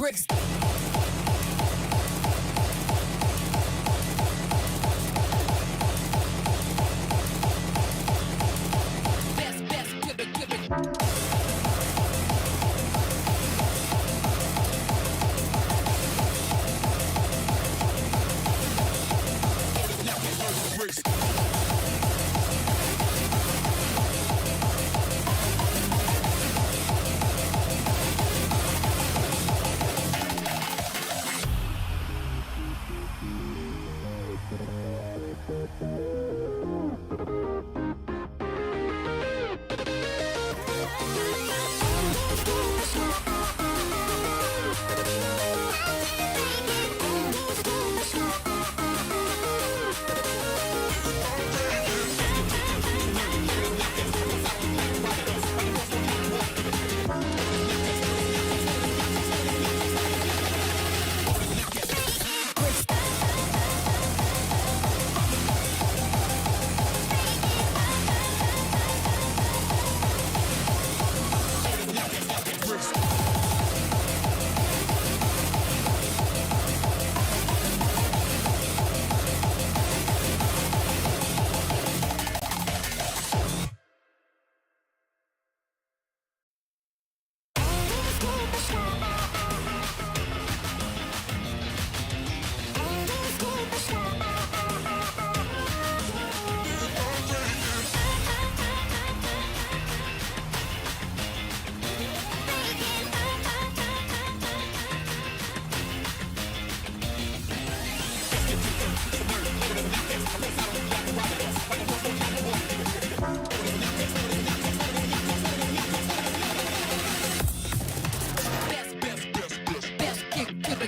bricks.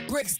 Bricks.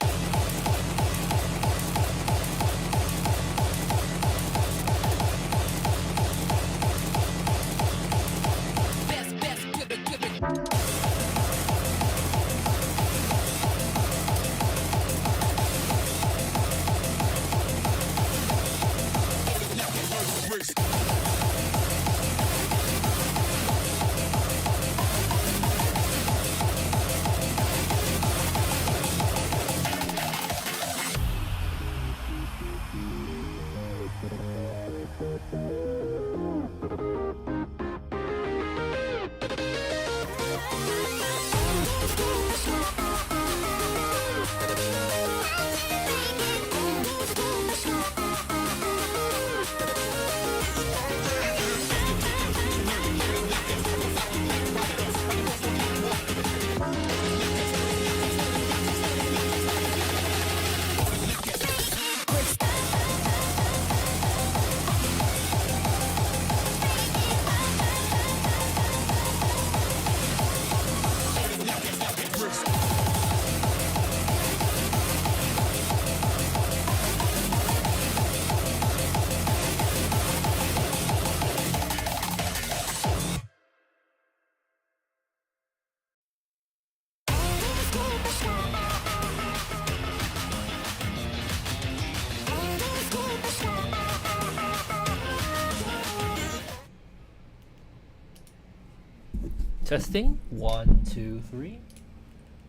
Testing 1, 2, 3.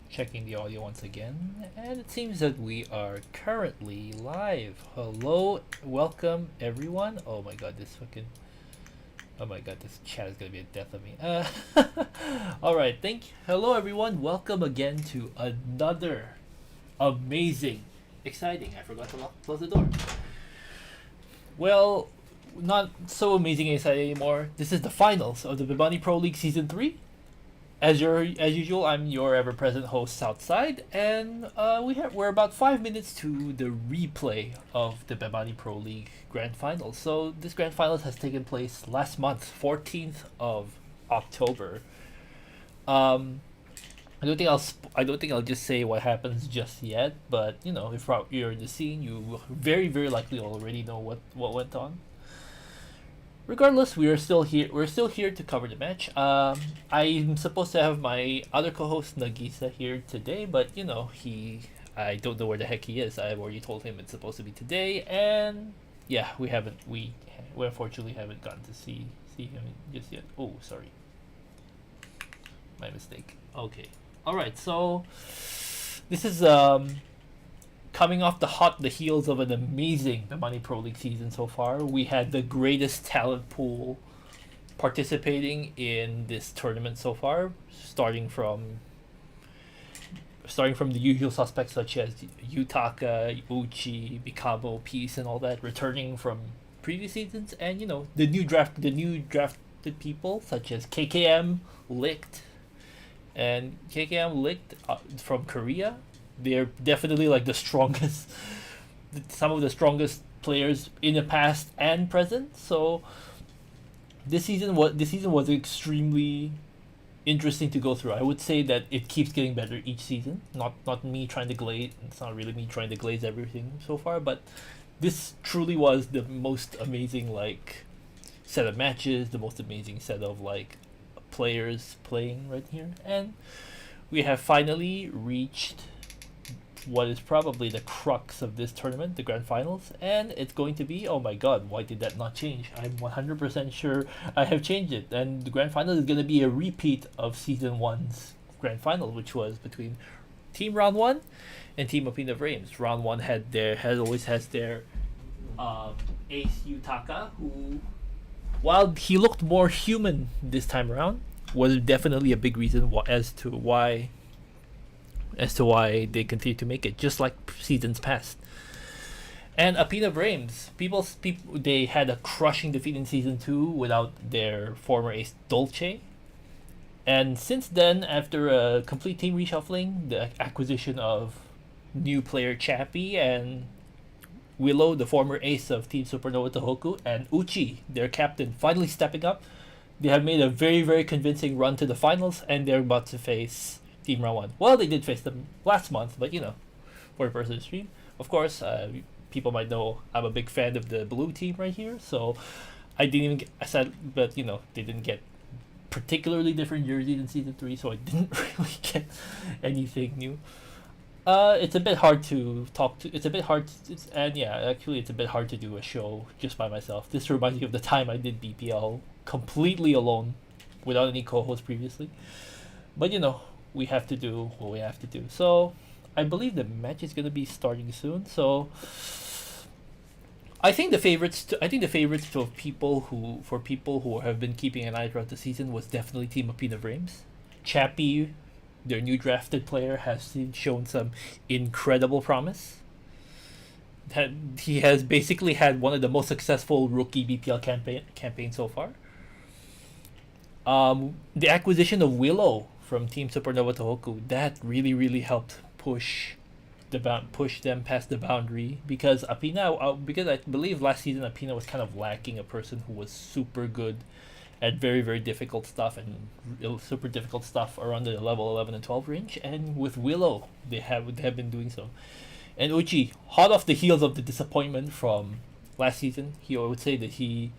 Checking the audio once again, and it seems that we are currently live. Hello, welcome everyone. Oh my god, this chat is gonna be a death of me. All right, hello everyone. Welcome again to another amazing, exciting. I forgot to close the door. Well, not so amazing and exciting anymore. This is the finals of the BEMANI Pro League Season 3. As usual, I'm your ever-present host, Southside, and we're about 5 minutes to the replay of the BEMANI Pro League Grand Finals. So this Grand Finals has taken place last month, 14th of October. I don't think I'll just say what happens just yet, but you know, if you're in the scene, you will very likely already know what went on. Regardless, we are still here. We're still here to cover the match. I'm supposed to have my other co-host Nagisa here today, but you know, I don't know where the heck he is. I've already told him it's supposed to be today, and yeah, we unfortunately haven't gotten to see him just yet. Oh, sorry, my mistake. Okay, all right. So this is coming off the heels of an amazing BEMANI Pro League season so far. We had the greatest talent pool participating in this tournament so far, starting from the usual suspects such as Yutaka, Uchi, Mikamo, Peace, and all that, returning from previous seasons, and the new drafted people such as KKM, Licht, from Korea. They're definitely like the strongest, some of the strongest players in the past and present. So this season was extremely interesting to go through. I would say that it keeps getting better each season. Not me trying to glaze. It's not really me trying to glaze everything so far, but this truly was the most amazing set of matches, the most amazing set of players playing right here, and we have finally reached what is probably the crux of this tournament, the grand finals, and it's going to be, oh my god, why did that not change? I'm 100% sure I have changed it, and the grand final is going to be a repeat of season 1's grand final, which was between Team Round 1 and Team APINA VRAMeS. Round 1 always has their ace Yutaka, who, while he looked more human this time around, was definitely a big reason as to why they continue to make it, just like seasons past. And APINA VRAMeS, people, they had a crushing defeat in season 2 without their former ace Dolce. And since then, after a complete team reshuffling, the acquisition of new player Chappie and Willow, the former ace of Team Supernova Tohoku, and Uchi, their captain, finally stepping up, they have made a very, very convincing run to the finals, and they're about to face Team Round 1. Well, they did face them last month, but for the person stream. Of course, people might know I'm a big fan of the blue team right here, so I didn't even but they didn't get particularly different jerseys in season 3, so I didn't really get anything new. It's a bit hard to talk to. It's a bit hard, it's a bit hard to do a show just by myself. This reminds me of the time I did BPL completely alone, without any co-host previously. But we have to do what we have to do. So I believe the match is gonna be starting soon. So I think the favorites for people who have been keeping an eye throughout the season was definitely Team APINA VRAMeS. Chappie, their new drafted player, has shown some incredible promise. He has basically had one of the most successful rookie BPL campaign so far. The acquisition of Willow from Team Supernova Tohoku, that really helped push them past the boundary, because APINA, because I believe last season APINA was kind of lacking a person who was super good at very, very difficult stuff, and super difficult stuff around the level 11 and 12 range, and with Willow they have been doing so. And Uchi, hot off the heels of the disappointment from last season, I would say that he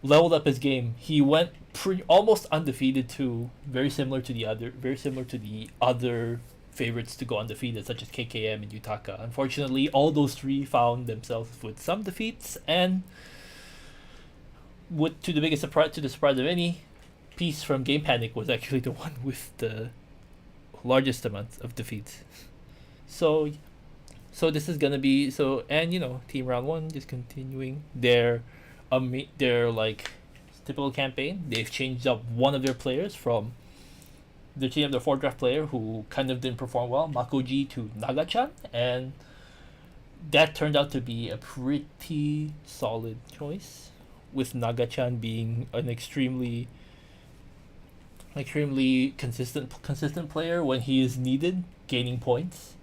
leveled up his game. He went almost undefeated too, very similar to the other favorites to go undefeated, such as KKM and Yutaka. Unfortunately, all those three found themselves with some defeats, and to the surprise of any, Peace from Game Panic was actually the one with the largest amount of defeats. So this is gonna be Team Round 1 just continuing their typical campaign. They've changed up one of their players from the team of the 4-draft player who kind of didn't perform well, Makoji, to Naga-chan, and that turned out to be a pretty solid choice, with Naga-chan being an extremely consistent player when he is needed, gaining points.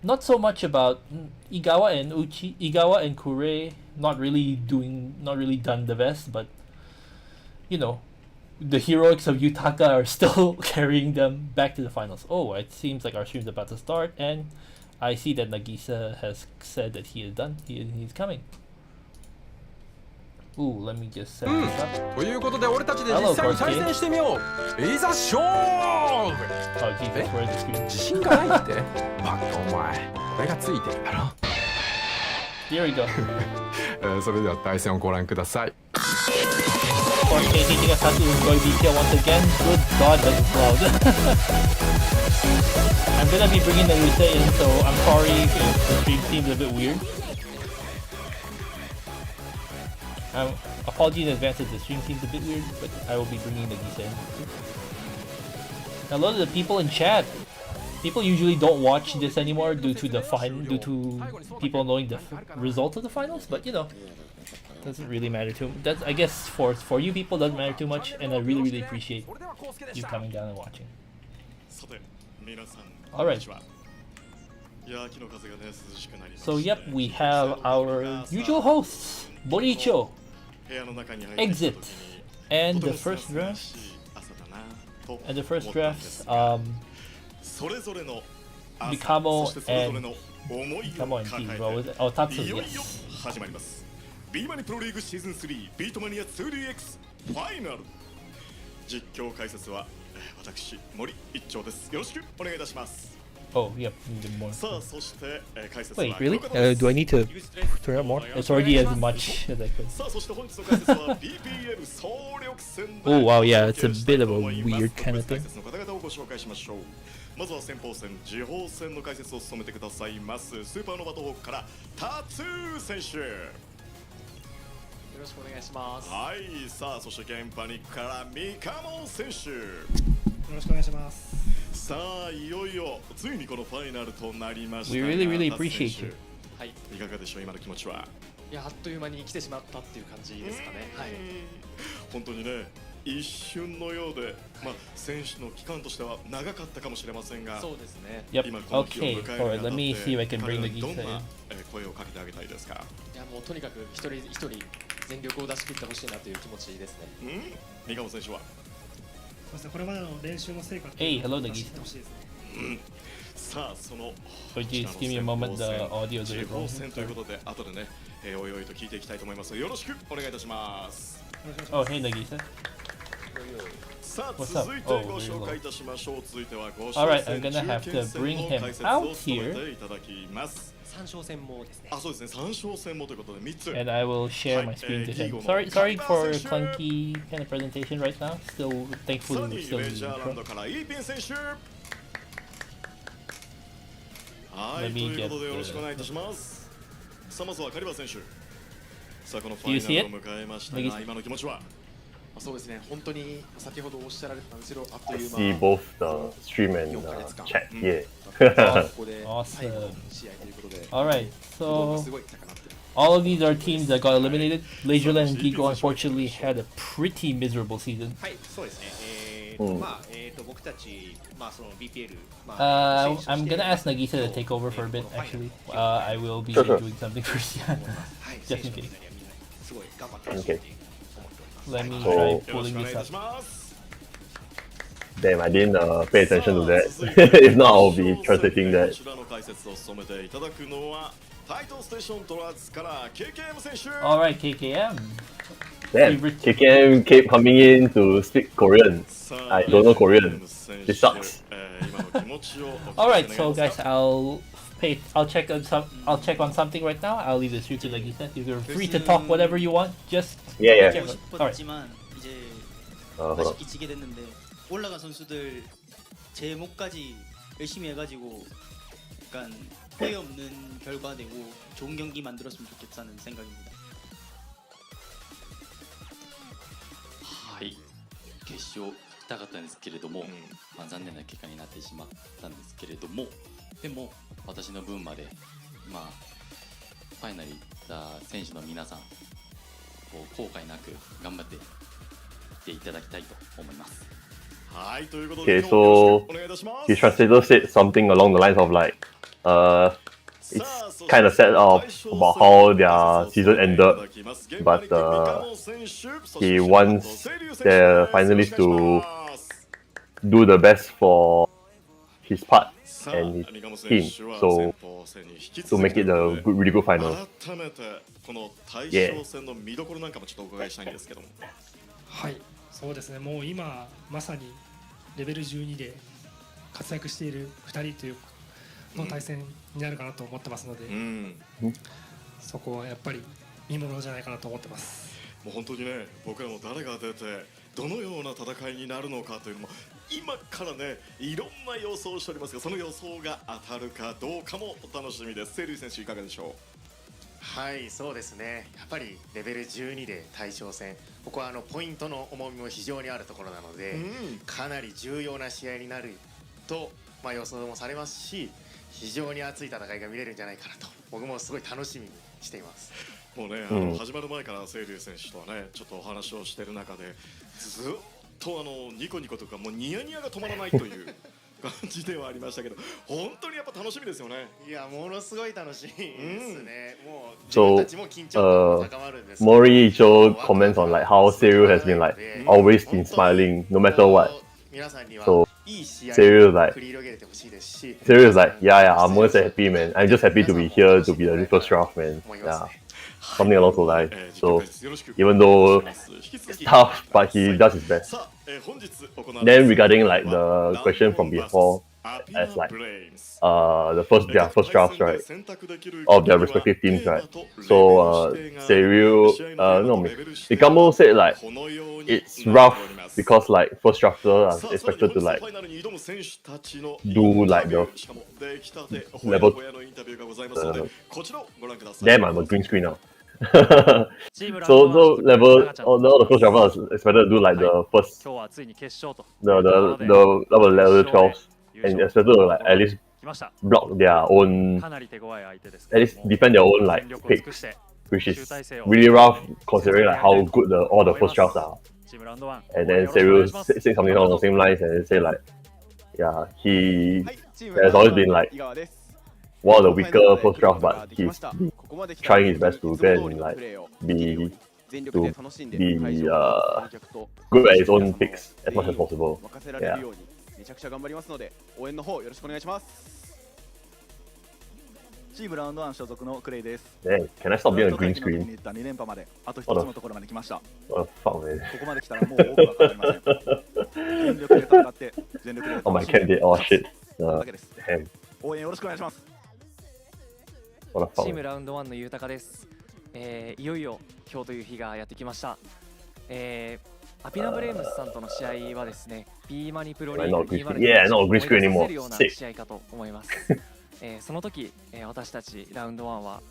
Not so much about Igawa and Kure, not really done the best, but the heroics of Yutaka are still carrying them back to the finals. Oh, it seems like our stream's about to start, and I see that Nagisa has said that he is done. He's coming. Ooh, let me just set this up. ということで俺たちで実際に対戦してみよう。いざ勝負。Oh Jesus, where's the screen? 自信がないって。バカお前。俺がついてるだろ。Here we go. それでは対戦をご覧ください。course, KK has to enjoy BTL once again. Good God, that is loud. I'm gonna be bringing Nagisa in, so I'm sorry if the stream seems a bit weird. Apology in advance if the stream seems a bit weird, but I will be bringing Nagisa in. Hello to the people in chat. People usually don't watch this anymore due to people knowing the result of the finals, but you know, doesn't really matter too. That's, I guess, for you people doesn't matter too much, and I really appreciate you coming down and watching. All right. So yep, we have our usual hosts, Boricho, Exit, and the first draft. And the first drafts, Mikamo and T. Well, with Tatsu, yes. BEMANI Pro League Season 3 beatmania IIDX ファイナル実況解説は私森一丁ですよろしくお願いいたします Oh, yep, need more. さあそして解説は Wait, really? Do I need to turn up more? It's already as much as I could. さあそして本日の解説は BPL 総力戦 Oh wow, yeah, it's a bit of a weird kind of thing. 解説の方々をご紹介しましょうまずは先鋒戦、次鋒戦の解説を務めてくださいますスーパーノバトホークからタツー選手よろしくお願いします。はい、さあそしてゲンパニックからミカモン選手よろしくお願いします。さあいよいよついにこのファイナルとなりました We really appreciate you. はい。いかがでしょう今の気持ちは。いやあっという間に来てしまったっていう感じですかね。はい。本当にね一瞬のようで、まあ選手の期間としては長かったかもしれませんが。そうですね。Yep. Okay. Alright. Let me see if I can bring the Gisa in. 声をかけてあげたいですか。いやもうとにかく一人一人全力を出し切ってほしいなという気持ちですね。三上選手は。これまでの練習の成果 Hey, hello, Nagisa. さあその Could you just give me a moment? The audio is a 地 bit 方 wrong. 戦ということで後でね、おいおいと聞いていきたいと思います。よろしくお願いいたします。Oh, hey, Nagisa. さあ What's up? 続いて Oh, ご very 紹 low. 介いたしましょう。続いてはご Alright, 勝 I'm gonna have to bring him out here. いただきます。三勝戦もですね。あ、そうですね。三勝戦もということで3つ。 And I will share my screen to him. Sorry for clunky kind of presentation right now. Still, さ thankfully, ら we're に still メ in ジャーラン intro. ドからイーピン選手。はい、 Let と me いうことで get よろしくお願いいたします。さあまずはカリバ選手。さあこのファイナルを迎えましたが今の気持ちは。そうですね。本当に先ほどおっしゃられたんですけどあっという間。 See both the stream and chat. Yeah. ここで Awesome. 最後の試合ということで。 Alright, すご so い高鳴ってる。 all of these are teams that got eliminated. Laserland and Gigo unfortunately had a pretty miserable season. はい、そうですね。僕たち、その BPL、I'm gonna ask Nagisa to take over for a bit, actually. I will be doing something first. はい、 Just in case. すごい頑張ってほしいという思っております。 Let me So- try よろし pulling くお願いい this た up. します。 Damn, I didn't pay attention to that. If not, I'll be translating こ that. ちらの解説を務めていただくのはタイトルステーショントラーズから KKM 選手。 Alright, KKM. Damn, KKM kept coming in to speak Korean. I don't know Korean. This sucks. Alright, so guys, I'll check on something right now. I'll leave the stream to Nagisa. You're free to talk whatever you want. Just Yeah, yeah. careful. Alright. 싶었지만 이제 hold on. 아쉽게 지게 됐는데 올라간 선수들 제 목까지 열심히 해가지고 약간 후회 없는 결과 되고 좋은 경기 만들었으면 좋겠다는 생각입니다. はい、決勝行きたかったんですけれども、残念な結果になってしまったんですけれども、でも私の分まで、ファイナル行った選手の皆さん、後悔なく頑張っていっていただきたいと思います。はいということで Okay, so his translator said something along the lines of like, it's kind of sad about how their season ended, but he wants the finalists to do the best for his part and his team, so to make it a good, really good final. 改めてこの大将戦の見どころなんかもちょっとお伺いしたいんですけども。はい、そうですね。もう今まさにレベル12で活躍している2人というの対戦になるかなと思ってますので、そこはやっぱり見ものじゃないかなと思ってます。もう本当にね、僕らも誰が出てどのような戦いになるのかというのも今からね、いろんな予想をしておりますが、その予想が当たるかどうかもお楽しみです。セイルイ選手いかがでしょう？はい、そうですね。やっぱりレベル12で対象戦、ここはポイントの重みも非常にあるところなので、かなり重要な試合になると、予想もされますし、非常に熱い戦いが見れるんじゃないかなと、僕もすごい楽しみにしています。もうね、始まる前からセイル選手とはね、ちょっとお話をしている中で、ずっとニコニコとかもうニヤニヤが止まらないという感じではありましたけど、本当にやっぱ楽しみですよね。いや、ものすごい楽しみですね。もう So, 自分たちも緊張感が高まるんですけど。Mori Icho comments on like how Seiryu has been like always been smiling no matter what. 皆さんには So いい試合 Seiryu を like 繰り広げてほしいですし。Seiryu is like, yeah, I'm always happy, man. I'm just happy to be here to be the first draft, man. Yeah, something along those lines. So even though it's tough, but he does his best. Then regarding like the question from before, as like their first drafts, right, of their respective teams, right. So Seiryu, no, Ikamo said like it's rough because like first drafter are expected to like do like the level. Damn, I'm a green screen now. so level, all the first drafters are expected to do like the first, the level 12. And expected to like at least block their own, at least defend their own like picks, which is really rough considering like how good all the first drafts are. And then Seiryu say something along the same lines and say like, yeah, he has always been like one of the weaker first drafts, but he's trying his best to get and like be good at his own picks as much as possible. Yeah. めちゃくちゃ頑張りますので応援の方よろしくお願いします。チームラウンド1所属のクレイです。Can I stop being a green screen? 2連覇まであと1つのところまで来ました。What the fuck, man? ここまで来たらもう多くは変わりません。全力で戦って全力で Oh my god, oh shit. だけです。 Damn. 応援よろしくお願いします。What the fuck? チームラウンド1の豊です。いよいよ今日という日がやってきました。アピナブレームスさんとの試合はですね、BEMANI Pro League Yeah, not green screen 思い出せ anymore. るような試合かと思います。その時、私たちラウンド1は、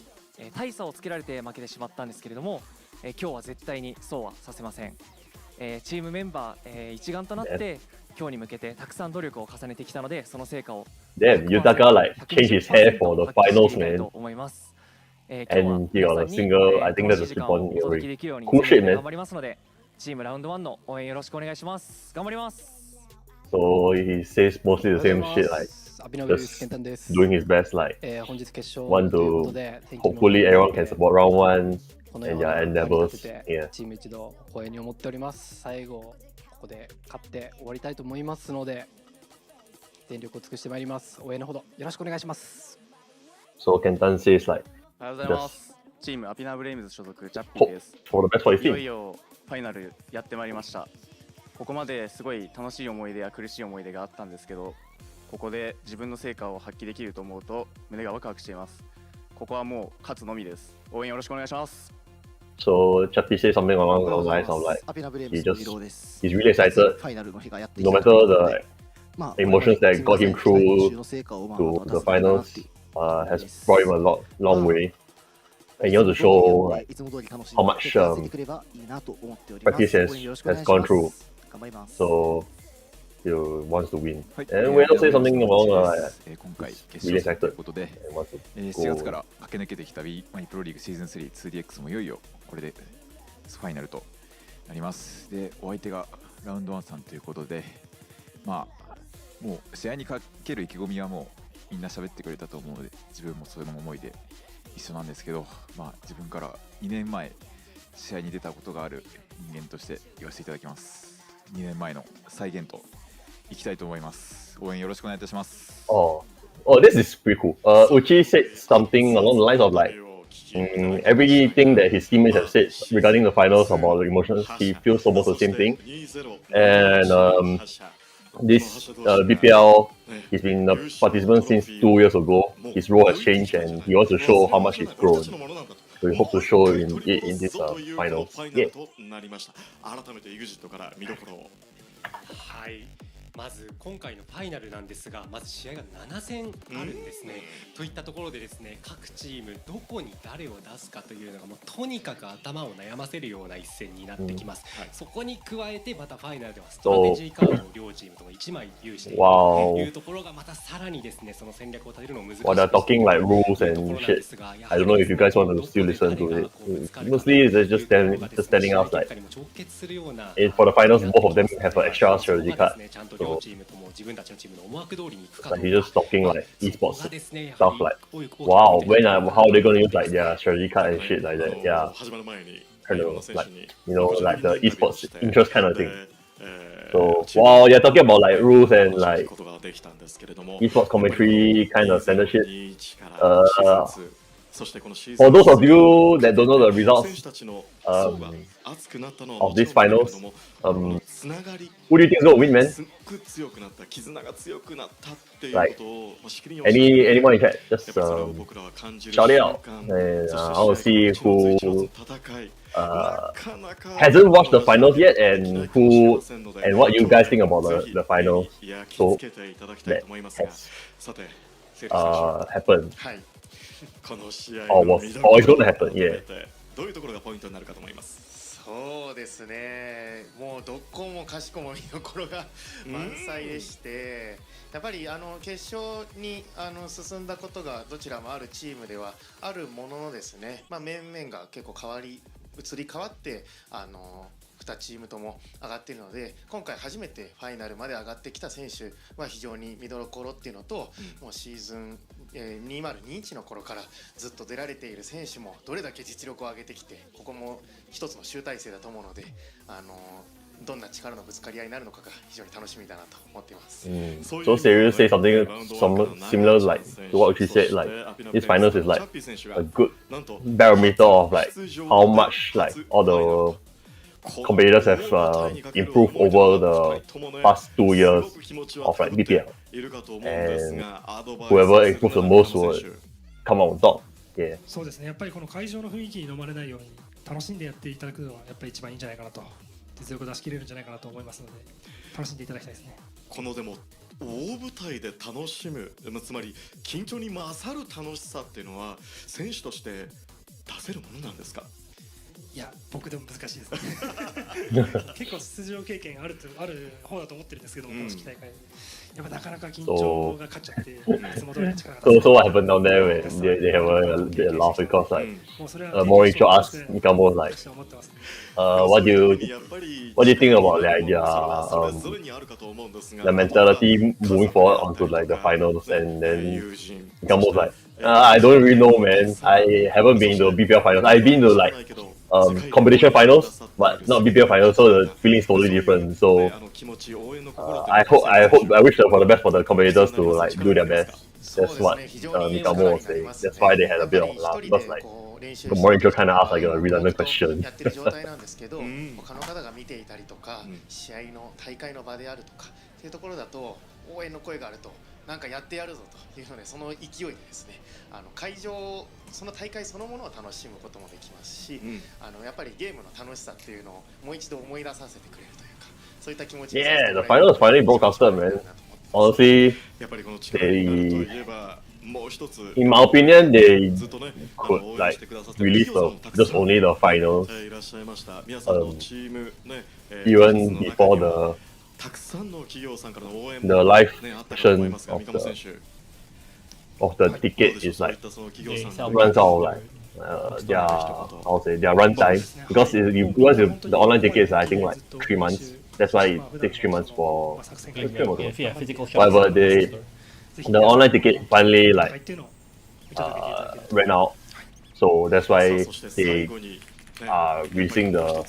大差をつけられて負けてしまったんですけれども、今日は絶対にそうはさせません。チームメンバー、一丸となって今日に向けてたくさん努力を重ねてきたので、その成果を Damn, Yutaka like changed his hair for the finals, man. と思います。And he got a single, I think that's a slip-on already. Cool shit, man. 頑張りますので、チームラウンド1の応援よろしくお願いします。頑張ります。 So he says mostly the same shit, like just doing his best, like want to hopefully everyone can support round one and their endeavors. Yeah. チーム一同光栄に思っております。最後ここで勝って終わりたいと思いますので、全力を尽くしてまいります。応援のほどよろしくお願いします。 So Kentan says like おはようございます。チームアピナブレイムズ所属ジャッピーです。 for the best for his いよい team. よファイナルやってまいりました。ここまですごい楽しい思い出や苦しい思い出があったんですけど、ここで自分の成果を発揮できると思うと胸がワクワクしています。ここはもう勝つのみです。応援よろしくお願いします。 So Chappie says something along the lines of like he's really excited no matter the emotions that got him through to the finals has brought him a long way. And he wants to show like how much practice has gone through. So he wants to win. And we also say something about really excited. ということで、4月から駆け抜けてきた BEMANI Pro League シーズン 3-2DX もいよいよこれでファイナルとなります。で、お相手がラウンド1さんということで、もう試合にかける意気込みはもうみんな喋ってくれたと思うので、自分もそれの思いで一緒なんですけど、自分から2年前試合に出たことがある人間として言わせていただきます。2年前の再現といきたいと思います。応援よろしくお願いいたします。Oh, this is pretty cool. Uchi said something along the lines of like everything that his teammates have said regarding the finals about the emotions, he feels almost the same thing. And this BPL, he's been a participant since 2 years ago. His role has changed and he wants to show how much he's grown. we hope to show in this finals. Yeah. となりました。改めて EXIT から見どころを。はい。まず今回のファイナルなんですが、まず試合が7戦あるんですね。といったところでですね、各チームどこに誰を出すかというのがもうとにかく頭を悩ませるような一戦になってきます。そこに加えてまたファイナルではストラテジーカードを両チームとも1枚有しているというところがまたさらにですね、その戦略を立てるのを難しい。While they're talking like rules and shit, I don't know if you guys want to still listen to it. Mostly they're just telling us like, for the finals, both of them have an extra strategy card. So, like he's just talking like esports stuff like, wow, how are they gonna use like their strategy card and shit like that? Yeah, kind of like, you know, like the esports interest kind of thing. So while you're talking about like rules and like esports commentary kind of standard shit, for those of you that don't know the results of these finals, who do you think is going to win, man? Like, anyone in chat, just shout it out. And I want to see who hasn't watched the finals yet and what you guys think about the finals so that has happened. Or is going to happen, yeah. どういうところがポイントになるかと思います。そうですね。もうどこもかしこも見どころが満載でして、やっぱり決勝に進んだことがどちらもあるチームではあるもののですね、面々が結構移り変わって2チームとも上がっているので、今回初めてファイナルまで上がってきた選手は非常に見どころっていうのと、もうシーズン2021の頃からずっと出られている選手もどれだけ実力を上げてきて、ここも一つの集大成だと思うので、どんな力のぶつかり合いになるのかが非常に楽しみだなと思っています。So serious say something similar like to what you said, like this finals is like a good barometer of like how much like all the competitors have improved over the past 2 years of like BPL, and whoever improves the most will come out on top. Yeah. そうですね。やっぱりこの会場の雰囲気に飲まれないように楽しんでやっていただくのはやっぱり一番いいんじゃないかなと、実力を出し切れるんじゃないかなと思いますので、楽しんでいただきたいですね。このでも大舞台で楽しむ、つまり緊張に勝る楽しさっていうのは選手として出せるものなんですか？いや、僕でも難しいですね。結構出場経験ある方だと思ってるんですけど、公式大会やっぱなかなか緊張が勝っちゃって、いつも通りの力が。So what happened down there when they have a laugh because like Mauricio asked Mikamo like, what do you think about like their mentality moving forward onto like the finals, and then Mikamo's like, I don't really know, man. I haven't been to BPL finals. I've been to like competition finals, but not BPL finals, so the feeling is totally different. So I wish for the best for the competitors to like do their best. That's what Mikamo was saying. That's why they had a bit of laugh, because like Mauricio kind of asked like a redundant question. やってる状態なんですけど、他の方が見ていたりとか、試合の大会の場であるとかっていうところだと応援の声があると。なんかやってやるぞというので、その勢いでですね、会場、その大会そのものを楽しむこともできますし、やっぱりゲームの楽しさっていうのをもう一度思い出させてくれるというか、そういった気持ちで。Yeah, the finals finally broadcasted, man. Honestly, in my opinion, they could like release just only the finals, even before the live version of the ticket is like runs out of like their run time, because the online ticket is I think like 3 months. That's why it takes 3 months for whatever the online ticket finally like ran out, so that's why they are releasing the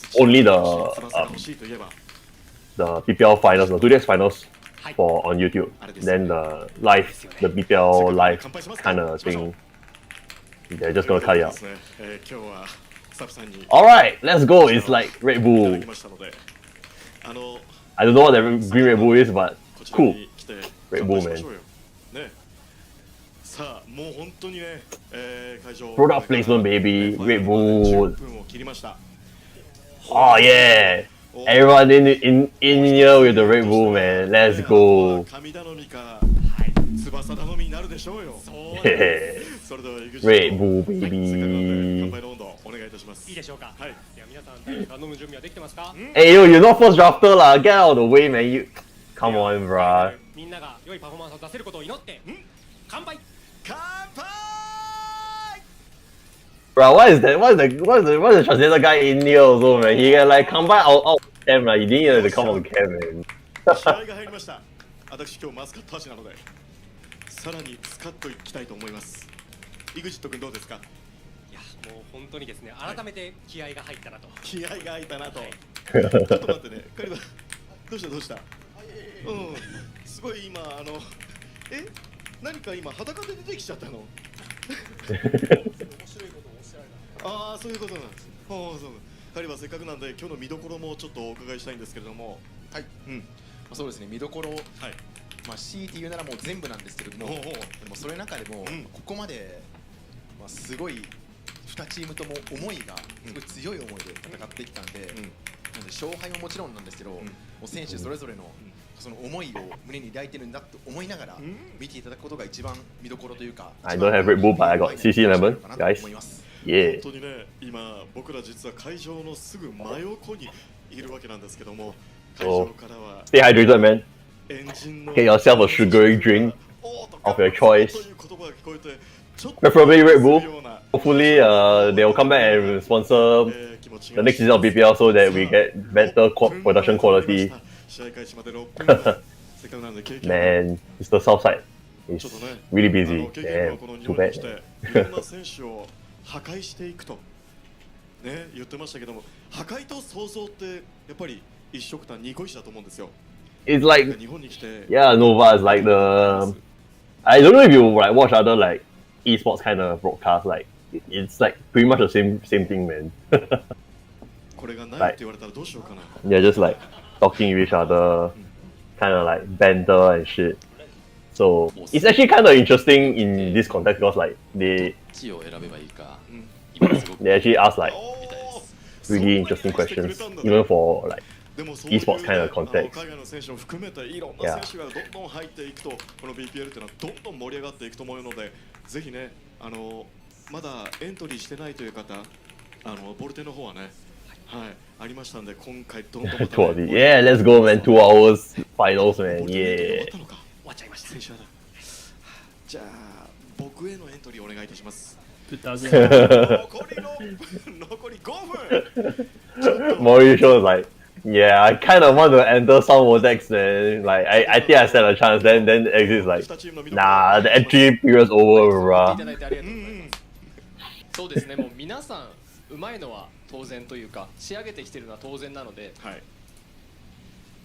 BPL finals, the 2DX finals on YouTube. Then the BPL live kind of thing, they're just gonna cut it out. Alright, let's go. It's like Red Bull. I don't know what the green Red Bull is, but cool. Red Bull, man. さあもう本当にね、会場 Product placement, baby. Red Bull. 10分を切りました。 Oh yeah. Everyone in here with the Red Bull, man. Let's go. 神頼みか翼頼みになるでしょうよ。 Yeah. それでは Red Bull, baby. 乾杯の温度お願いいたします。いいでしょうか。はい。では皆さん何か飲む準備はできてますか。 Hey yo, you're not first drafter lah. Get out of the way, man. You come on, bruh. みんなが良いパフォーマンスを出せることを祈って乾杯。 Bro, what is that? What's the translator guy in here also, man? He can like come by out cam, like he didn't even come on cam, man. 試合が入りました。私今日マスカット味なのでさらにスカッといきたいと思います。EXIT 君どうですか。いやもう本当にですね、改めて気合が入ったなと。気合が入ったなと。ちょっと待ってね、カリバどうしたどうした。すごい今何か今裸で出てきちゃったの。ああそういうことなんです。そうカリバせっかくなんで今日の見どころもちょっとお伺いしたいんですけれども。はい。そうですね、見どころ、まあ強いて言うならもう全部なんですけれども、でもそれの中でもここまで、すごい2チームとも思いがすごい強い思いで戦ってきたんで、なんで勝敗ももちろんなんですけど、もう選手それぞれのその思いを胸に抱いてるんだと思いながら見ていただくことが一番見どころというか。I don't have Red Bull, but I got CC lemon, guys. Yeah. 本当にね、今僕ら実は会場のすぐ真横にいるわけなんですけども、会場 So からは stay hydrated, man. エンジンの Get yourself a sugary drink of your choice. Preferably Red Bull. Hopefully, they'll come back and sponsor the next season of BPL so that we get better production quality. 試合開始まで6分間せっかくなんで経験 Man, it's the south side. It's ちょっとね really busy. 経験 Damn, はこの日 too 本に bad. 来ていろんな選手を破壊していくとね言ってましたけども、破壊と創造ってやっぱり一緒くた二個石だと思うんですよ。 It's like, 日本に来て yeah, Nova is like the. I don't know if you like watch other like esports kind of broadcast. Like it's like pretty much the same thing, man. これがないって言われたらどうしようかな。 Yeah, just like talking with each other, kind of like banter and shit. So it's actually kind of interesting in this context because like they actually ask like really interesting questions, even for like esports kind of context. 海外の選手も含めていろんな選手がどんどん入っていくと、この BPL っていうのはどんどん盛り上がっていくと思うので、ぜひね、まだエントリーしてないという方、ボルテの方はね、はい、ありましたんで、今回どんどんまた、ね、Yeah, let's go, man. 2 hours finals, man. Yeah. 終わっちゃいました。選手だ。じゃあ僕へのエントリーお願いいたします。残り5分。Mauricio is like, yeah, I kind of want to enter some Vortex, man. Like, I think I stand a chance. Then Exit is like, nah, the entry period's over, bro. そうですね、もう皆さんうまいのは当然というか仕上げてきてるのは当然なので、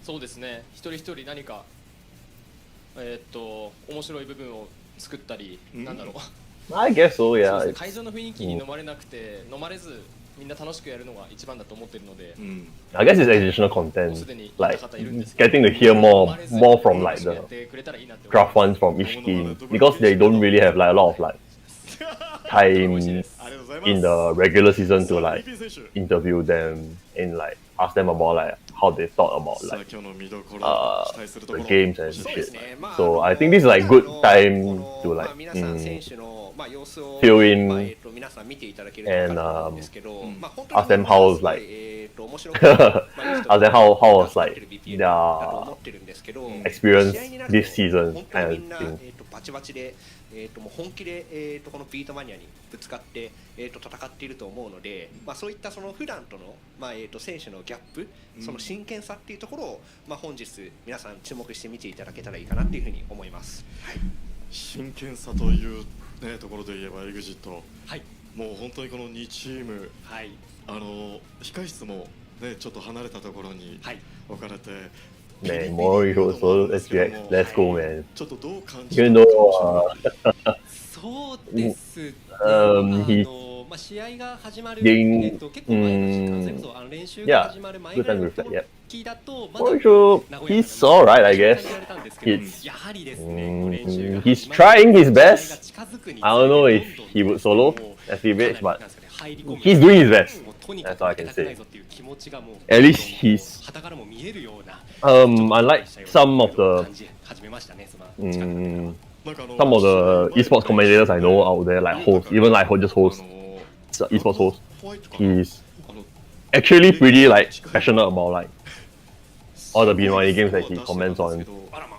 そうですね、一人一人何か面白い部分を作ったり、なんだろう。I guess so, yeah. 会場の雰囲気に飲まれなくて、飲まれずみんな楽しくやるのが一番だと思ってるので、I guess it's additional content, like getting to hear more from like the draft ones from each team because they don't really have like a lot of like time in the regular season to like interview them and like ask them about like how they thought about like the games and shit. So I think this is like good time to like fill in and ask them how's like ask them how was like their experience this season kind of thing. バチバチで、もう本気で、このビートマニアにぶつかって、戦っていると思うので、そういったその普段との、選手のギャップ、その真剣さっていうところを、本日皆さん注目して見ていただけたらいいかなっていうふうに思います。真剣さという、ね、ところで言えば EXIT、もう本当にこの2チーム、控室も、ね、ちょっと離れたところに置かれて。Man, Mauricio, so let's go, man. You know, そうですね。試合が始まる、結構前の時間、それこそ練習が始まる前ぐらいの Bonjour, he's alright, I guess. He's trying his best. I don't know if he would solo FPH, but he's doing his best. That's all I can say. At least he's unlike some of the esports commentators I know out there, like hosts, even like just hosts, esports hosts, he's actually pretty like passionate about like all the BEMANI games that he comments on,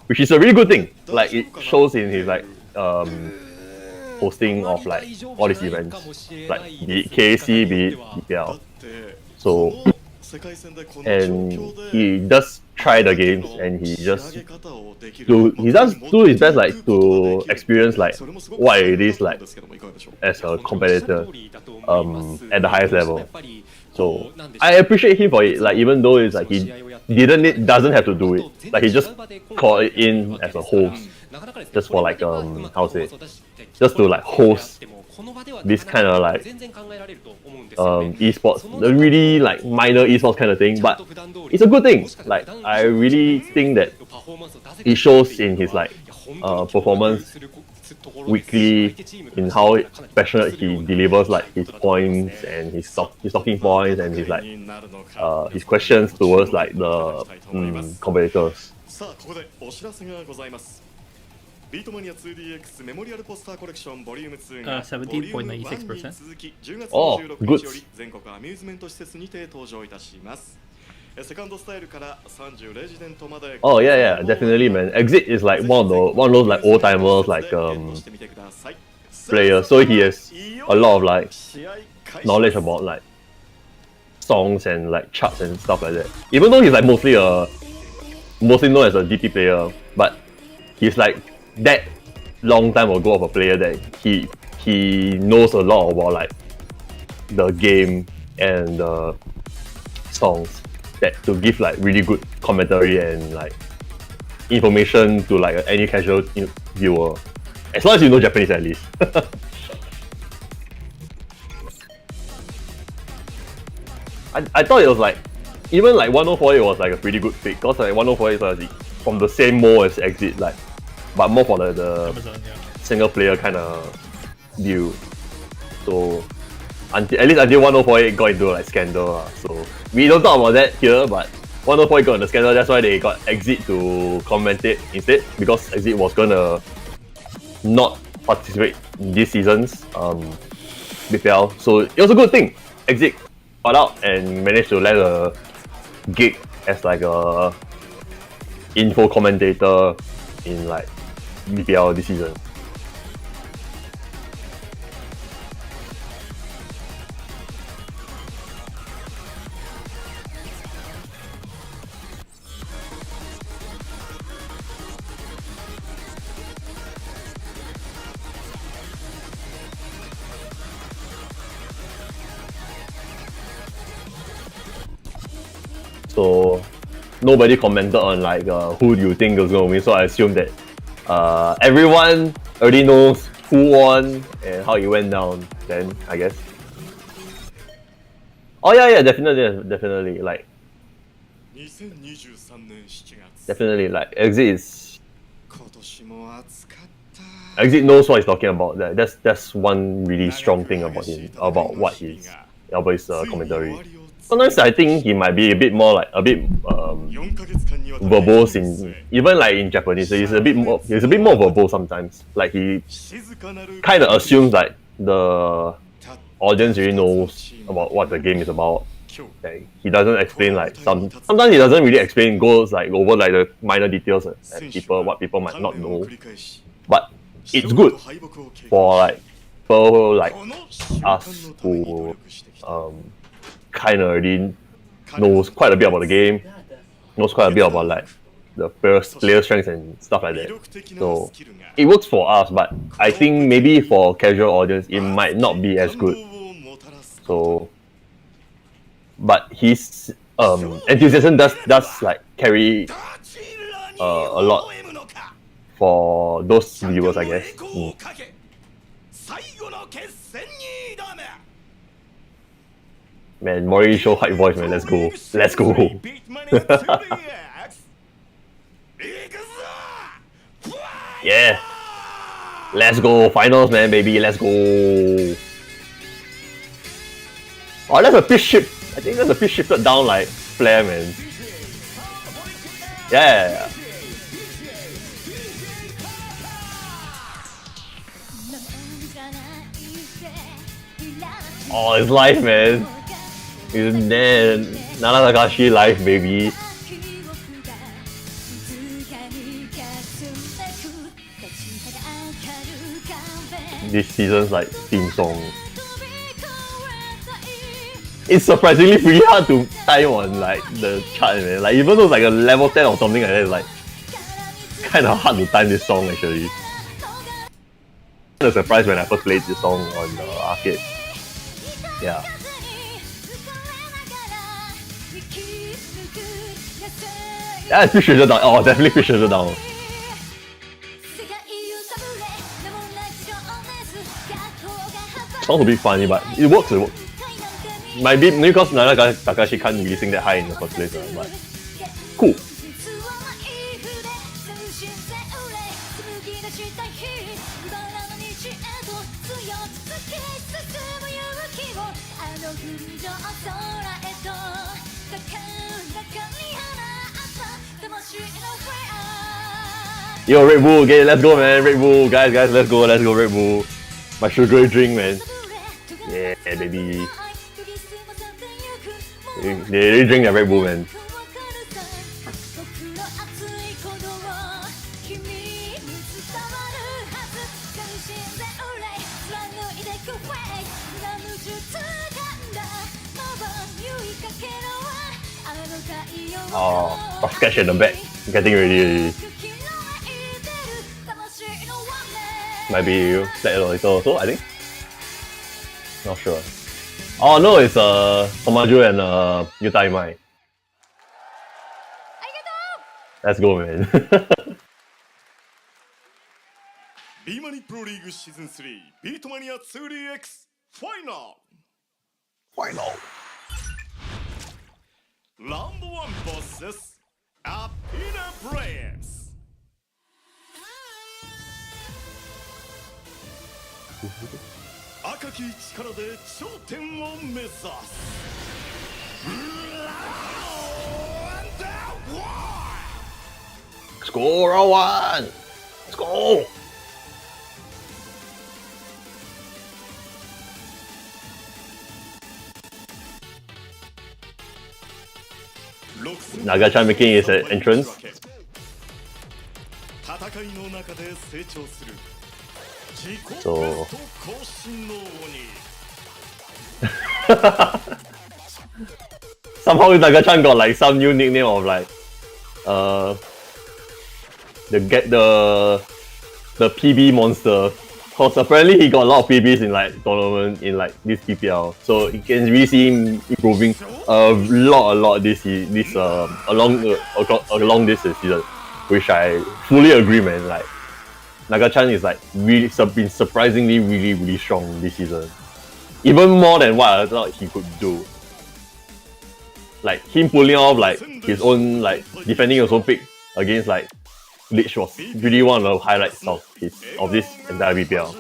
which is a really good thing. Like it shows in his like hosting of like all these events, like be it KAC, be it BPL. So and he does try the games, and he does do his best like to experience like what it is like as a competitor at the highest level. So I appreciate him for it. Like even though it's like he doesn't have to do it. Like he just called it in as a host, just for like how to say, just to like host this kind of like esports, the really like minor esports kind of thing. But it's a good thing. Like I really think that it shows in his like performance weekly, in how passionate he delivers like his points and his talking points and his like his questions towards like the competitors. BEMANI IIDX メモリアルポスターコレクションボリューム2が 17.96%. 続き10月26日より全国アミューズメント施設にて登場いたします。セカンドスタイルから30レジデントまで Oh yeah, definitely, man. Exit is like one of those like old timers like players, so he has a lot of like knowledge about like songs and like charts and stuff like that. Even though he's like mostly known as a DP player, but he's like that long time ago of a player that he knows a lot about like the game and the songs, that to give like really good commentary and like information to like any casual viewer, as long as you know Japanese at least. I thought it was like, even like 1048 was like a pretty good pick, cause like 1048 was like from the same mold as Exit, like but more for the single player kind of view. So at least until 1048 got into like scandal, so we don't talk about that here, but 1048 got into scandal, that's why they got Exit to commentate instead, because Exit was gonna not participate in this season's BPL. So it was a good thing. Exit got out and managed to land a gig as like a info commentator in like BPL this season. So nobody commented on like who do you think is going to win, so I assume that everyone already knows who won and how it went down then, I guess. Oh yeah, definitely, like definitely, like Exit knows what he's talking about. That's one really strong thing about him, about what he's about his commentary. Sometimes I think he might be a bit more like verbose in even like in Japanese. So he's a bit more verbose sometimes. Like he kind of assumes like the audience really knows about what the game is about. Like, he doesn't explain like sometimes he doesn't really explain goals like over like the minor details that what people might not know. But it's good for like people like us who kind of already knows quite a bit about the game, knows quite a bit about like the player strengths and stuff like that. So it works for us, but I think maybe for casual audience it might not be as good. So, but his enthusiasm does like carry a lot for those viewers, I guess. Man, Mori show high voice, man. Let's go. Let's go. Yeah. Let's go. Finals, man, baby. Let's go. Oh, that's a pitch shift. I think that's a pitch shifted down like flare, man. Yeah. Oh, it's live, man. It's there. Nana Takashi live, baby. This season's like theme song. It's surprisingly pretty hard to time on like the chart, man. Like even though it's like a level 10 or something like that, it's like kind of hard to time this song actually. I was surprised when I first played this song on the arcade. Yeah. Yeah, it's Fish down. Oh, definitely Fish down. Sounds a bit funny, but it works. It works. Might be maybe because Nana Takashi can't really sing that high in the first place, but cool. Yo, Red Bull, okay, let's go, man. Red Bull, guys, let's go, Red Bull. My sugary drink, man. Yeah, baby. They drink their Red Bull, man. Oh, sketch at the back, getting ready already. Might be flat a little also, I think. Not sure. Oh no, it's Tomaju and Yuta Imai. Let's go, man. BEMANI Pro League Season 3 beatmania IIDX Final! Round 1 versus APINA VRAMES. 赤き力で頂点を目指す。Score a one! Let's go! Naga-chan making his entrance. So somehow Naga-chan got like some new nickname of like the PB monster. Cause apparently he got a lot of PBs in like tournament in like this PPL, so you can really see him improving a lot this along this season, which I fully agree, man. Like Naga-chan is like really been surprisingly really strong this season, even more than what I thought he could do. Like him pulling off like his own like defending his own pick against like Lich was really one of the highlights of this entire BPL.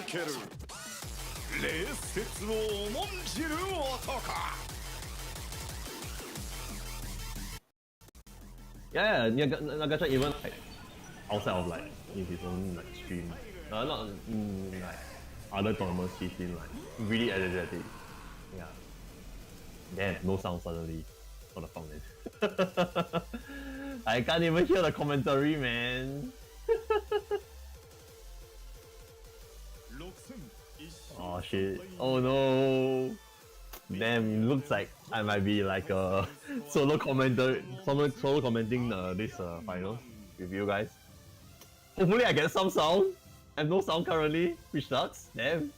Yeah, Naga-chan even like outside of like in his own like stream, not in like other tournaments, he's been like really energetic. Yeah. Damn, no sound suddenly. What the fuck, man? I can't even hear the commentary, man. Oh shit. Oh no. Damn, looks like I might be like a solo commenting this finals with you guys. Hopefully I get some sound. I have no sound currently, which sucks. Damn.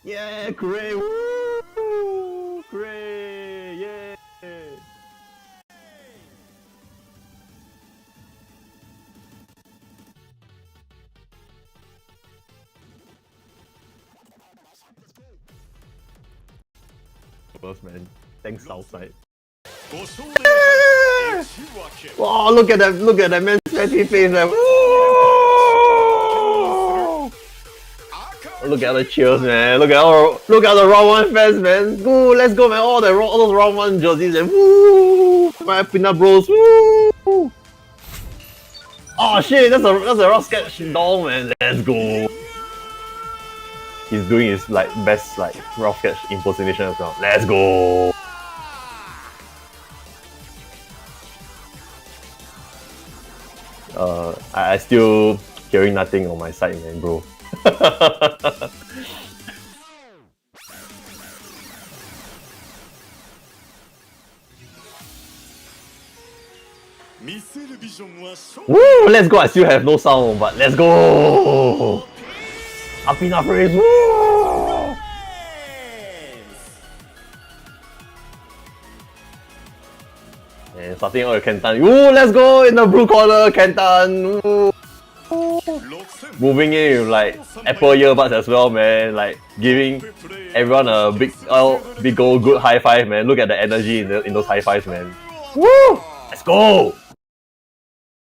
Yeah, great! Woo! Great! Yeah! first, man. Thanks, Southside. Oh, look at that man's sweaty face, man. Look at the cheers, man. Look at the round one fans, man. Ooh, let's go, man. All those round one jerseys, and woo! My APINA bros, woo! Oh shit, that's a rough sketch doll, man. Let's go. He's doing his best rough sketch impersonation as well. Let's go. I still hearing nothing on my side, man, bro. Woo! Let's go! I still have no sound, but let's go! APINA phrase! Woo! And starting out with Kentan. Woo! Let's go! In the blue corner, Kentan! Woo! Moving in with Apple earbuds as well, man. Giving everyone a big old good high five, man. Look at the energy in those high fives, man. Woo! Let's go!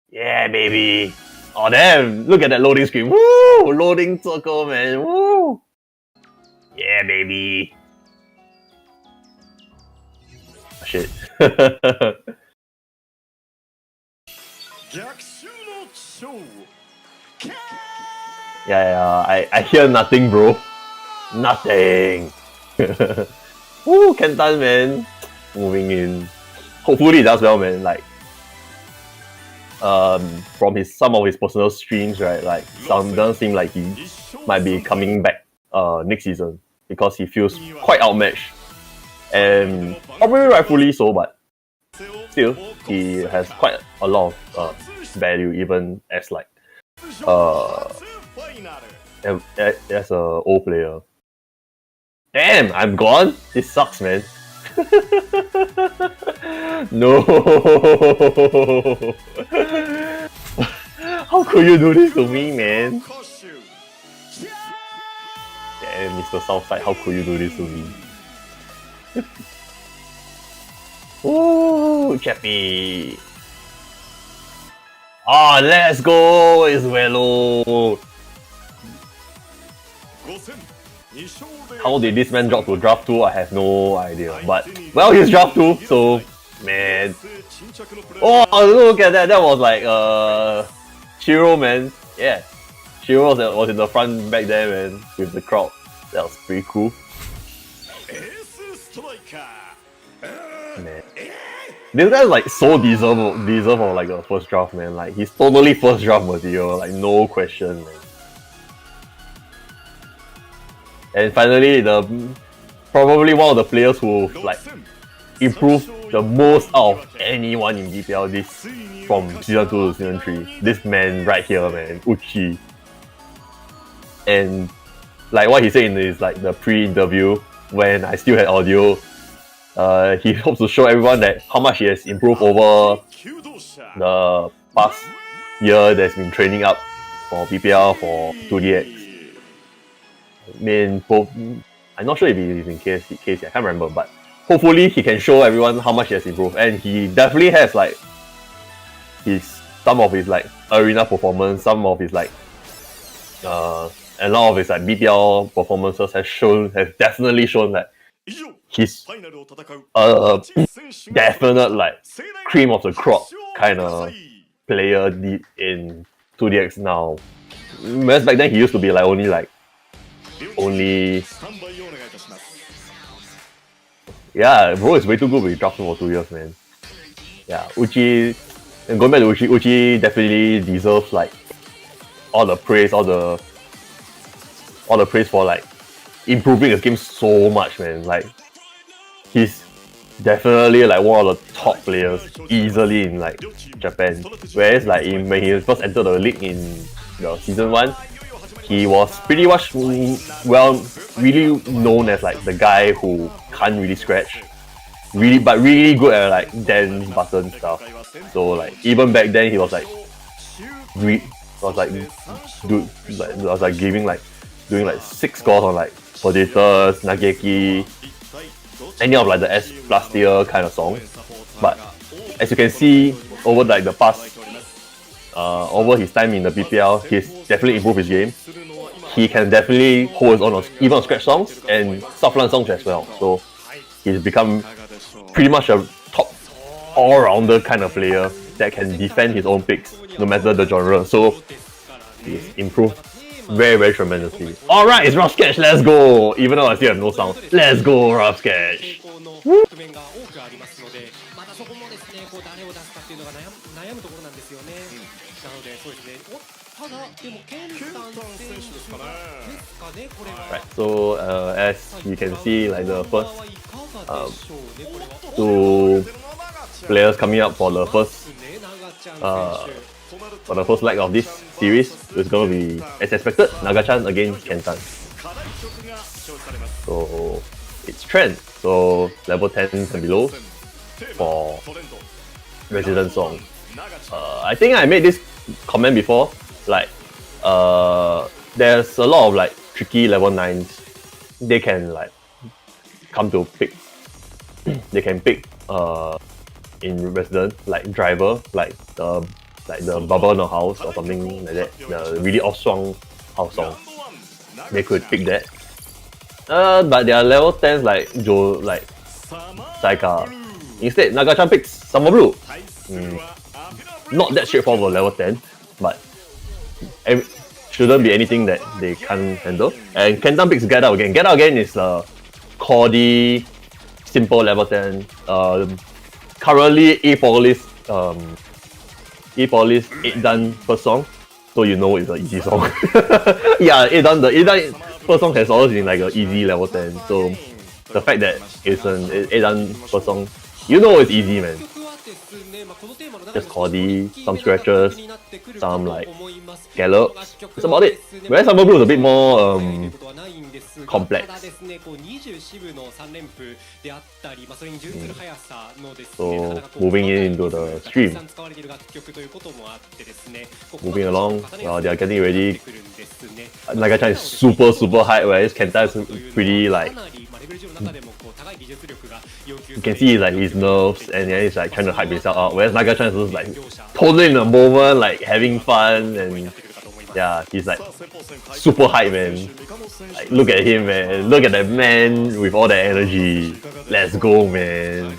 Yeah, baby! Oh damn! Look at that loading screen. Woo! Loading circle, man. Woo! Yeah, baby! Oh, shit. Yeah, I hear nothing, bro. Nothing. Woo, Kentan, man. Moving in. Hopefully it does well, man. From some of his personal streams, right? Doesn't seem like he might be coming back next season because he feels quite outmatched, and probably rightfully so. But still, he has quite a lot of value, even as as a old player. Damn, I'm gone. This sucks, man. No. How could you do this to me, man? Damn, Mr. Southside, how could you do this to me? Ooh, Chappy. Ah, let's go, Iswello. How did this man drop to draft 2? I have no idea. But, well, he's draft 2, so, man. Oh, look at that. That was Shiro, man. Yeah. Shiro was in the front back there, man, with the crowd. That was pretty cool. Man. This guy's so deserve of a first draft, man. He's totally first draft material, no question, man. And finally, probably one of the players who improved the most out of anyone in BPL from season 2 to season 3. This man right here, man, Uchi. And what he said in his the pre-interview when I still had audio, he hopes to show everyone that how much he has improved over the past year that's been training up for BPL for 2DX. I mean, I'm not sure if he's in KC, I can't remember, but hopefully he can show everyone how much he has improved, and he definitely has some of his arena performance, some of his a lot of his BPL performances have definitely shown that he's definite cream of the crop kind of player in 2DX now. Whereas back then he used to be yeah, bro is way too good. We dropped him for 2 years, man. Yeah, Uchi, and going back to Uchi definitely deserves all the praise, all the praise for improving his game so much, man. He's definitely one of the top players easily in Japan. Whereas when he first entered the league in season 1, he was pretty much really known as the guy who can't really scratch, but really good at dance button stuff. So even back then he was doing 6 scores on Predators, Nageki, any of like the S plus tier kind of song. But as you can see over like the past, over his time in the BPL, he's definitely improved his game. He can definitely hold his own on, even on scratch songs and Soflan songs as well. So he's become pretty much a top all-rounder kind of player that can defend his own picks no matter the genre. So he's improved very, very tremendously. Alright, it's Rough Sketch, let's go! Even though I still have no sound. Let's go, Rough Sketch! Woo! またそこもですね、こう誰を出すかっていうのが悩むところなんですよね。なのでそうですね。ただでもケンタン選手ですかね、これは。Right, so as you can see, like the first two players coming up for the first leg of this series is going to be, as expected, Nagachan against Kentan. So it's trend. So level 10 and below for resident song. I think I made this comment before. Like, there's a lot of like tricky level 9s. They can like come to pick. They can pick in resident like driver, like the bubble no house or something like that. The really off-strong house song. They could pick that. But their level 10s like Saika. Instead, Nagachan picks Summer Blue. Not that straightforward for level 10, but shouldn't be anything that they can't handle. And Kentan picks Get Out Again. Get Out Again is a chordy, simple level 10. Currently, E-Police 8 done first song, so you know it's an easy song. Yeah, the 8 done first song has always been like an easy level 10. So the fact that it's an 8 done first song, you know it's easy, man. Just chordy, some scratches, some like gallops. That's about it. Whereas Summer Blue is a bit more complex. So moving into the stream. Moving along, they are getting ready. Nagachan is super hype, whereas Kenta is pretty like, you can see like his nerves and then he's like trying to hype himself out, whereas Nagachan is just like totally in the moment, like having fun, and yeah, he's like super hype, man. Like, look at him, man. Look at that man with all that energy. Let's go, man.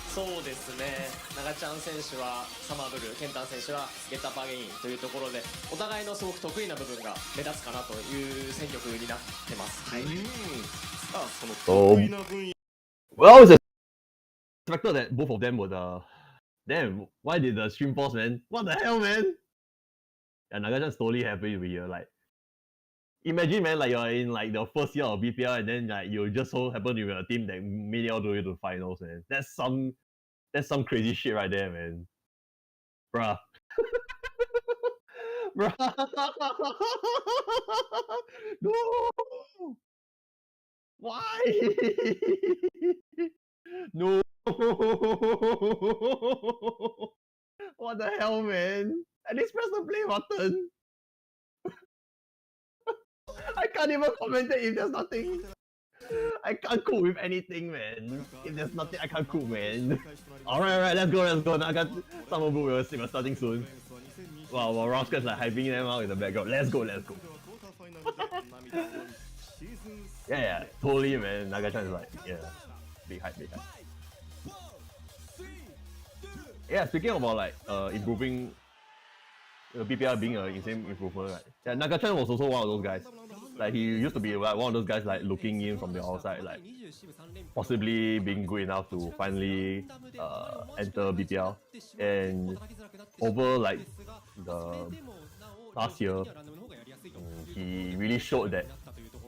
そうですね。長ちゃん選手はサマーブルー、ケンタン選手はゲッターパーゲインというところで、お互いのすごく得意な部分が目立つかなという戦局になってます。はい。So, well, it's expected that both of them would damn, why did the stream pause, man? What the hell, man? Yeah, Nagachan's totally happy to be here. Like, imagine, man, like you're in like the first year of BPL and then like you just so happen to be a team that made it all the way to the finals, man. That's some crazy shit right there, man. Bruh. Bruh. No. Why? No. What the hell, man? At least press the play button. I can't even comment it if there's nothing. I can't cope with anything, man. If there's nothing, I can't cope, man. Alright, let's go. Now I got Summer Blue, we're starting soon. Wow, Roscoe's like hyping them out in the background. Let's go. Yeah, totally, man. Nagachan is like, yeah, big hype. Yeah, speaking about like improving, BPL being an insane improvement, right? Yeah, Nagachan was also one of those guys. Like he used to be like one of those guys like looking in from the outside, like possibly being good enough to finally enter BPL. And over like the last year, he really showed that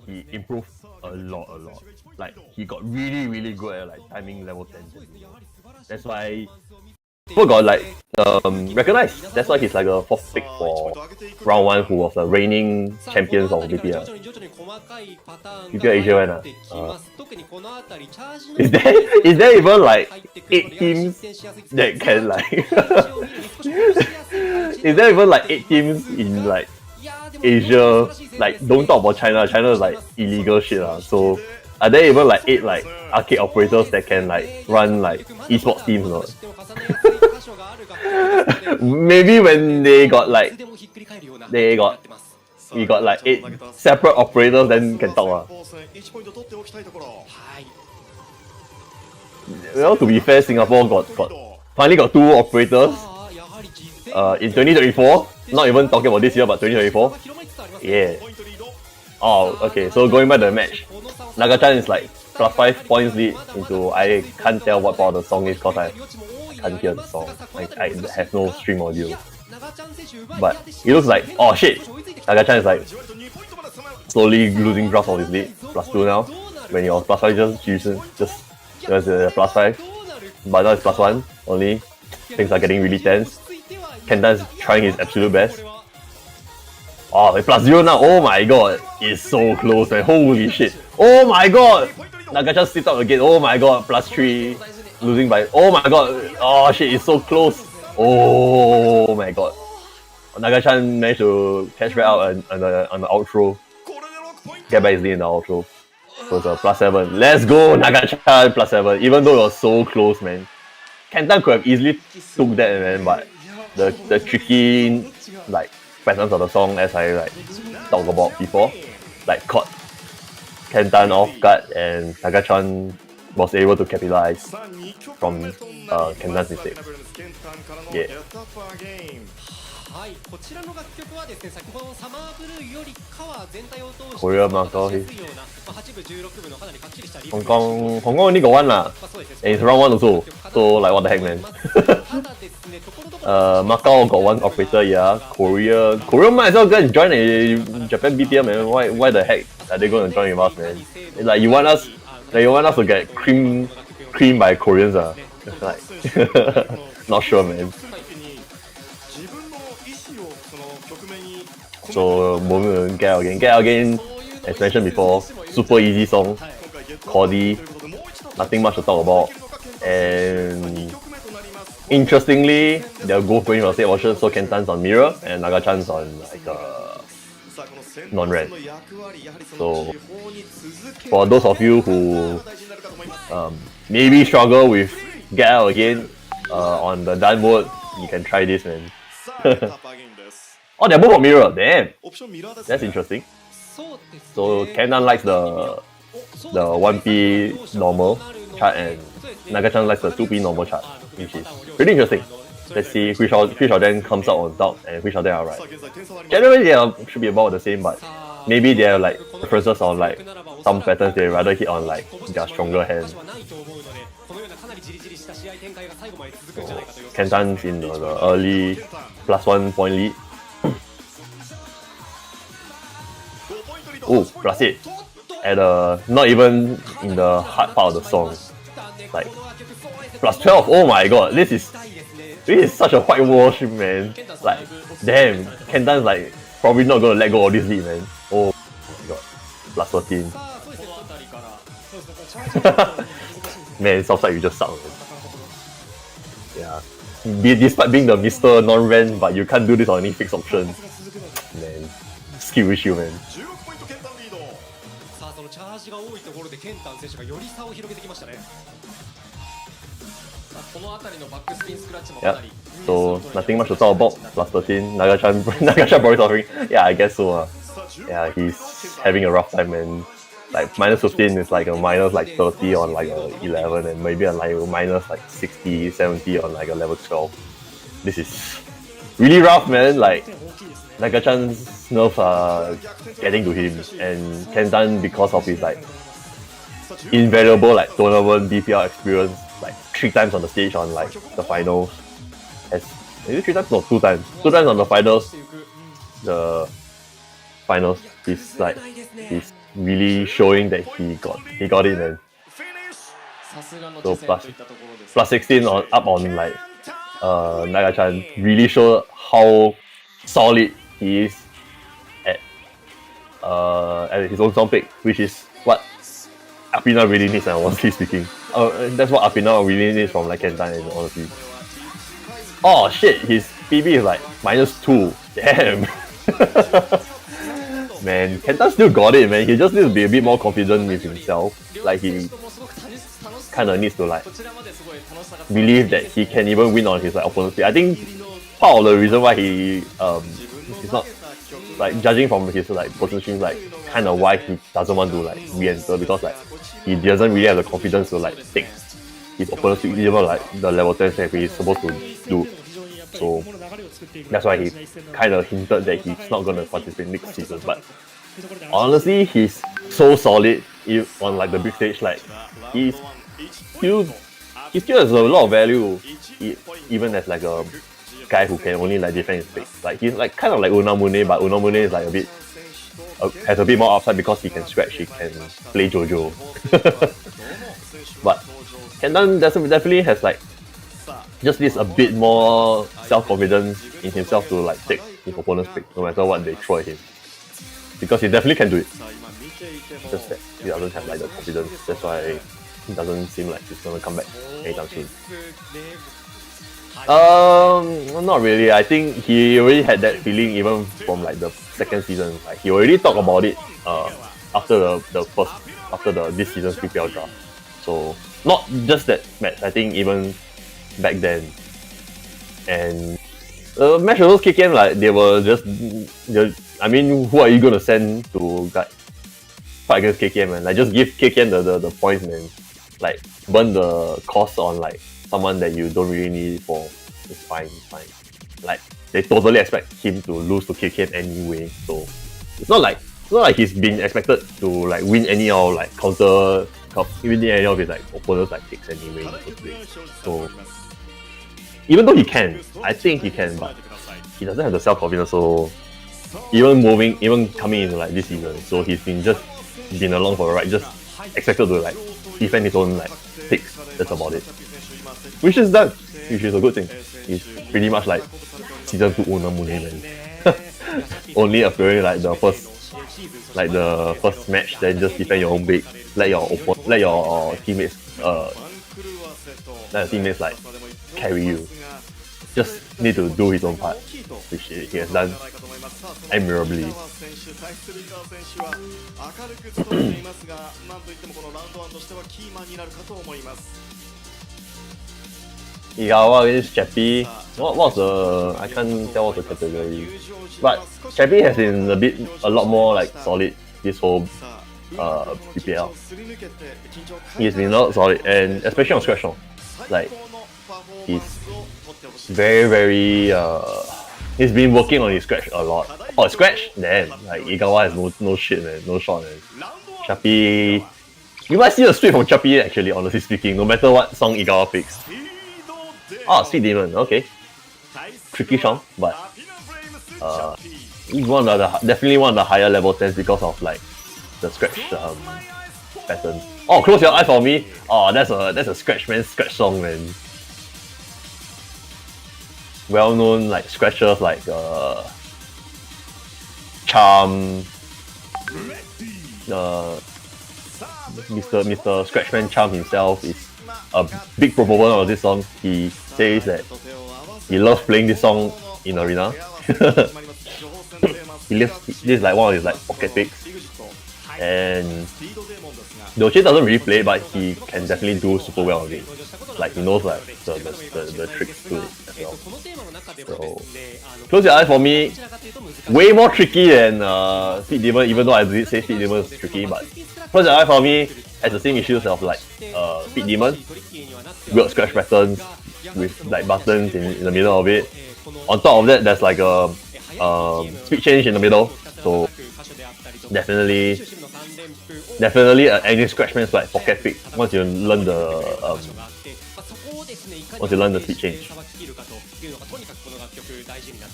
he improved a lot. Like he got really good at like timing level 10. That's why people got like recognized. That's why he's like a 4th pick for round 1, who was the reigning champions of BPL. BPL Asia one. Is there even like 8 teams that can like is there even like 8 teams in like Asia? Like don't talk about China. China is like illegal shit so Are there even like 8 like arcade operators that can like run like esports teams or not? Maybe when we got like 8 separate operators, then can talk. Well, to be fair, Singapore finally got 2 operators. In 2024, not even talking about this year, but 2024. Yeah. Oh, okay. So going back to the match, Nagachan is like +5 points lead into. I can't tell what part of the song is because I can't hear the song. I have no stream audio. But it looks like, oh shit, Nagachan is like slowly losing grasp of his lead. +2 now. When he was +5, just there's a +5, but now it's +1 only. Things are getting really tense. Kentan's trying his absolute best. Oh, +0 now. Oh my god, it's so close, man. Holy shit. Oh my god, Nagachan slipped out again. Oh my god, +3, losing by. Oh my god. Oh shit, it's so close. Oh my god. Nagachan managed to catch back out on the outro. Get back his lead in the outro. So it's a +7. Let's go, Nagachan, +7. Even though it was so close, man. Kentan could have easily took that, man, but the tricky like patterns of the song, as I like talked about before, like caught Kentan off guard, and Nagachan was able to capitalize from Kentan's mistake. Yeah. はい、こちらの楽曲はですね、先ほどのサマーブルーよりかは全体を通して Korea Marco, 8部16部のかなりかっちりしたリズム Hong Kong only got 1 lah, and it's round 1 also. So like what the heck, man. Macau got 1 operator, yeah. Korea might as well go and join a Japan BPM, man. Why the heck are they going to join with us, man? It's like you want us to get creamed by Koreans, ah. Like not sure, man. So moving on, Get Out Again, as mentioned before, super easy song, chordy, nothing much to talk about. And interestingly, they're both going for the same option, so Kentan's on Mirror and Nagachan's on like non-red. So for those of you who maybe struggle with Get Out Again on the done mode, you can try this, man. Oh, they're both on Mirror. Damn, that's interesting. So Kentan likes the 1P normal chart and Nagachan likes the 2P normal chart, which is pretty interesting. Let's see which of them comes out on top and which of them are right. Generally, they should be about the same, but maybe they have like preferences on like some patterns they rather hit on like their stronger hand. Kentan's in the early +1 point lead. Oh, +8 at not even in the hard part of the song, like +12. Oh my god, this is such a whitewash, man. Like damn, Kentan's like probably not gonna let go of this lead, man. Oh my god, +14. Man, Southside, you just suck, man. Yeah, despite being the Mr. Non-Ren, but you can't do this on any fixed option. Man, skill issue, man. チャージが多いところでケンタン選手がより差を広げてきましたね。このあたりのバックスピンスクラッチもかなり。So nothing much to talk about. +13, Nagachan probably suffering. Yeah, I guess so. Yeah, he's having a rough time, and like -15 is like a -30 on like a 11, and maybe a like -60, 70 on like a level 12. This is really rough, man. Like Nagachan's nerves are getting to him, and Kentan, because of his like invaluable like tournament BPL experience, like 3 times on the stage on like the finals. Maybe 3 times? No, 2 times. 2 times on the finals. The finals. He's really showing that he got it, man. So +16 up on like Nagachan really showed how solid he is at his own song pick, which is what APINA really needs, and honestly speaking. That's what APINA really needs from like Kentan, honestly. Oh shit, his PB is like -2. Damn. man, Kenta still got it, man. He just needs to be a bit more confident with himself. Like he kind of needs to like believe that he can even win on his like opponent's pick. I think part of the reason why he's not like judging from his like position, like kind of why he doesn't want to like re-enter, because like he doesn't really have the confidence to like take his opponent's pick, even like the level 10 that he's supposed to do. So that's why he kind of hinted that he's not gonna participate next season. But honestly, he's so solid on like the big stage. Like he still has a lot of value, even as like a guy who can only like defend his pick. Like he's like kind of like Unamune, but Unamune is like a bit has a bit more upside because he can scratch, he can play JoJo. But Kendan definitely has like just needs a bit more self-confidence in himself to like take his opponent's pick, no matter what they throw at him. Because he definitely can do it. Just that he doesn't have like the confidence. That's why it doesn't seem like he's gonna come back anytime soon. Not really. I think he already had that feeling even from like the second season. Like he already talked about it after this season's PPL draft. So not just that match. I think even back then, and the match versus KKM, like they were just, I mean, who are you gonna send to fight against KKM, man? Like just give KKM the points, man. Like burn the cost on like someone that you don't really need for. It's fine. Like they totally expect him to lose to KKM anyway, so it's not like he's been expected to like win any of like win any of his like opponents like picks anyway in the first place. So even though he can, I think he can, but he doesn't have the self-confidence. So even coming into like this season, so he's been along for a ride, just expected to like defend his own like picks. That's about it. Which is done, which is a good thing. He's pretty much like season 2 Unamune, man. Only appearing like the first match, then just defend your own pick. Let your teammates like carry you. Just need to do his own part, which he has done admirably. Igawa against Chappie. What was the? I can't tell what's the category. But Chappie has been a lot more like solid this whole PPL. He's been a lot solid, and especially on Scratch Song. Like he's very he's been working on his Scratch a lot. Oh, Scratch? Damn, like Igawa has no shit, man, no shot, man. Chappie, you might see a sweep from Chappie actually, honestly speaking, no matter what song Igawa picks. Oh, Speed Demon, okay. Tricky song, but he's definitely one of the higher level 10s because of like the Scratch pattern. Oh, Close Your Eyes for Me. Oh, that's a Scratch song, man. Well known like scratchers like Charm, Mr. Scratchman Charm himself is a big proponent of this song. He says that he loves playing this song in arena. This is like one of his like pocket picks, and Doche doesn't really play, but he can definitely do super well with it. Like he knows like the tricks to it as well. So Close Your Eyes for me, way more tricky than Speed Demon, even though I did say Speed Demon is tricky, but Close Your Eyes for me has the same issues of like Speed Demon, weird scratch patterns with like buttons in the middle of it. On top of that, there's like a speed change in the middle, so definitely any scratchman's like pocket pick once you learn the speed change.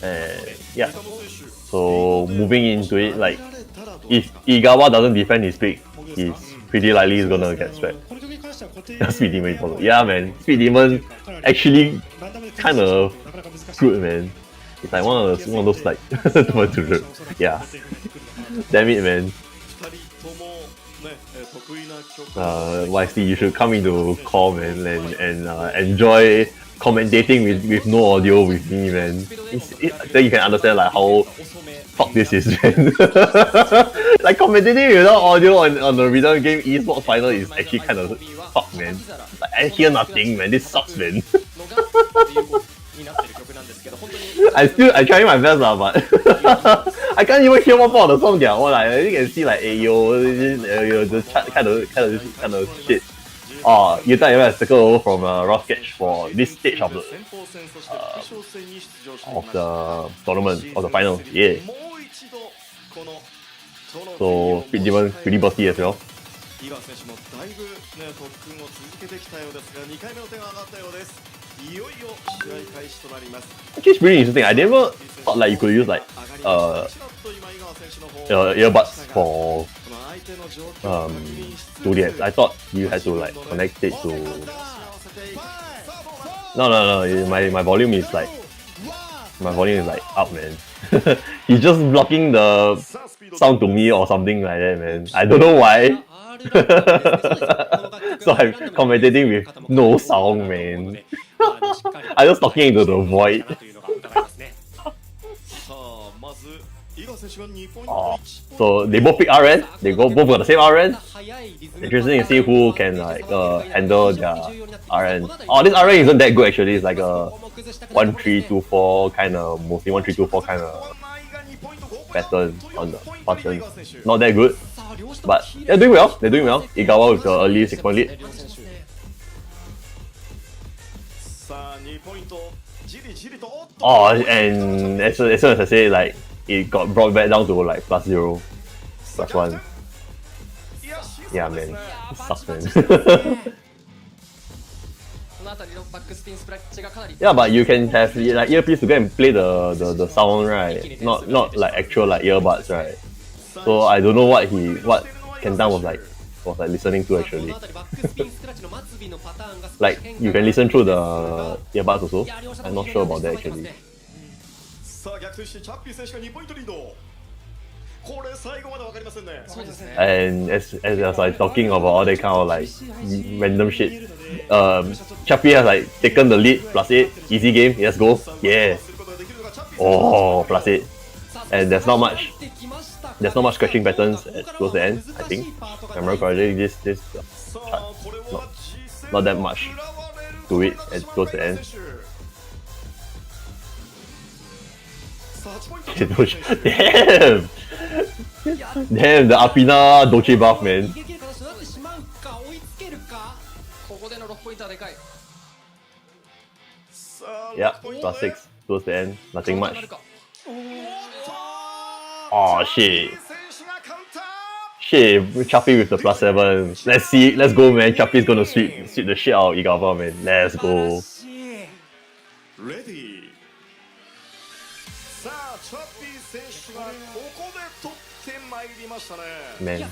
And yeah, so moving into it, like if Igawa doesn't defend his pick, he's pretty likely he's gonna get swept. Speed Demon follow. Yeah, man, Speed Demon actually kind of good, man. It's like one of those like yeah. Damn it, man. YC, you should come into call, man, and enjoy commentating with no audio with me, man. Then you can understand like how fuck this is, man. Like commentating without audio on the rhythm game esports final is actually kind of fuck, man. Like, I hear nothing, man. This sucks, man. I trying my best lah, but I can't even hear one part of the song. Yeah, like you can see like ayo, the kind of shit. Oh, you thought you were to go from rough sketch for this stage of the tournament of the final. Yeah. So pretty bursty as well. 井川選手もだいぶね特訓を続けてきたようですが、2回目の手が上がったようです。いよいよ試合開始となります。 Actually, it's pretty interesting. I never thought like you could use like earbuds for 2DX. I thought you had to like connect it to. No. My volume is like up, man. He's just blocking the sound to me or something like that, man. I don't know why. So I'm commentating with no sound, man. I'm just talking into the void. Oh, so they both pick RN. They both got the same RN. Interesting to see who can like handle their RN. Oh, this RN isn't that good actually. It's like a 1-3-2-4 kind of, mostly 1-3-2-4 kind of pattern on the button. Not that good, but they're doing well. Igawa with the early 6-point lead. Oh, and as soon as I say, like, it got brought back down to like +0, +1. Yeah, man, it sucks, man. Yeah, but you can have like earpiece to go and play the sound, right? Not like actual like earbuds, right? So I don't know what Kentang was like listening to actually. Like you can listen through the earbuds also. I'm not sure about that actually. And as I was like talking about all that kind of like random shit, Chappie has like taken the lead, +8, easy game, let's go, yeah. Oh, +8, and there's not much scratching patterns towards the end. I think, if I remember correctly, this not that much to it towards the end. Damn, the APINA Dolce buff, man. Yeah, +6 towards the end, nothing much. Oh shit. Chappie with the +7. Let's go, man. Chappie's gonna sweep the shit out of Igawa, man. Let's go. Ready. Man,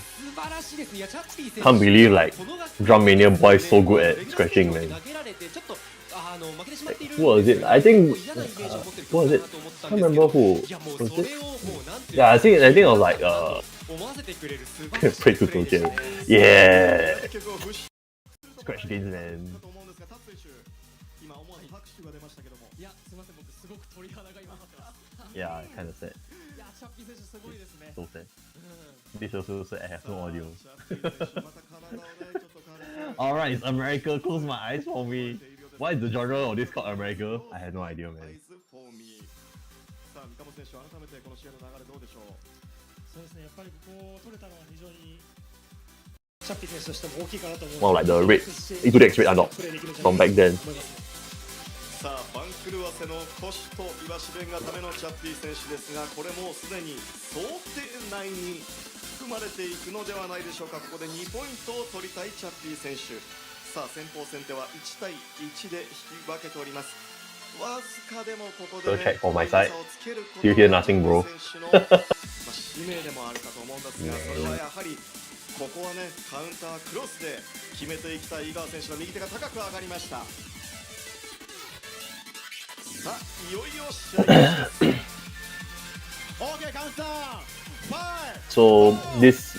can't believe like Drum Mania boys so good at scratching, man. Like, who was it? I think who was it? I can't remember who. Was it? Yeah, I think it was like pray to Tokyo. Yeah. Scratch games, man. Yeah, kind of sad. So sad. This also said I have no audio. Alright, it's America. Close my eyes for me. Why is the genre of this called America? I have no idea, man. Well, like the red APINA red unlock from back then. さあ番狂わせの腰と岩しべがためのチャッピー選手ですが、これもうすでに想定内に含まれていくのではないでしょうか。ここで2ポイントを取りたいチャッピー選手。さあ先鋒戦では1対1で引き分けております。わずかでもここで、ね、check for my side. Do you hear nothing, bro? 使命でもあるかと思うんですが、それはやはりここはねカウンタークロスで決めていきたい井川選手の右手が高く上がりました。 So this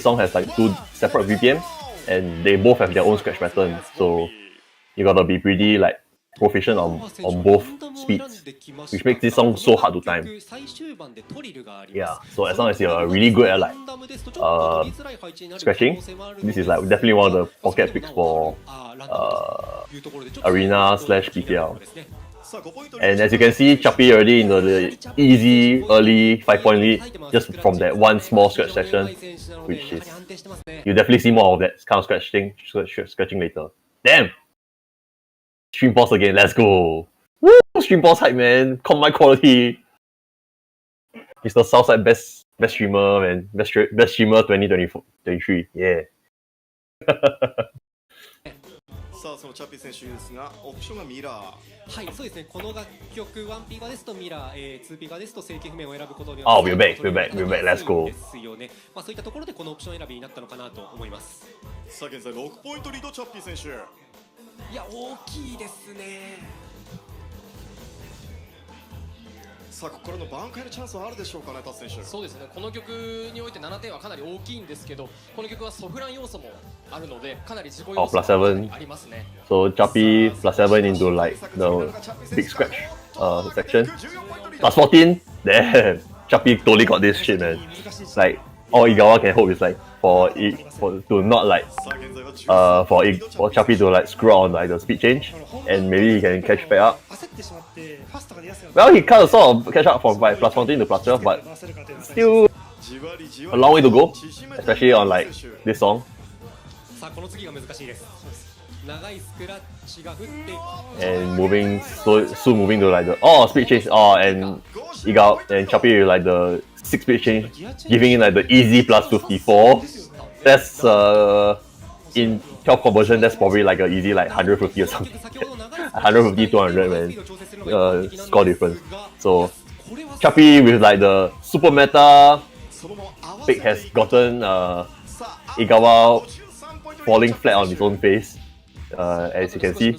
song has like 2 separate BPMs and they both have their own scratch pattern. So you gotta be pretty like proficient on both speeds, which makes this song so hard to time. Yeah, so as long as you're really good at like scratching, this is like definitely one of the pocket picks for Arena/PTL. And as you can see, Chappy already in the easy early 5-point lead just from that one small scratch section, which is you definitely see more of that kind of scratching later. Damn! Stream boss again, let's go! Woo! Stream boss hype, man! Combine quality! He's the Southside best streamer, man. Best streamer 2023. Yeah. さあそのチャッピー選手ですがオプションがミラーはいそうですねこの楽曲 1P 側ですとミラー、2P 側ですと正規譜面を選ぶことによって Oh, we're back, let's go. ですよねまあそういったところでこのオプション選びになったのかなと思いますさあ現在6ポイントリードチャッピー選手いや大きいですねさあここからの挽回のチャンスはあるでしょうかねタツ選手そうですねこの曲において7点はかなり大きいんですけどこの曲はソフラン要素もあるのでかなり自己要素もありますね So Chappy +7 into like the big scratch section. +14? Damn! Chappy totally got this shit, man. Like all Igawa can hope is like for to not like for Chappy to like screw on like the speed change and maybe he can catch back up. Well, he kind of sort of catch up from like +14 to +12, but still a long way to go, especially on like this song. And soon moving to like the speed change. And Igao and Chappy with like the 6 speed change, giving in like the easy +54. That's in 12 conversion. That's probably like a easy like 150 or something. 150, 200 man. Score difference. So Chappy with like the super meta pick has gotten Igawa falling flat on his own face. As you can see,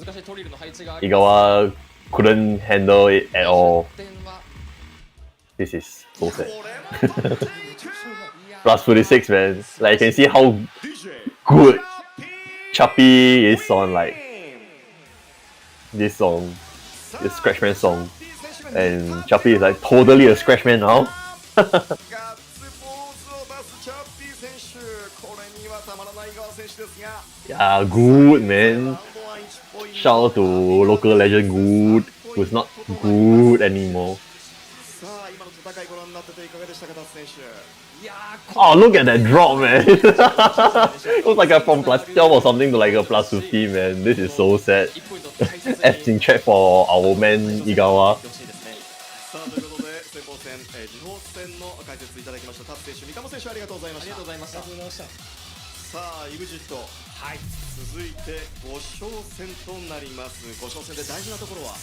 Igawa couldn't handle it at all. This is so sad. +46 man. Like you can see how good Chappy is on like this song, this Scratchman song. And Chappy is like totally a Scratchman now. Yeah, good man. Shout out to local legend Good, who's not good anymore. Oh, look at that drop, man. It was like a from +12 or something to like a +50, man. This is so sad. F in chat for our man Igawa. 解説いただきましたタツ選手、三鴨選手ありがとうございました。ありがとうございました。さあ、EXIT、はい、続いて5勝戦となります。5勝戦で大事なところは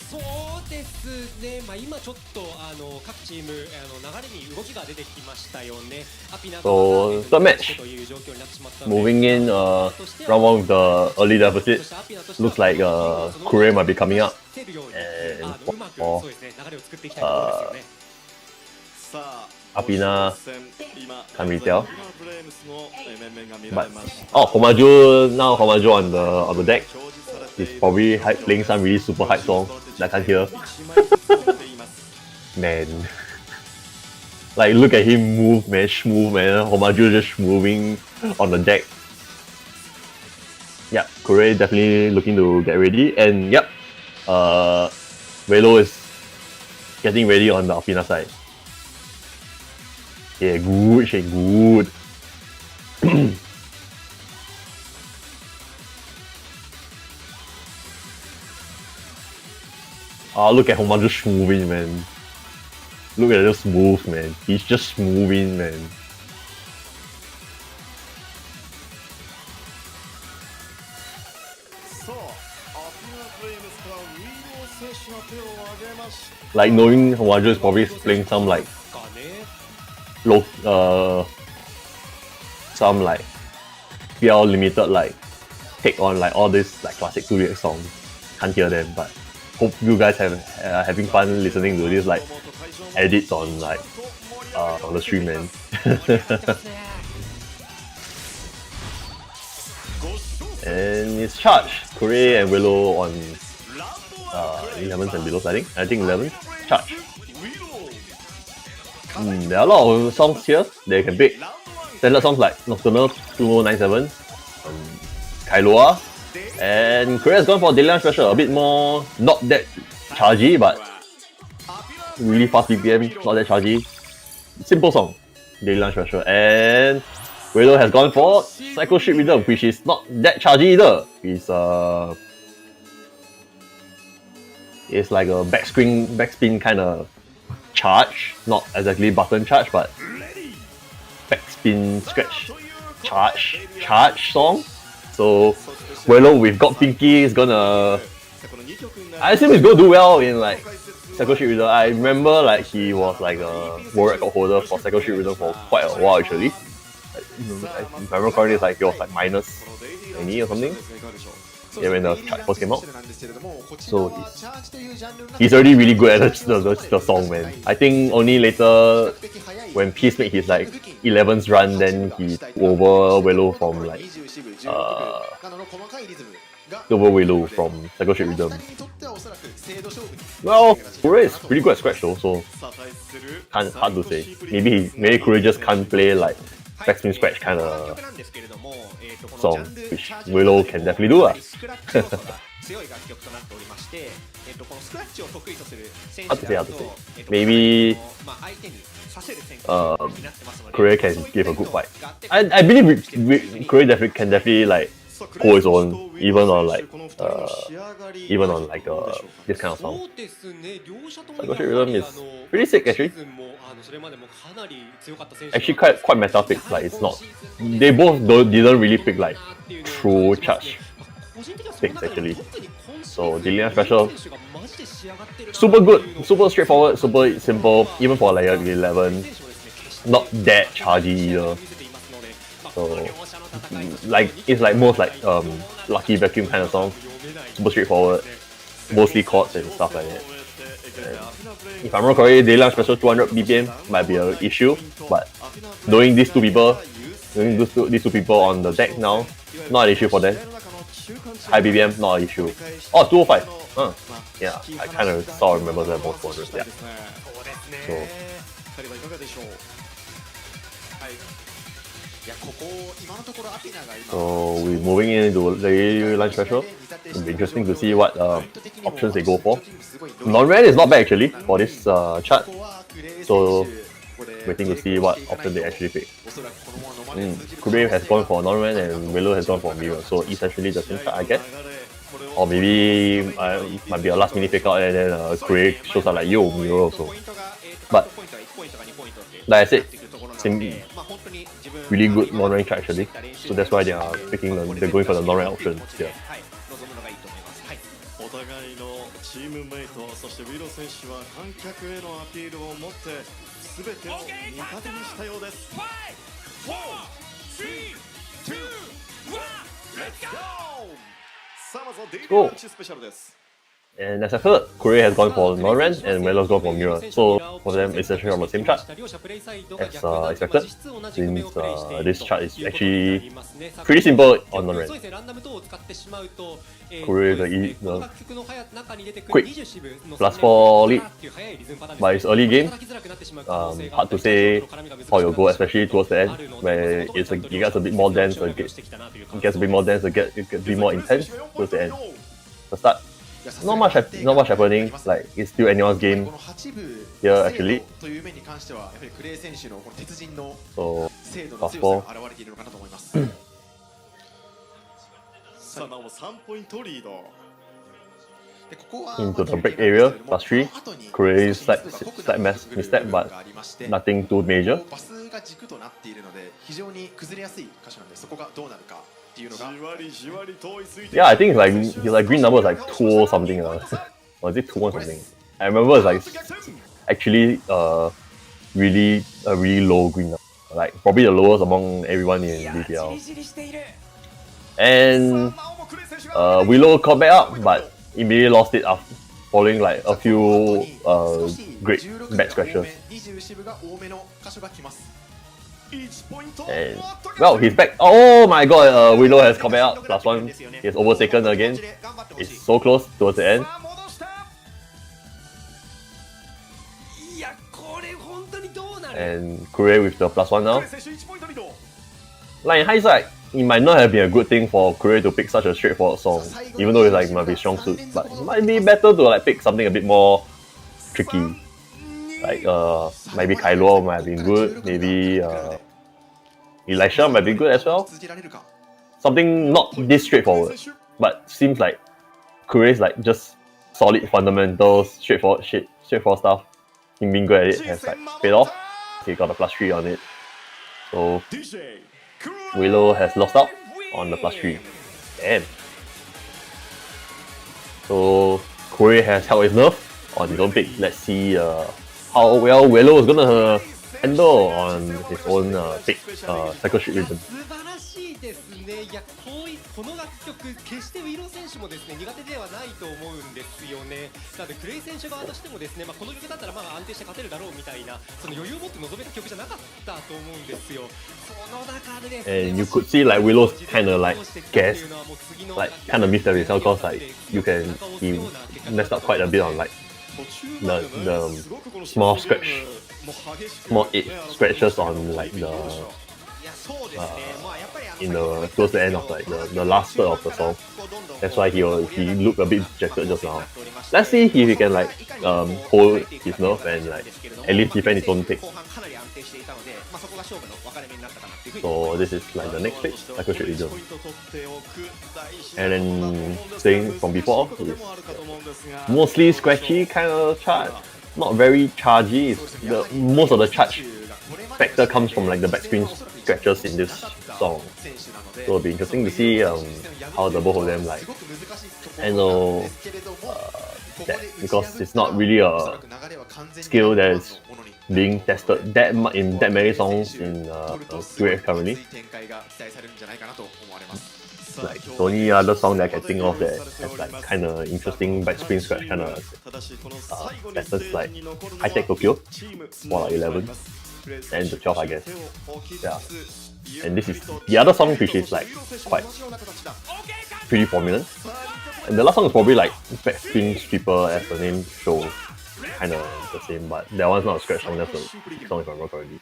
そうですね、まあ、今ちょっと各チーム流れに動きが出てきましたよね。So, third match. Moving in round 1 with the early deficit. Looks like Kure might be coming up. And for APINA, can't really tell. But Homaju, now Homaju on the deck. He's probably playing some really super hype song that I can't hear. Man. Like look at him move, man, smooth, man. Homaju just moving on the deck. Yeah, Kure definitely looking to get ready. And yep, Velo is getting ready on the APINA side. Yeah, good, shit, good. Look at Homaju just moving, man. Look at this move, man. He's just moving, man. Like knowing Homaju is probably playing some like some like PL limited like take on like all this like classic 2DX songs. Can't hear them, but hope you guys have having fun listening to this like edits on like on the stream, man. And it's charged. Korea and Willow on 11th and below, I think 11th. Charge. There are a lot of songs here that you can pick. Standard songs like Nocturnal 2097, Kailua, and Korea's gone for Daily Special, a bit more not that chargy, but really fast BPM, not that chargy. Simple song, Daily Special. And Willow has gone for Psycho Ship Rhythm, which is not that chargy either. It's like a backspin kind of charge, not exactly button charge, but backspin scratch charge song. So Willow with God Pinky is gonna, I assume he's gonna do well in like Psycho Ship Rhythm. I remember like he was like a world record holder for Psycho Ship Rhythm for quite a while actually. Like, if I remember correctly, it's like he was like minus 20 or something. Yeah, when the chart first came out. So he's already really good at the song, man. I think only later when Peace made his like 11th run, then he over Willow from like over Willow from Psycho Ship Rhythm. Well, Korea is pretty good at scratch though, so hard to say. Maybe Korea just can't play like backspin scratch kind of song, which Willow can definitely do. Hard to say. Maybe Korea can give a good fight. I believe Korea can definitely like hold its own, even on like this kind of song. Psycho Ship Rhythm is pretty sick actually. Actually quite meta pick, like it's not, they both didn't really pick like true charge picks actually. So Dillian Special, super good, super straightforward, super simple, even for like 11, not that chargy either. So like it's like most like Lucky Vacuum kind of song, super straightforward, mostly chords and stuff like that. And if I'm not correct, Daylight Special 200 BPM might be an issue, but knowing these two people on the deck now, not an issue for them. High BPM, not an issue. Oh, 205. Yeah, I kind of remember that both 200. Yeah. So we're moving into the line special. It'll be interesting to see what options they go for. Non-ran is not bad actually for this chart. So waiting to see what option they actually pick. Kurev has gone for non-ran and Willow has gone for mirror. So essentially the same chart I guess. Or maybe it might be a last minute pick out and then Kurev shows up like yo mirror also. But like I said, really good non-rank chart actually, so that's why they're going for the non-rank option here. お互いのチームメイト、そしてウィロ選手は観客へのアピールを持って全てを味方にしたようです。5、4、3、2、1、Let's go! さあまずはデイリーランチスペシャルです。And as I heard, Korea has gone for non-ran and Willow's gone for mirror. So for them, it's actually on the same chart as expected, since this chart is actually pretty simple on non-ran. Korea is the quick +4 lead, but it's early game. Hard to say how you'll go, especially towards the end, where it gets a bit more dense, it gets a bit more intense towards the end. The start. Not much happening, like it's still anyone's game here actually. So, +4. Into the break area, +3. Korea's slight misstep, but nothing too major. Yeah, I think it's like green number is like 2 or something. Or is it 2 or something? I remember it's like actually really low green number. Like probably the lowest among everyone in BPL. And Willow caught back up, but immediately lost it after following like a few great back scratches. And well, he's back. Oh my god, Willow has come back up. +1. He has overtaken again. It's so close towards the end. And Korea with the +1 now. Like in hindsight, it might not have been a good thing for Korea to pick such a straightforward song, even though it like might be strong suit, but it might be better to like pick something a bit more tricky. Like maybe Kylo might have been good, maybe Elisha might be good as well. Something not this straightforward, but seems like Korea's like just solid fundamentals, straightforward shit, straightforward stuff. Him being good at it has like paid off. He got a +3 on it. So Willow has lost out on the +3. Damn. So Korea has held his nerve on his own pick. Let's see how well Willow is gonna handle on his own pick, Cycle Street Region. この楽曲決してウィロー選手もですね苦手ではないと思うんですよね。なのでクレイ選手側としてもですね、この曲だったら安定して勝てるだろうみたいなその余裕を持って臨めた曲じゃなかったと思うんですよ。その中でですね And you could see like Willow's kind of like guess, like kind of missed the result because like he messed up quite a bit on like the small itch scratches on like the in the towards the end of like the last third of the song. That's why he looked a bit dejected just now. Let's see if he can like hold his nerve and like at least defend his own pick. So this is like the next pick, Cycle Street Region. And then staying from before is mostly scratchy kind of charge. Not very chargy. Most of the charge factor comes from like the backspin scratches in this song. So it'll be interesting to see how the both of them like handle that, because it's not really a skill that is being tested in that many songs in Korea currently. Like the only other song that I can think of that has like kind of interesting backspin scratch kind of patterns like High Tech Tokyo for like 11 and the 12 I guess. Yeah. And this is the other song which is like quite pretty prominent. And the last song is probably like Backspin Sweeper as the name shows. Kind of the same, but that one's not a scratch song, that's the song if I'm wrong correctly.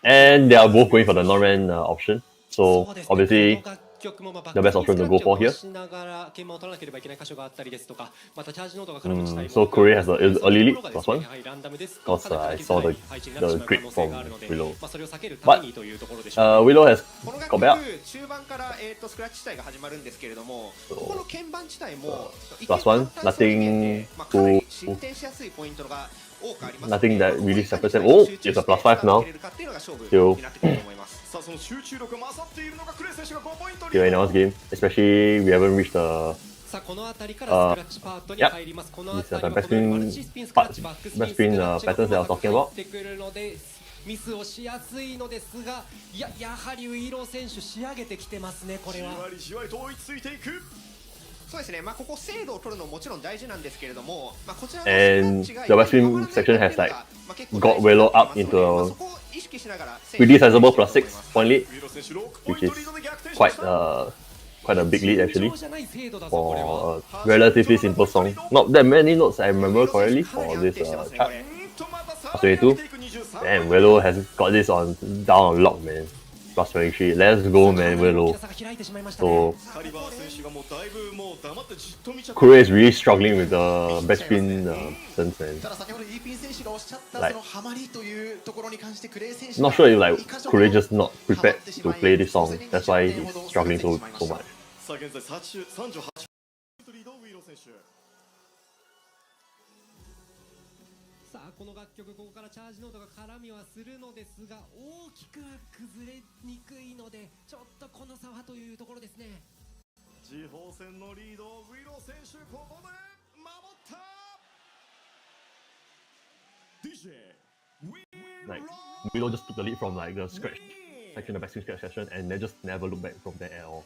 And they are both going for the non-ran option. So obviously the best option to go for here. So Korea has the early lead, +1, because I saw the grip from Willow. But Willow has got back up. So +1, nothing that really separates them. Oh, it's a +5 now. Still anyone's game, especially we haven't reached the yep, this is the backspin patterns that I was talking about. ミスをしやすいのですが、やはりウィロー選手仕上げてきてますね、これは。じわりと追いついていく。そうですね。ここ精度を取るのももちろん大事なんですけれども、こちらの And the backspin section has like got Willow up into a pretty sizable +6 point lead, which is quite a big lead actually for a relatively simple song. Not that many notes I remember correctly for this chart. 22. And Willow has got this on down on lock, man. +23. Let's go, man, Willow. So Korea is really struggling with the backspin sense, man. Like, not sure if like Korea just not prepared to play this song. That's why he's struggling so much. この楽曲、ここからチャージノートが絡みはするのですが、大きくは崩れにくいので、ちょっとこの差はというところですね。次鋒戦のリード、ウィロー選手、ここで守った。Like Willow just took the lead from like the scratch section, the backspin scratch section, and they just never looked back from there at all.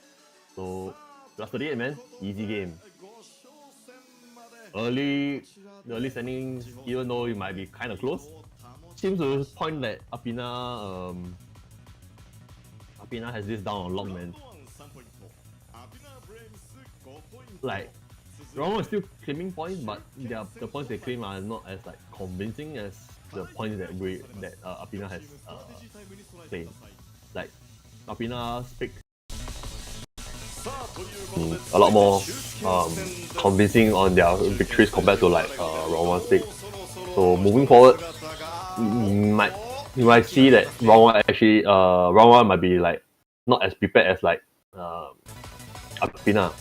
So +38, man, easy game. The early standings, even though it might be kind of close, seems to point that APINA APINA has this down on lock, man. Like, Roma is still claiming points, but the points they claim are not as like convincing as the points that APINA has claimed. Like, APINA speak a lot more convincing on their victories compared to like Roma speak. So moving forward, you might see that Roma actually Roma might be like not as prepared as like APINA.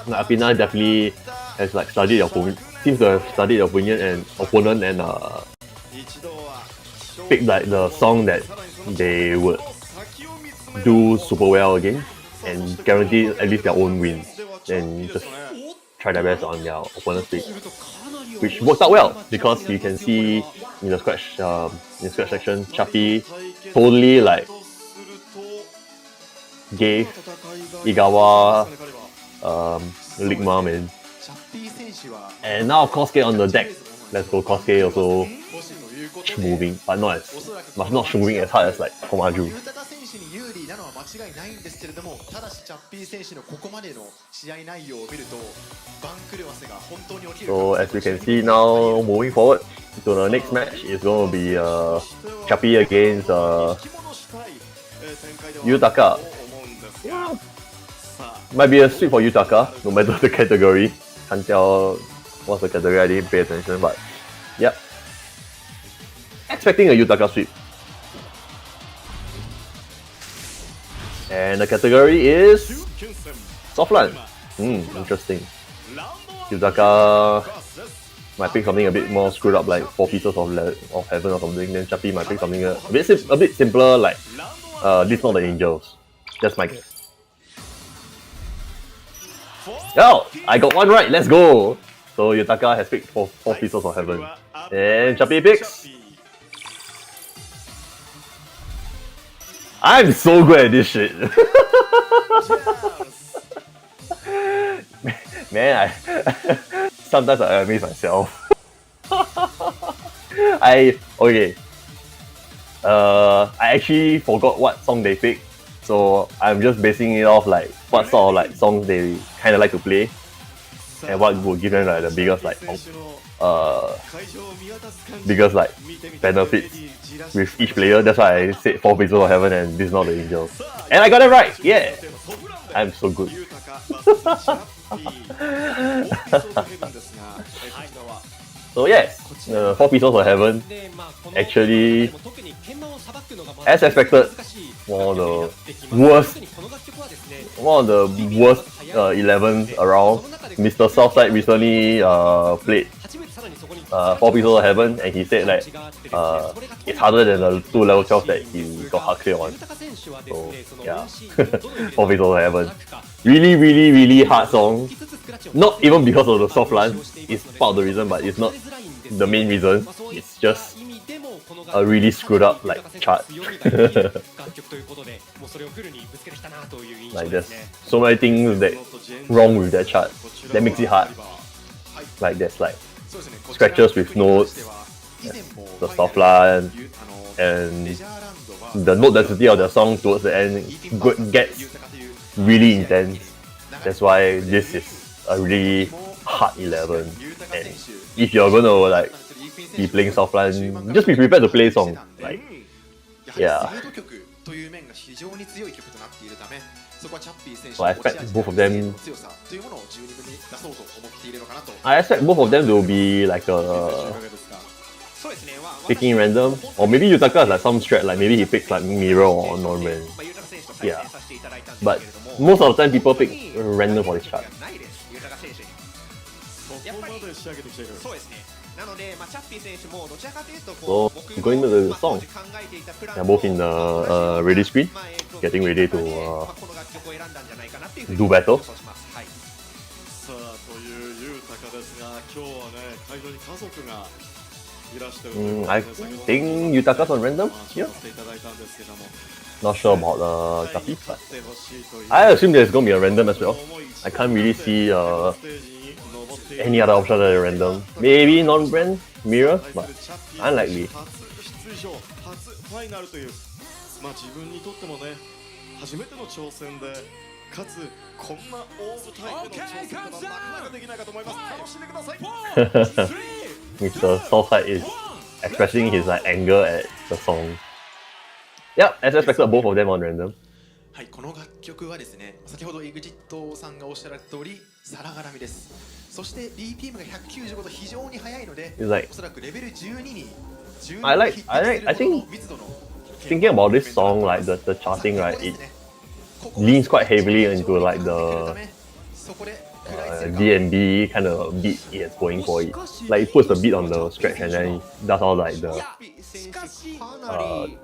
APINA definitely has like studied their opponent, seems to have studied their opponent and picked like the song that they would do super well against and guarantee at least their own wins and just try their best on their opponent's speak, which worked out well because you can see in the scratch section, Chappie totally like gave Igawa Ligma, man. And now Kosuke on the deck. Let's go, Kosuke also moving, but not moving as hard as like Komaju. So as we can see now, moving forward to the next match is going to be Chappie against Yutaka. Yeah. Might be a sweep for Yutaka, no matter the category. Can't tell what's the category, I didn't pay attention, but yep. Expecting a Yutaka sweep. And the category is Soflan. Interesting. Yutaka might pick something a bit more screwed up, like 4 pieces of heaven or something. Then Chappie might pick something a bit simpler, like this not the angels. That's my guess. Oh, I got one right. Let's go. So Yutaka has picked 4 pieces of heaven, and Chappie picks. I'm so good at this shit. Man, sometimes I amaze myself. I actually forgot what song they picked, so I'm just basing it off like what sort of like songs they kind of like to play, and what would give them like the biggest benefits with each player. That's why I said 4 pieces of heaven and this is not the angels. And I got it right! Yeah! I'm so good. So yes, 4 pieces of heaven actually, as expected, one of the worst 11s around. Mr. Southside recently played 4 pieces of heaven, and he said that it's harder than the 2 level 12 that he got hard clear on. So yeah, 4 pieces of heaven. Really hard song. Not even because of the Soflan, it's part of the reason, but it's not the main reason. It's just a really screwed up like chart. Like there's so many things that wrong with that chart that makes it hard. Like there's like scratches with notes, the Soflan, and the note density of the song towards the end gets really intense. That's why this is a really hard 11. And if you're gonna like be playing Soflan, just be prepared to play song. Like, yeah. So I expect both of them. I expect both of them to be like a picking random, or maybe Yutaka has like some strat, like maybe he picks like mirror or non-random. Yeah, but most of the time people pick random for this chart. So going to the song, they're both in the ready screen, getting ready to do battle. I think Yutaka's on random here. Not sure about Chappie, but I assume there's gonna be a random as well. I can't really see any other option other than random. Maybe non-brand mirror, but unlikely. 初めての挑戦でかつこんな大舞台での挑戦というのはなかなかできないかと思います。楽しんでください。Mr. Soulside is expressing his like anger at the song. Yeah, as expected, both of them on random. はい、この楽曲はですね、先ほど EXIT さんがおっしゃられた通り、サラ絡みです。そして BPM が195と非常に速いので、おそらくレベル12に I think thinking about this song, like the charting, right, it leans quite heavily into like the D&B kind of beat it's going for it. Like it puts the beat on the scratch and then it does all like the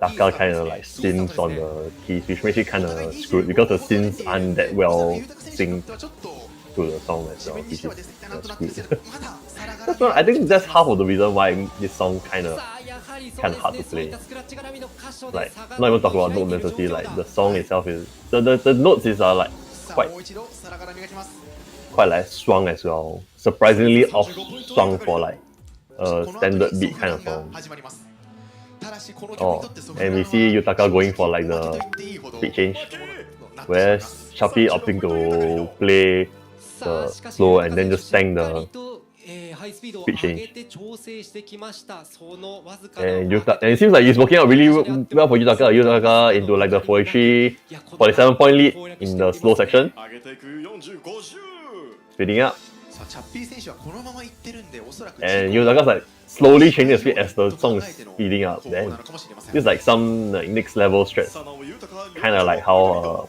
Taka kind of like synths on the keys, which makes it kind of screwed because the synths aren't that well synced to the song as well, which is screwed. That's not, I think that's half of the reason why this song kind of hard to play. Like, not even talk about note density, like the song itself is the notes is like quite like swung as well. Surprisingly off swung for like a standard beat kind of song. Oh, and we see Yutaka going for like the speed change, whereas Sharpie opting to play the slow and then just tank the speed change. And it seems like it's working out really well for Yutaka. Yutaka into like the 43, 47 point lead in the slow section. Speeding up. And Yutaka's like slowly changing the speed as the song is speeding up. Then it's like some next level stretch. Kind of like how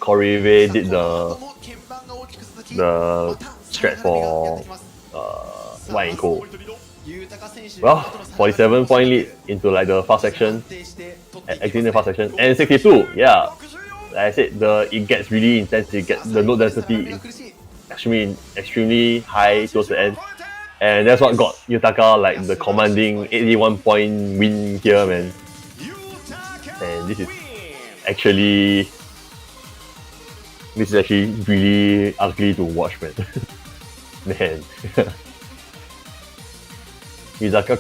Koribe did the stretch for White and Cold. Well, 47 point lead into like the fast section, exiting the fast section, and 62. Yeah, like I said, it gets really intense. It gets the note density is extremely high towards the end, and that's what got Yutaka like the commanding 81 point win here, man. And this is actually really ugly to watch, man. Man. Yutaka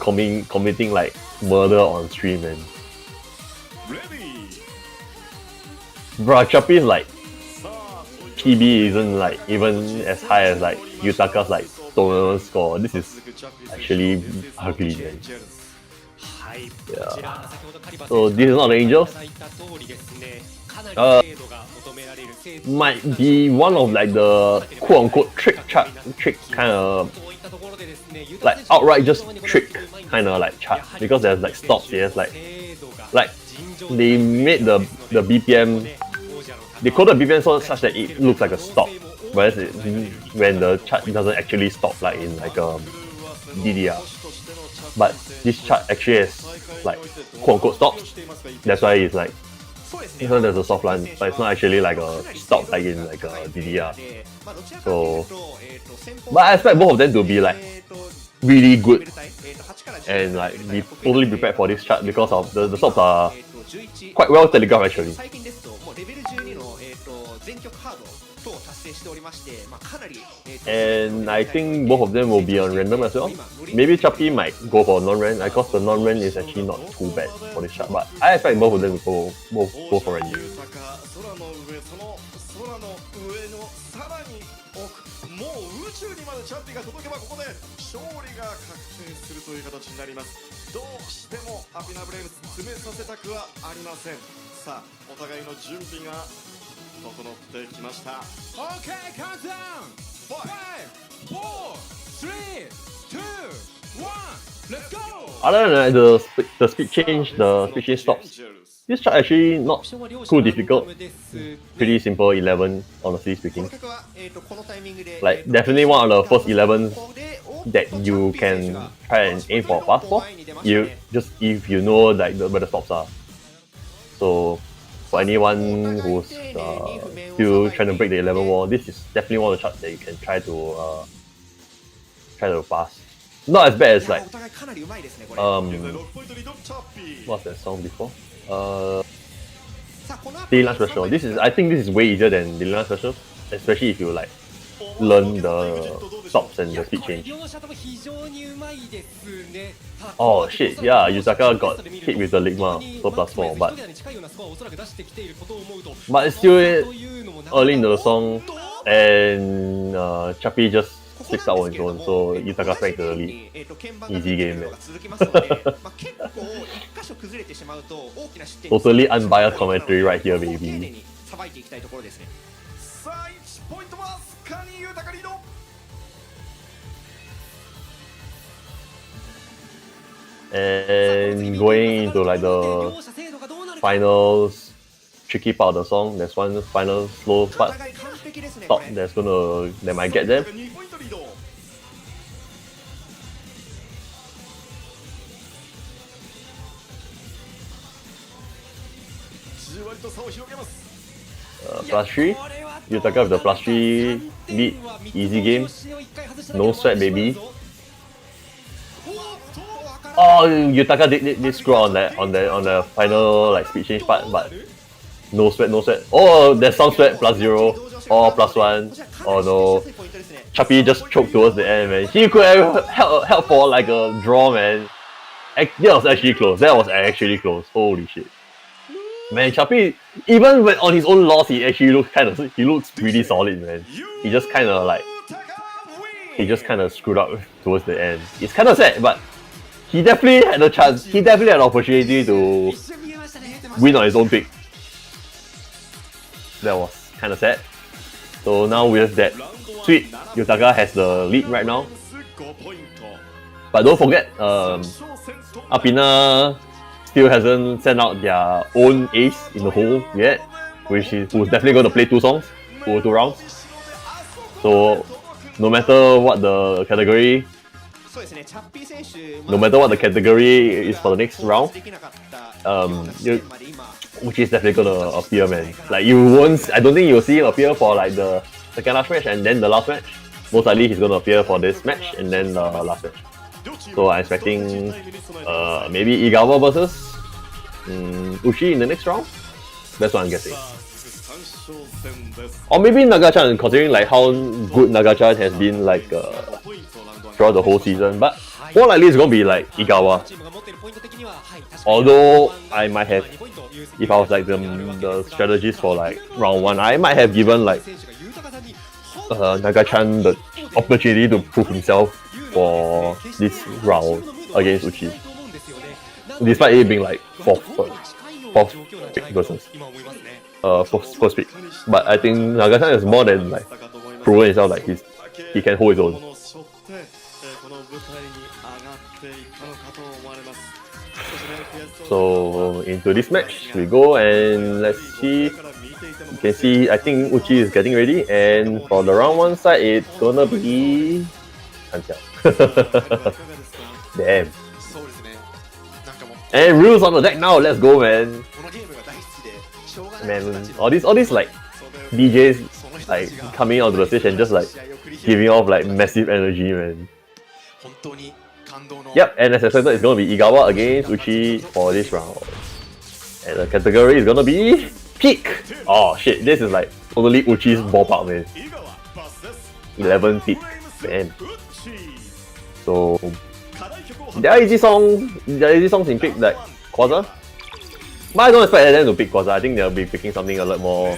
committing like murder on stream, man. Bruh, Chappie's like PB isn't like even as high as like Yutaka's like tournament score. This is actually ugly, man. Yeah. So this is not the Angels. Might be one of like the quote unquote trick kind of like outright just trick kind of like chart, because there's like stops here, like they made the BPM, they coded BPM so such that it looks like a stop, whereas when the chart doesn't actually stop like in like a DDR. But this chart actually has like quote unquote stops. That's why it's like even there's a Soflan, but it's not actually like a stop like in like a DDR. So, but I expect both of them to be like really good and like be totally prepared for this chart, because of the stops are quite well telegraphed actually. And I think both of them will be on random as well. Maybe Chappie might go for non-ran, because the non-ran is actually not too bad for this chart, but I expect both of them to go for random. もう宇宙にまでチャッピーが届けば、ここで勝利が確定するという形になります。どうしてもアピナブレイブス詰めさせたくはありません。さあ、お互いの準備が整ってきました。 OK, countdown! 5, 4, 3, 2, 1, let's go! Other than the speed change, the speed change stops. This chart actually not too difficult. Pretty simple 11, honestly speaking. Like definitely one of the first 11s that you can try and aim for fast for. If you know like where the stops are. So for anyone who's still trying to break the 11 wall, this is definitely one of the charts that you can try to pass. Not as bad as like what's that song before? Daily Lunch Special. I think this is way easier than Daily Lunch Special, especially if you like learn the stops and the speed change. Oh shit, yeah, Yutaka got hit with the Ligma, so +4, but it's still early in the song, and Chappie just slips out on his own, so Yutaka back to the lead. Easy game, man. Totally unbiased commentary right here, baby. And going into like the finals tricky part of the song, there's one final slow part stop that might get them. +3, Yutaka with the +3 lead, easy game, no sweat baby. Oh, Yutaka did screw on the final like speed change part, but no sweat. Oh, there's some sweat, +0 or +1. Oh no, Chappie just choked towards the end, man. He could have helped for like a draw, man. That was actually close. Holy shit. Man, Chappie, even when on his own loss, he actually looks pretty solid, man. He just kind of screwed up towards the end. It's kind of sad, but he definitely had a chance. He definitely had an opportunity to win on his own pick. That was kind of sad. So now with that, sweet, Yutaka has the lead right now. But don't forget, APINA still hasn't sent out their own ace in the hole yet, who's definitely going to play two rounds. So no matter what the category is for the next round, which is definitely gonna appear, man. Like I don't think you'll see him appear for like the second last match and then the last match. Most likely he's gonna appear for this match and then the last match. So I'm expecting maybe Igawa versus Uchi in the next round. That's what I'm guessing. Or maybe Nagachan, considering like how good Nagachan has been like throughout the whole season. But more likely it's gonna be like Igawa. Although I might have, if I was like the strategist for like round 1, I might have given like Nagachan the opportunity to prove himself for this round against Uchi, despite it being like fourth pick versus first pick. But I think Nagachan is more than like proven himself, like he can hold his own. So into this match we go, and let's see. You can see I think Uchi is getting ready, and for the round 1 side it's gonna be damn. And rules on the deck now, let's go, man. Man, all these like DJs like coming onto the stage and just like giving off like massive energy, man. Yep, and as expected, it's gonna be Igawa against Uchi for this round. And the category is gonna be peak. Oh shit, this is like totally Uchi's ballpark, man. 11 peak, man. So there are easy songs in pick like Quasar. But I don't expect them to pick Quasar. I think they'll be picking something a lot more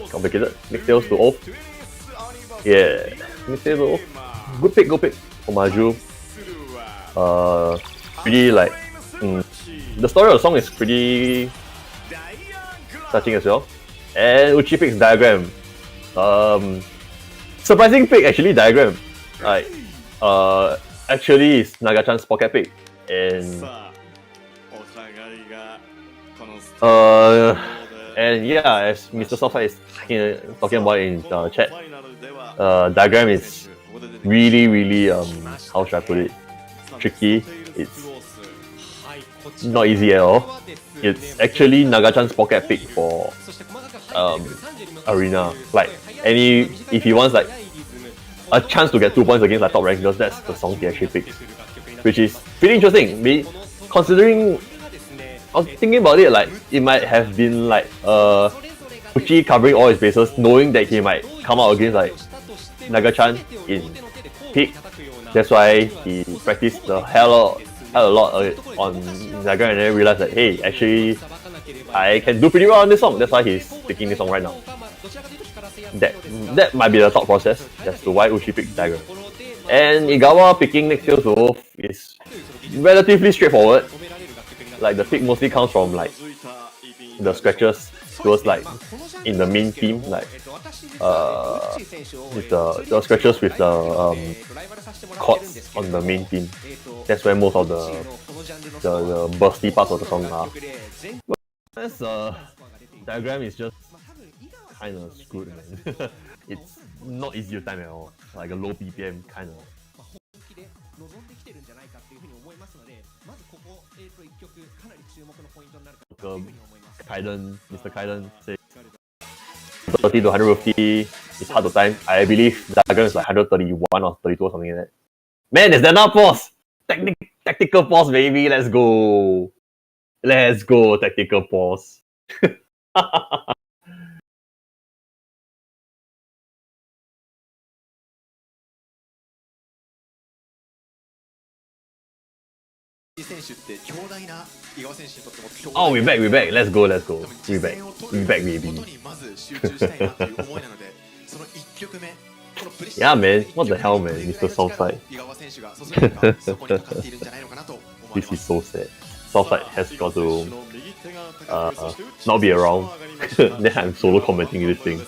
complicated. Mixtails to Oath. Yeah, Mixtails to Oath. Good pick for Maju. Pretty like the story of the song is pretty touching as well. And Uchi picks Diagram. Surprising pick actually, Diagram. Like actually it's Nagachan's pocket pick, and yeah, as Mr. Soflan is talking about in chat, Diagram is really how should I put it, tricky. It's not easy at all. It's actually Nagachan's pocket pick for Arena. Like if he wants like a chance to get 2 points against like top rankers, that's the song he actually picks, which is pretty interesting. Considering, I was thinking about it, like it might have been like Uchi covering all his bases, knowing that he might come out against like Naga-chan in peak. That's why he practiced the hell a lot on Naga and then realized that hey, actually I can do pretty well on this song. That's why he's picking this song right now. That might be the thought process as to why Uchi picked Dagger. And Igawa picking Next Tales to Wolf is relatively straightforward. Like the pick mostly comes from like the scratches towards like in the main theme, like with the scratches with the chords on the main theme. That's where most of the bursty parts of the song are. This diagram is just kind of screwed, man. It's not easy to time at all. Like a low BPM kind of. Mr. Kaiden says 30 to 150 is hard to time. I believe the diagram is like 131 or 32 or something like that. Man, is that not pause? Tactical pause, baby. Let's go. Let's go, tactical pause. Oh, we're back. Let's go. We're back, baby. Yeah, man. What the hell, man, Mr. Southside. This is so sad. Southside has got to not be around. Then I'm solo commenting this thing.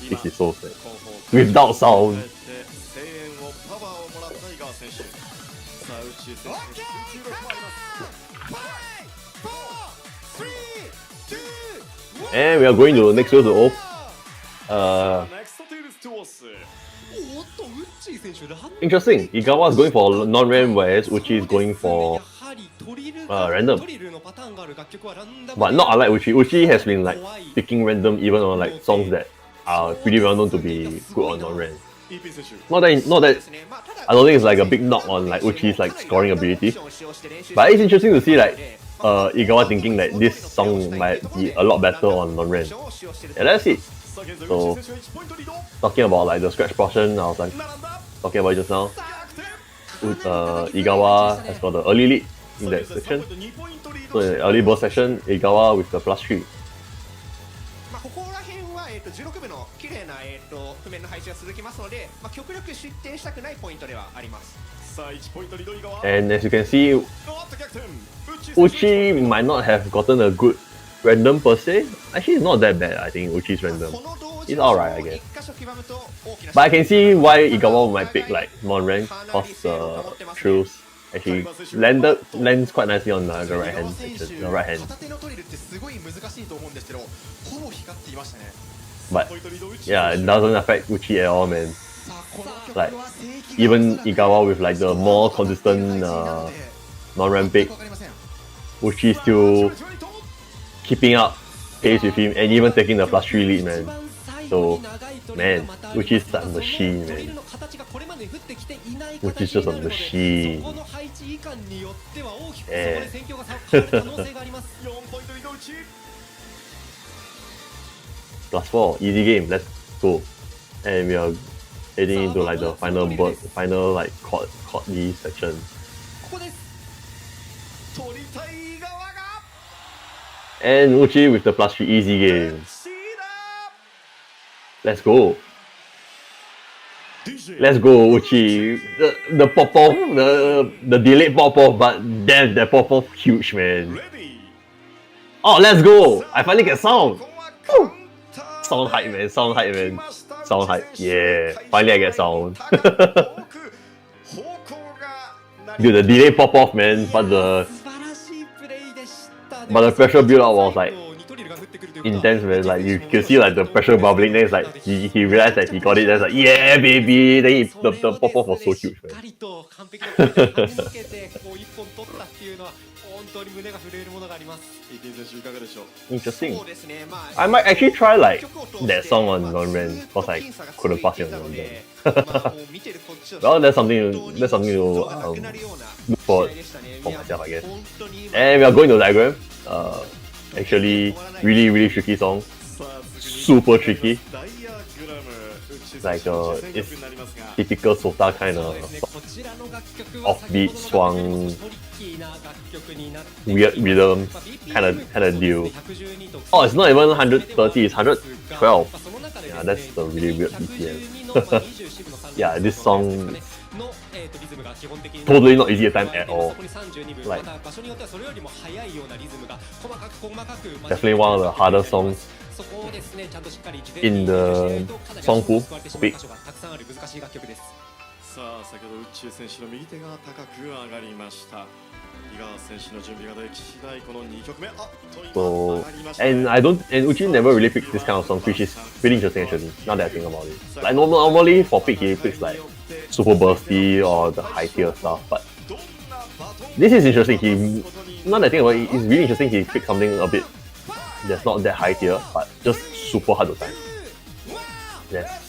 This is so sad. Without sound. And we are going to next field to Wolf. Interesting. Igawa is going for non-ram, whereas Uchi is going for random. But not unlike Uchi. Uchi has been like picking random even on like songs that are pretty well known to be good on non-ram. Not that I don't think it's like a big knock on like Uchi's like scoring ability. But it's interesting to see like Igawa thinking that this song might be a lot better on non-ram. Yeah, let's see. So talking about like the scratch portion, I was like talking about it just now. Igawa has got the early lead in that section. So in the early burst section, Igawa with the +3. 16部の綺麗な譜面の配置が続きますので、極力失点したくないポイントではあります。 And as you can see, Uchi might not have gotten a good random per se. Actually, it's not that bad. I think Uchi's random. It's alright, I guess. But I can see why Igawa might pick like non-rank, cause Trills actually lands quite nicely on the right hand section, the right hand. But yeah, it doesn't affect Uchi at all, man. Like even Igawa with like the more consistent non-ramp pick, Uchi still keeping up pace with him and even taking the +3 lead, man. So man, Uchi's a machine, man. Uchi's just a machine. Yeah. +4, easy game, let's go. And we are heading into like the final like chord D section. And Uchi with the +3, easy game. Let's go. Let's go, Uchi. The pop-off, the delayed pop-off, but damn, that pop-off huge, man. Oh, let's go! I finally get sound! Woo! Sound hype, man. Sound hype, man. Sound hype. Yeah. Finally I get sound. Dude, the delay pop off, man. But the pressure build up was like intense, man. Like you can see like the pressure bubbling. Then it's like he realized that he got it. Then it's like yeah, baby. Then the pop off was so huge, man. Interesting. I might actually try like that song on non-ran because I couldn't pass it on non-ran. Well, that's something to look forward for myself, I guess. And we are going to diagram. Actually, really tricky song. super tricky. Like it's typical Sota kind of offbeat, swung, weird rhythm kind of deal. Oh, it's not even 130, it's 112. Yeah, that's the really weird BPM. Yeah, this song totally not easy to time at all. Like definitely one of the hardest songs in the song pool. Big. さあ先ほど宇宙選手の右手が高く上がりました。井川選手の準備ができ次第この2曲目。So and Uchi never really picked this kind of song, which is pretty interesting actually. Now that I think about it, like normally for pick he picks like super bursty or the high tier stuff, but this is interesting. Now that I think about it, it's really interesting. He picked something a bit that's not that high tier, but just super hard to time. Yes.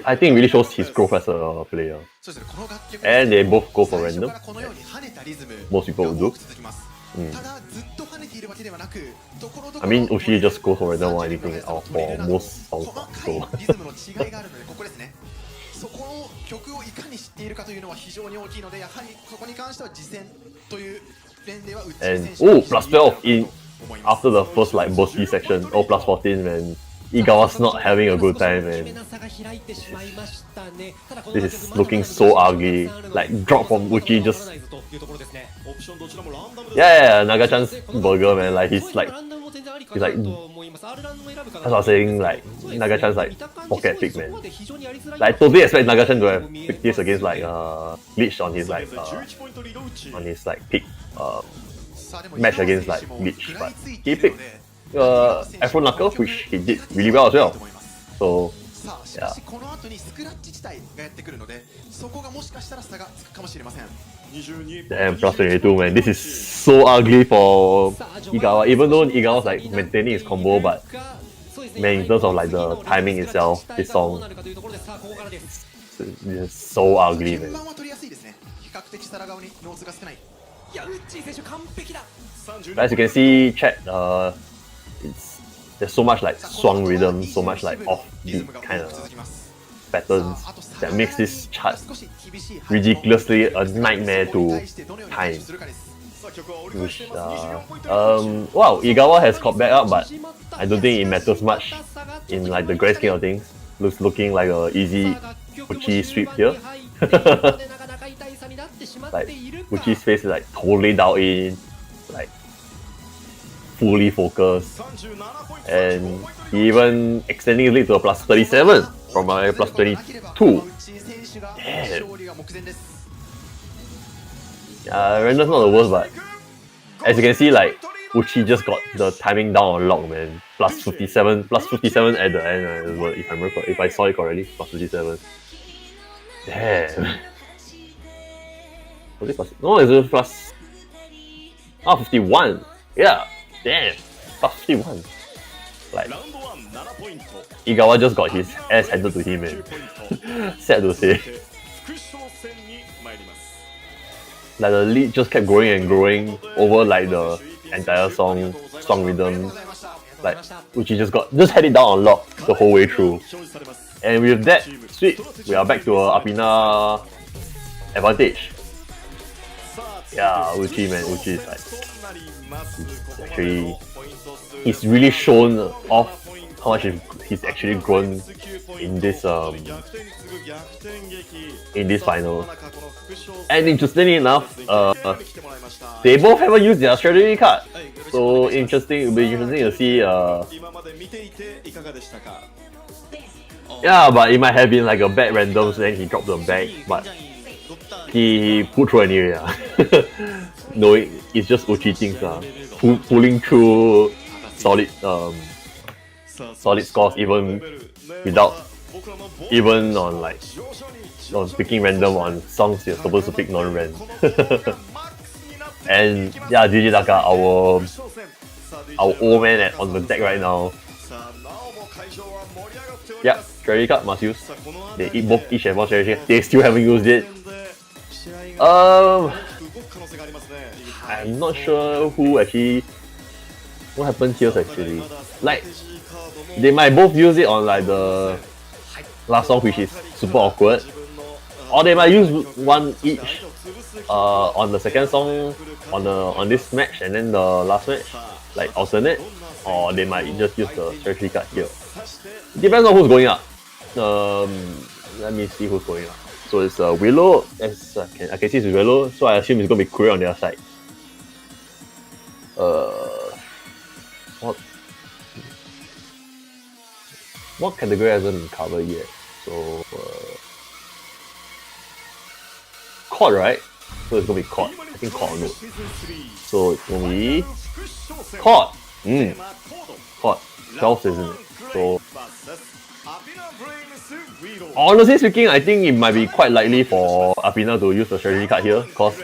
I think it really shows his growth as a player. And they both go for random. Most people would do. I mean, Uchi just goes for random or anything for most songs. So. そこの曲をいかに知っているかというのは非常に大きいので、やはりそこに関しては実践という面では内選手。And plus 12 in after the first like bursty section. Oh, plus 14 man. Igawa's not having a good time, man. This is looking so ugly. Like drop from Uchi just. Yeah, Naga-chan's burger, man. Like he's like. As I was saying, like Naga-chan's like pocket pick, man. Like I totally expect Naga-chan to have picked this against like Bleach on his like pick match against like Bleach, but he picked Afro Knuckle, which he did really well as well. So yeah. Damn, plus 22, man. This is so ugly for Igawa. Even though Igawa's like maintaining his combo, but man, in terms of like the timing itself, this song is so ugly, man. As you can see, chat, there's so much like swung rhythm, so much like offbeat kind of patterns that makes this chart ridiculously a nightmare to time. Which, wow, Igawa has caught back up, but I don't think it matters much in like the grand scheme of things. Looking like a easy Uchi sweep here. Like Uchi's face is like totally dialed in, like fully focused, and he even extending his lead to a plus 37 from a plus 22. Damn. Random's not the worst, but as you can see, like Uchi just got the timing down on lock, man. Plus 57 at the end, if I remember, if I saw it correctly, plus 57. Damn. Was it plus? No, it's plus. 51. Yeah. Damn. Plus 51. Like Igawa just got his ass handed to him, man. Sad to say. Like the lead just kept growing and growing over like the entire song rhythm. Like Uchi just had it down on lock the whole way through. And with that, sweet, we are back to a APINA advantage. Yeah, Uchi, man, Uchi is like actually, he's really shown off how much he's actually grown in this final. And interestingly enough, they both haven't used their strategy card. So it'll be interesting to see. Yeah, but it might have been like a bad randoms, then he dropped the bag, but he pulled through anyway. No, it's just Uchi things, pulling through solid scores even on picking random on songs you're supposed to pick non-ran. And yeah, GG Daka, our old man on the deck right now. Yeah, strategy card must use. They each have one strategy. They still haven't used it. I'm not sure what happened here actually. Like they might both use it on like the last song, which is super awkward, or they might use one each on the second song on this match, and then the last match, like alternate, or they might just use the strategy card here. It depends on who's going up. Let me see who's going up. So it's Willow. As I can see it's Willow, so I assume it's gonna be Korea on their side. What category hasn't been covered yet? So Chord, right? So it's gonna be Chord. I think Chord knows. So it's gonna be Chord. Chord. 12, isn't it? So honestly speaking, I think it might be quite likely for APINA to use the strategy card here, because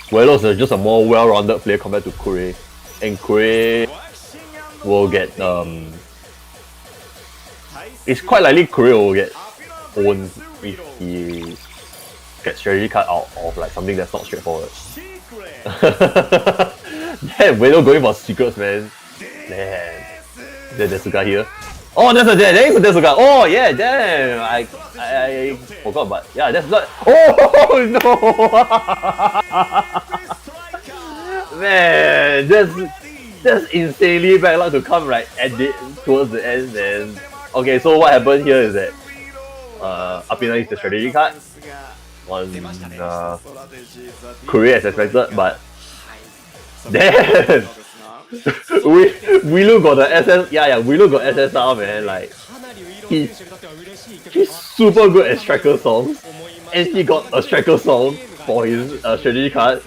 Welos is just a more well-rounded player compared to Kure, and Kure will get it's quite likely Kure will get owned if he gets strategy card out of like something that's not straightforward. Damn, Welo going for secrets, man. Damn. There's Desuka here. Oh, there's a Desuka. Oh yeah, damn. I forgot, but yeah, that's not. Oh no. Man, that's insanely bad luck to come right towards the end, man. Okay, so what happened here is that APINA is the strategy card on Korea as expected, but damn. Willow got the SS. Yeah, Willow got SSR, man. Like he's super good at striker songs, and he got a striker song for his strategy card.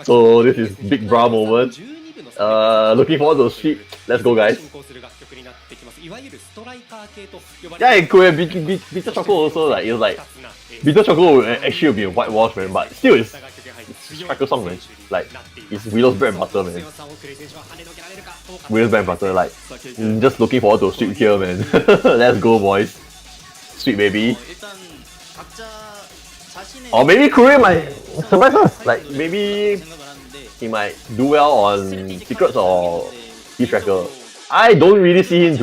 So this is big bra moment. Looking forward to the sweep. Let's go, guys. Yeah, and Korea Bitter Choco also like it's like Bitter Choco will actually be a whitewash, man, but still it's striker song, man. Like it's Willow's bread and butter, man. Willow's bread and butter, like just looking forward to a sweep here, man. Let's go, boys. Sweep, baby. Or maybe Korea might surprise us. Like maybe he might do well on secrets or Deep Tracker. I don't really see him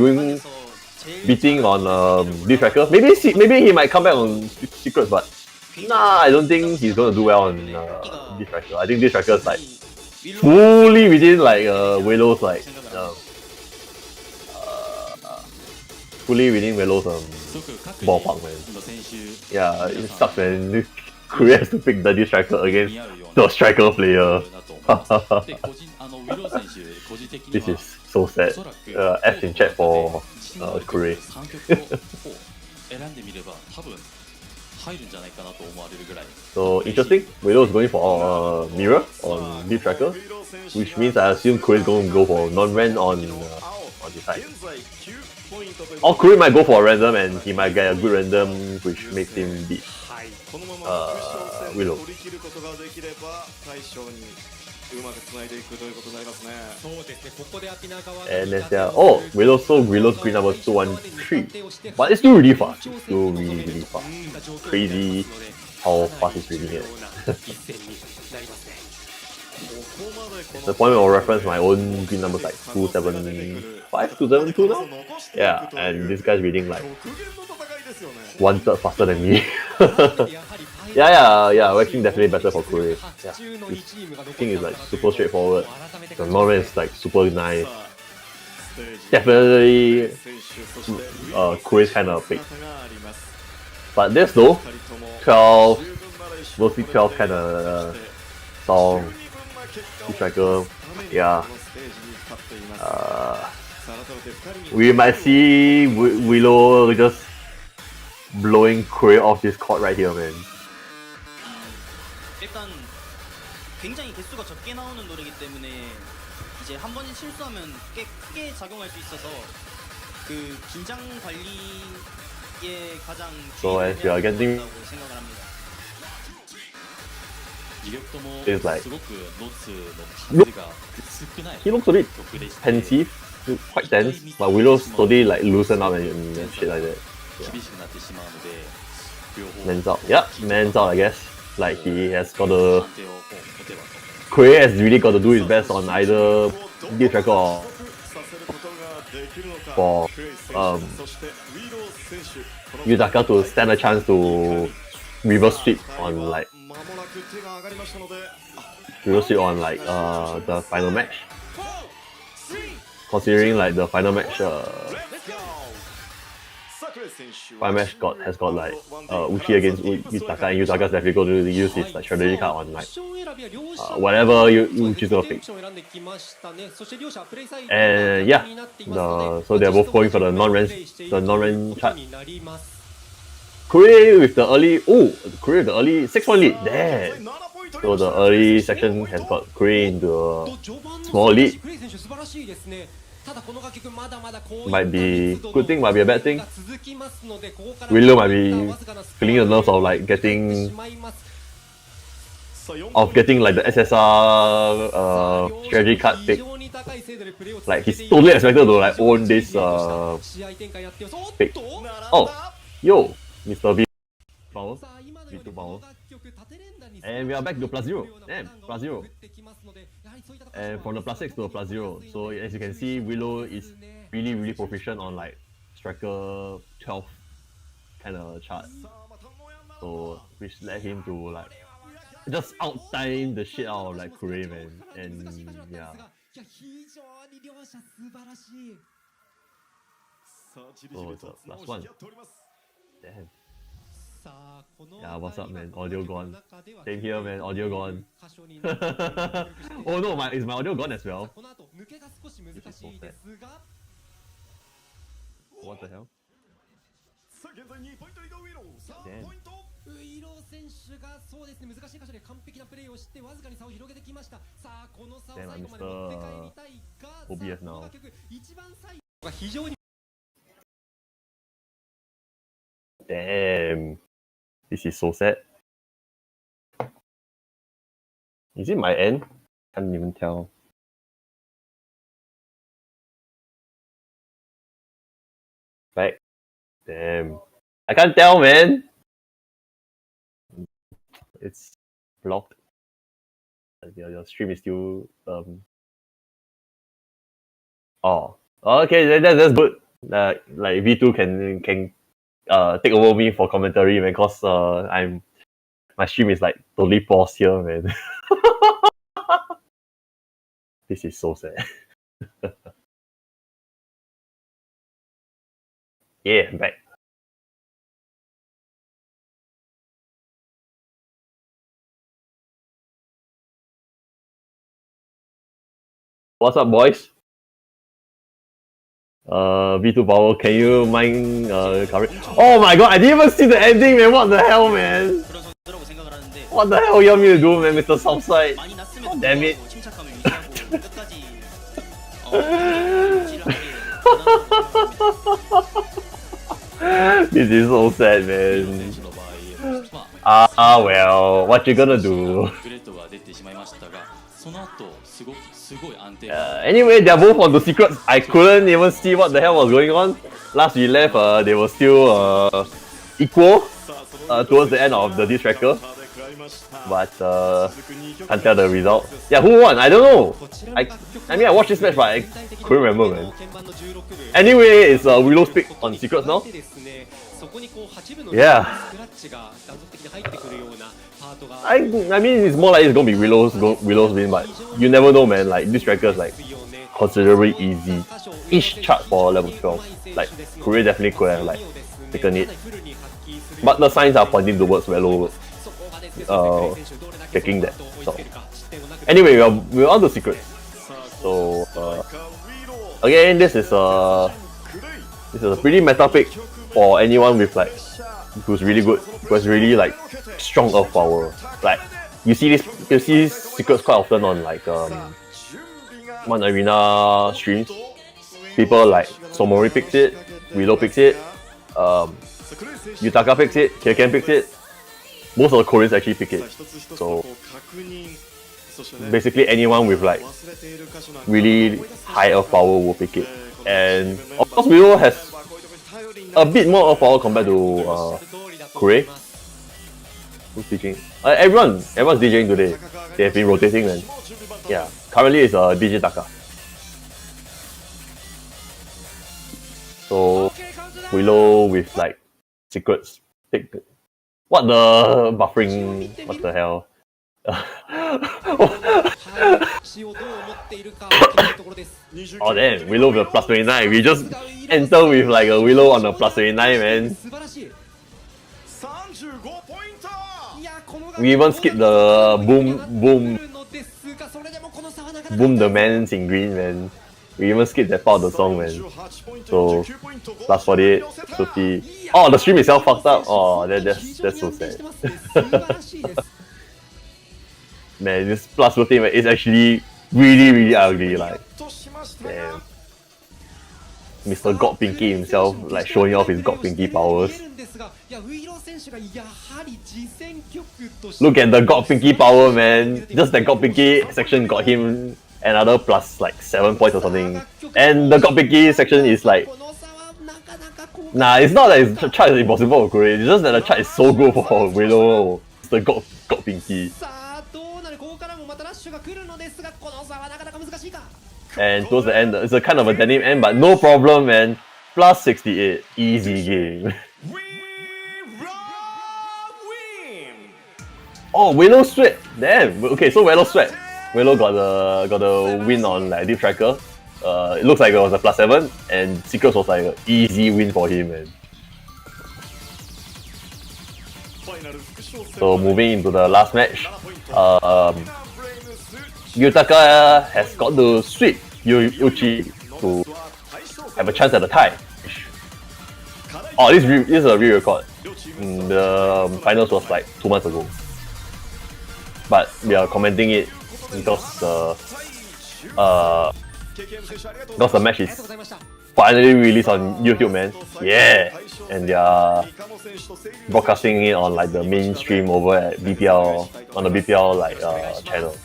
beating on Deep Tracker. Maybe he might come back on secrets, but nah, I don't think he's gonna do well on Deep Tracker. I think Deep Tracker is like fully within like Willow's like fully within Willow's ballpark, man. Yeah, it sucks, man. Korea has to pick the Deep Tracker against the striker player. This is so sad. F in chat for Korea. So interesting. Widow is going for mirror on Deep Tracker, which means I assume Korea is going to go for non-ran on this side. Or Korea might go for a random and he might get a good random, which makes him beat Willow. And then Willow, so Willow's green number 213, but it's still really fast. It's still really fast. Crazy how fast it's reading it. The point of reference, my own green number is like 275, 272 now. Yeah, and this guy's reading like 1/3 faster than me. Yeah, working definitely better for Korea. Yeah, this thing is like super straightforward. The non-ran is like super nice. Definitely, Korea's kind of big. But this though, 12, mostly 12 kind of song. Tracker, yeah. We might see Willow just blowing Korea off this chord right here, man. 일단 굉장히 개수가 적게 나오는 노래이기 때문에 이제 한 번에 실수하면 꽤 크게 작용할 수 있어서 그 긴장 관리에 가장 중요하다고 생각을 합니다. It's like he looks a bit pensive, quite tense, but Willow slowly like loosen up and shit like that. Yeah. Man's out. Yeah, man's out, I guess. Like he has got to. Korea has really got to do his best on either Deep Tracker or for Yutaka to stand a chance to reverse sweep on like the final match. Considering like the final match has got like Uchi against Yutaka, and Yutaka's definitely going to use his like strategy card on like whatever Uchi's gonna pick. And yeah, so they're both going for the non-ran chart. Korea with the early 6-1 lead. Damn. So the early section has got Korea into a small lead. Might be good thing, might be a bad thing. Willow might be feeling the nerves of like getting like the SSR strategy card pick. Like he's totally expected to like own this pick. Oh, yo, Mr. V power, V2 power. And we are back to +0. Damn, +0. And from the +6 to a +0. So as you can see, Willow is really proficient on like striker 12 kind of chart. So which led him to like just outtime the shit out of like Kure, man. And yeah. So it's a +1. Damn. Yeah, what's up, man? Audio gone. Same here, man. Audio gone. Oh no, is my audio gone as well? This is so sad. What the hell? Damn. Damn, I'm Mr. OBS now. Damn. This is so sad. Is it my end? Can't even tell. Right? Damn. I can't tell, man. It's blocked. Your stream is still Oh. Okay, that's good. Like V2 can take over me for commentary, man, cause my stream is like totally paused here, man. This is so sad. Yeah, I'm back. What's up, boys? V2 power, can you mind coverage? Oh my god, I didn't even see the ending, man. What the hell, man? What the hell you want me to do, man, Mr. Southside? Oh, damn it. This is so sad, man. Well, what you gonna do? Anyway, they're both on the secrets. I couldn't even see what the hell was going on. Last we left, they were still equal towards the end of the diss tracker. But can't tell the result. Yeah, who won? I don't know. I mean, I watched this match, but I couldn't remember, man. Anyway, it's Willow's pick on secrets now. Yeah. I mean, it's more like it's gonna be Willow's win, but you never know, man. Like this tracker is like considerably easy. Each chart for level 12, like Korea definitely could have like taken it, but the signs are pointing towards Willow taking that. So anyway, we're on the secrets. So again, this is a pretty meta pick for anyone with like who's really good, who's really like strong earth power. Like you see these secrets quite often on like One Arena streams. People like Somori picks it, Willow picks it, Yutaka picks it, Kirken picks it. Most of the Koreans actually pick it. So basically anyone with like really high earth power will pick it. And of course Willow has a bit more earth power compared to Korea. Who's DJing? Everyone's DJing today. They have been rotating, man. Yeah, currently it's DJ Taka. So Willow with like secrets. What the buffering? What the hell? Oh damn, Willow with a plus 29. We just enter with like a Willow on a plus 29, man. We even skip the boom the mans in green, man. We even skipped that part of the song, man. So plus 48, 50. Oh, the stream itself fucked up. Oh, that's so sad. Man, this plus 40 man, is actually really ugly. Like, damn. Mr. God Pinky himself, like showing off his God Pinky powers. Look at the God Pinky power, man. Just that God Pinky section got him another plus like 7 points or something. And the God Pinky section is like, nah, it's not that the chart is impossible or great. It's just that the chart is so good for Willow. It's the God Pinky. And towards the end, it's a kind of a denim end, but no problem, man. Plus 68, easy game. Oh, Willow sweat. Damn. Okay, so Willow sweat. Willow got the win on like Deep Tracker. It looks like it was a plus 7, and Secrets was like an easy win for him, man. So moving into the last match, Yutaka has got to sweep Uchi to have a chance at the tie. Oh, this is a re-record. The finals was like 2 months ago. But we are commenting it because the match is finally released on YouTube, man. Yeah! And they are broadcasting it on like the mainstream over at BPL, on the BPL like channel.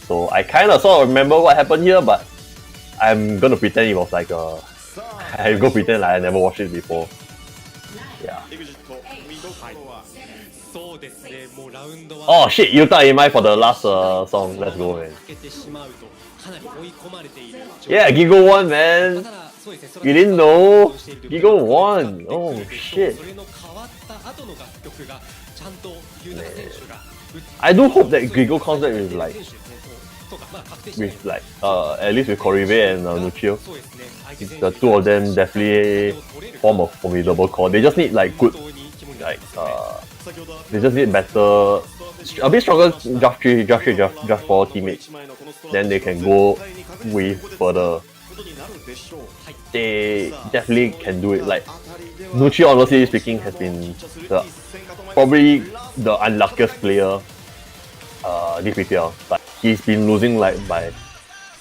So I kind of sort of remember what happened here, but I'm gonna pretend it was like I'm gonna pretend like I never watched it before. Yeah. Oh shit, Yuta AMI for the last song. Let's go, man. Yeah, Gigo won, man. You didn't know? Gigo won. Oh shit. Man. I do hope that Gigo comes back with like at least with Koribe and Nuccio. The two of them definitely form a formidable core. They just need like good they just need better, a bit stronger draft 3, draft 4 teammates. Then they can go way further. They definitely can do it. Like Nuccio, honestly speaking, has been probably the unluckiest player this PPL. But he's been losing like by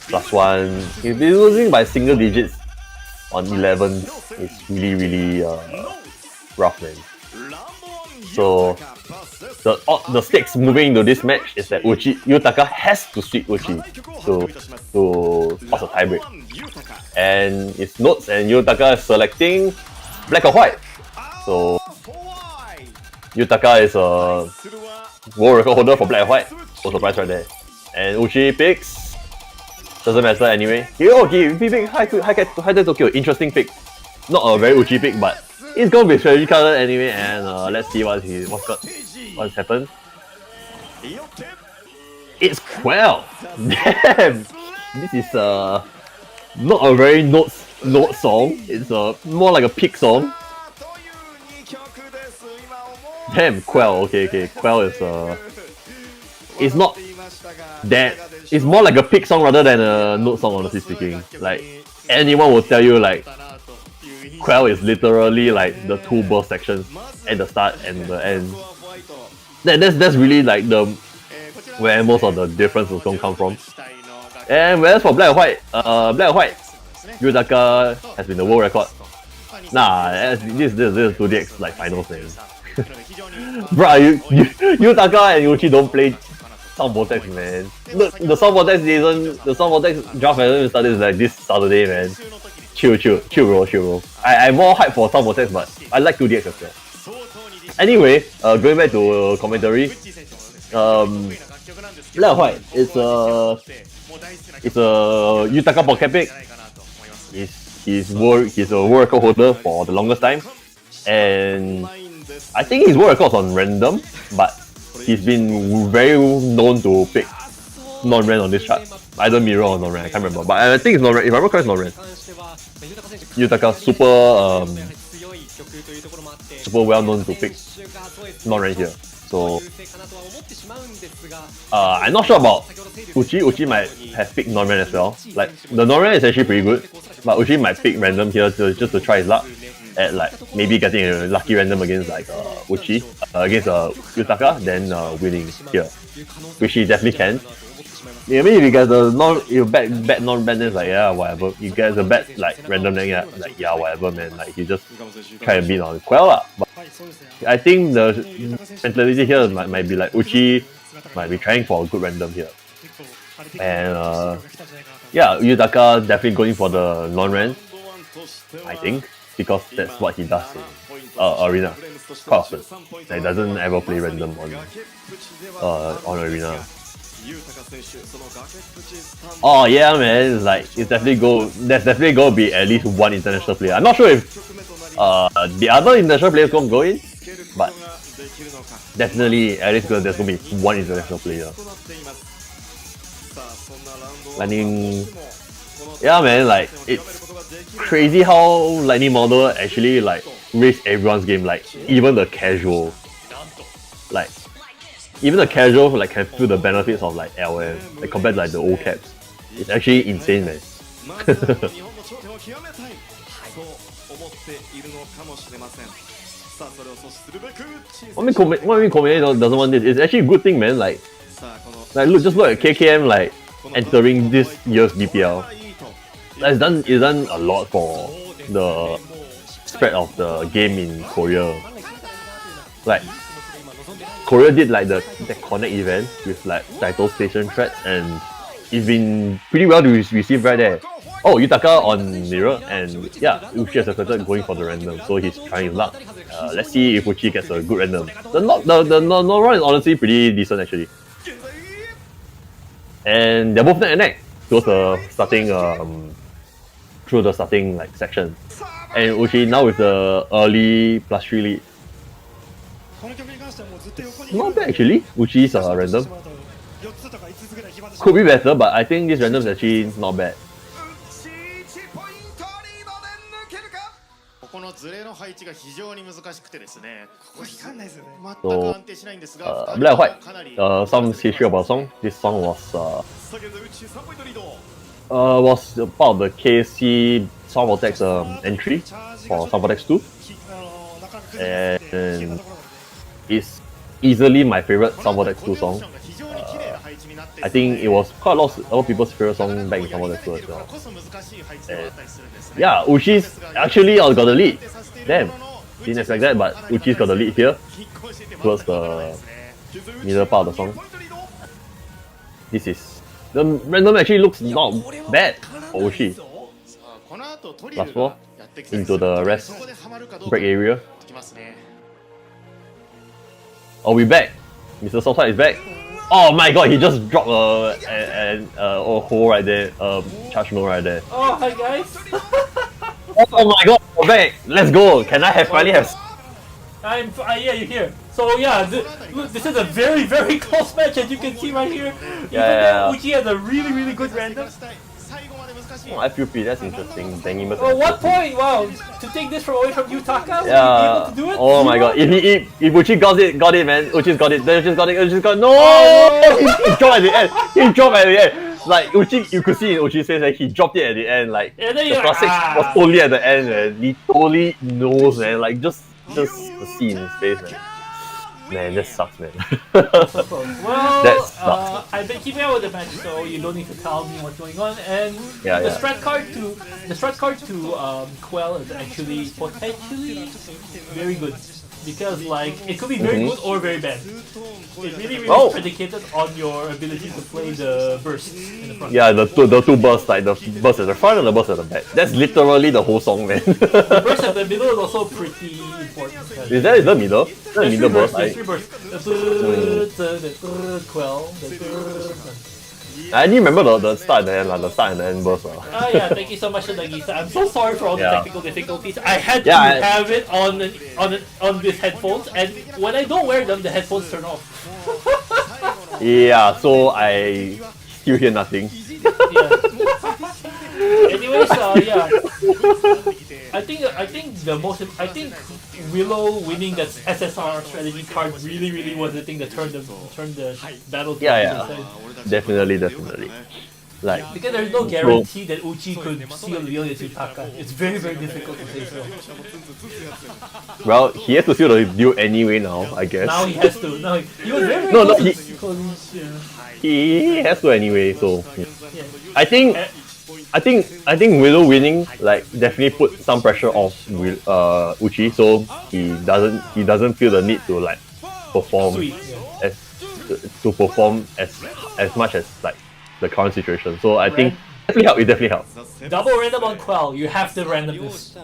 +1. He's been losing by single digits on 11. It's really rough, man. So the stakes moving into this match is that Yutaka has to sweep Uchi to pass a tiebreak. And it's Notes and Yutaka is selecting black or white. So Yutaka is a world record holder for black and white. No surprise right there. And Uchi picks, doesn't matter anyway. He picked High Tokyo. Interesting pick. Not a very Uchi pick, but it's gonna be strategy colored anyway, and let's see what's happened. It's Quell! Damn! This is not a very note song. It's more like a pick song. Damn, Quell. Okay. Quell is it's not that. It's more like a pick song rather than a note song, honestly speaking. Like anyone will tell you like Quell is literally like the two burst sections at the start and the end. That's really like where most of the difference is gonna come from. And whereas for Black and White, Yutaka has been the world record. Nah, this is 2DX like finals, man. Bruh, Yutaka and Yuchi don't play Sound Vortex, man. The Sound Vortex draft hasn't even started like this Saturday, man. Chill bro. I'm more hyped for Sound Vortex, but I like 2DX as well. Anyway, going back to commentary, Black and White, it's a Yutaka pocket pick. It's he's a world record holder for the longest time, and I think his world record was on random, but he's been very known to pick non-ran on this chart. Either mirror or non-ran, I can't remember, but I think it's non-ran. If I remember correctly, it's non-ran. Yutaka super well known to pick non-ran here. So I'm not sure about Uchi. Uchi might have picked non-ran as well. Like the non-ran is actually pretty good, but Uchi might pick random here just to try his luck at like maybe getting a lucky random against like Uchi against Yutaka, then winning here, which he definitely can. Yeah, maybe if you guys bet non-ran, then like yeah whatever. You guys bet like random, then yeah like yeah whatever man. Like you just try and beat on Quell lah. But I think the mentality here might be like Uchi might be trying for a good random here, and yeah, Yutaka definitely going for the non-ran, I think, because that's what he does in arena quite often. Like, he doesn't ever play random on arena. Oh yeah man, like it's there's definitely gonna be at least one international player. I'm not sure if the other international players gonna go in, but definitely at least there's gonna be one international player. Lightning, yeah man, like it's crazy how Lightning model actually like raised everyone's game, like even the casual, like even the casual like can feel the benefits of like LM like compared to like the old caps. It's actually insane, man. What I mean Komeya doesn't want this. It's actually a good thing, man. Like just look at KKM like entering this year's BPL. It's done a lot for the spread of the game in Korea. Like Korea did like the Connect event with like title station threats, and it's been pretty well received right there. Oh, Yutaka on mirror, and yeah, Uchi has accepted going for the random, so he's trying his luck. Let's see if Uchi gets a good random. The non-run is honestly pretty decent actually, and they're both neck and neck towards the starting through the starting like section, and Uchi now with the early +3 lead. Not bad actually. Uchi's random could be better, but I think this random is actually not bad. So, Black White, some history about the song. This song was part of the KSC Sound Vortex entry for Sound Vortex 2, and it's easily my favorite Sound Vortex 2 song. I think it was quite a lot of people's favorite song back in Sound Vortex 2 as well. And yeah, Uchi's actually got the lead. Damn, didn't expect that, but Uchi's got the lead here towards the middle part of the song. The random actually looks not bad for Uchi. +4 into the rest break area. Oh, we back. Mr. Soflan is back. Oh my god, he just dropped a hole right there, charge no right there. Oh, hi guys. Oh my god, we're back. Let's go. Can I finally have? Yeah, you're here. So yeah, this is a very, very close match, as you can see right here. Yeah. Uchi has a really, really good random. Oh, FUP, that's interesting. Oh, 1 point! Wow, to take this away from Yutaka, yeah. Able to do it? Oh my god, if Uchi got it, man. Uchi's got it. Uchi's got it. No! He dropped at the end. He dropped at the end. Like Uchi, you could see in Uchi's face, like he dropped it at the end. Like the +6 was totally at the end, man. He totally knows, man. Like just the see in his face, man. Man, that sucks, man. Well, that sucks. I've been keeping up with the match, so you don't need to tell me what's going on. And the strat card to Quell is actually potentially very good, because like it could be very good or very bad. It really is predicated on your ability to play the burst in the front. Yeah, the two bursts, like the burst at the front and the burst at the back. That's literally the whole song, man. The burst at the middle is also pretty important. Is that the middle? The middle burst? There's 3 bursts. The Quell, I didn't remember the start and the end, the start and the end burst. Oh yeah, thank you so much, Nagisa. I'm so sorry for all the technical difficulties. I had to Yeah, have it on these headphones, and when I don't wear them, the headphones turn off. Yeah, so I still hear nothing. Anyways, yeah. I think Willow winning that SSR strategy card really was the thing that turned the battle. Yeah, definitely. Like, because there's no guarantee that Uchi could seal the deal against Yutaka. It's very difficult to say so. Well, he has to seal the deal anyway now, I guess. Now he has to. No, he was very he has to anyway. So I think Willow winning like definitely put some pressure off Uchi, so he doesn't feel the need to like perform as much as like the current situation. So I think it definitely helps. Double random on Quell, you have the randomness.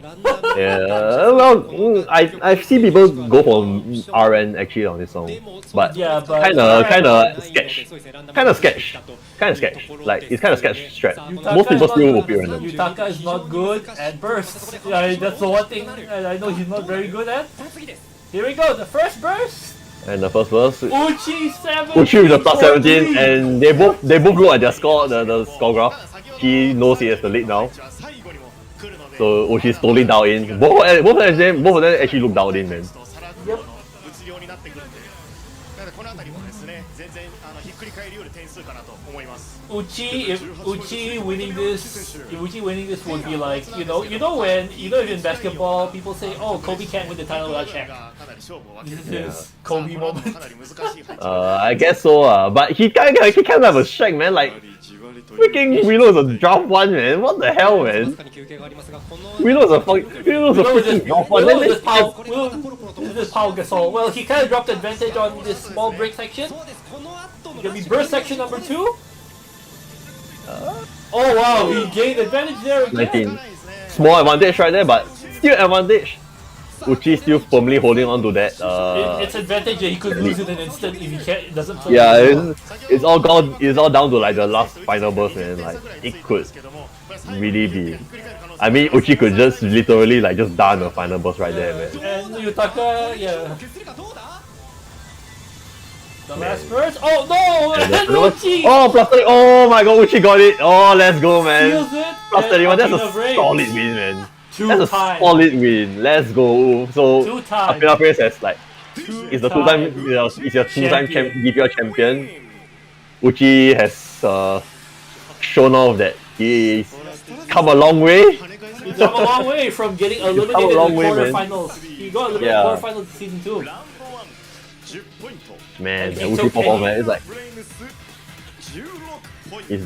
Yeah, well, I've seen people go for RN actually on this song, but kind of sketch. Like it's kind of sketch strat. Most people still will be random. Yutaka is not good at bursts. That's the one thing I know he's not very good at. Here we go, the first burst. And the first verse, Uchi 17. Uchi with the plus 17, and they both look at their score, the score graph. He knows he has the lead now, so Uchi's totally down in. Both of them actually look down in, man. Yep. Uchi winning this would be like, if in basketball people say, oh, Kobe can't win the title without Shaq. This is his Kobe moment. I guess so, but he can't have a Shaq, man. Like, freaking Willow is a draft one, man. What the hell, man? Willow's a freaking draft one. This is Pau Gasol. Well, he kind of dropped advantage on this small break section. Gonna be burst section number 2. Oh wow, he gained advantage there again. 19. Small advantage right there, but still advantage. Uchi still firmly holding on to that. It's advantage that he could lose in an instant if he doesn't play. Yeah, it's all down to like the last final burst, man. Like it could really be. I mean, Uchi could just literally like just done the final burst right there, man. And Yutaka, yeah. The last burst. Oh no! And Uchi! Oh, plus 30. Oh my god, Uchi got it. Oh, let's go, man. Steals it. Plus 31. That's a solid win, man. That's a solid win. Let's go. So APINA Phrase has like it's your two-time DPL champion. Uchi has shown off that he's come a long way. He's come a long way from getting eliminated in the quarterfinals. He got eliminated in the quarterfinals season 2. Man, Uchi pop-off, man, it's like it's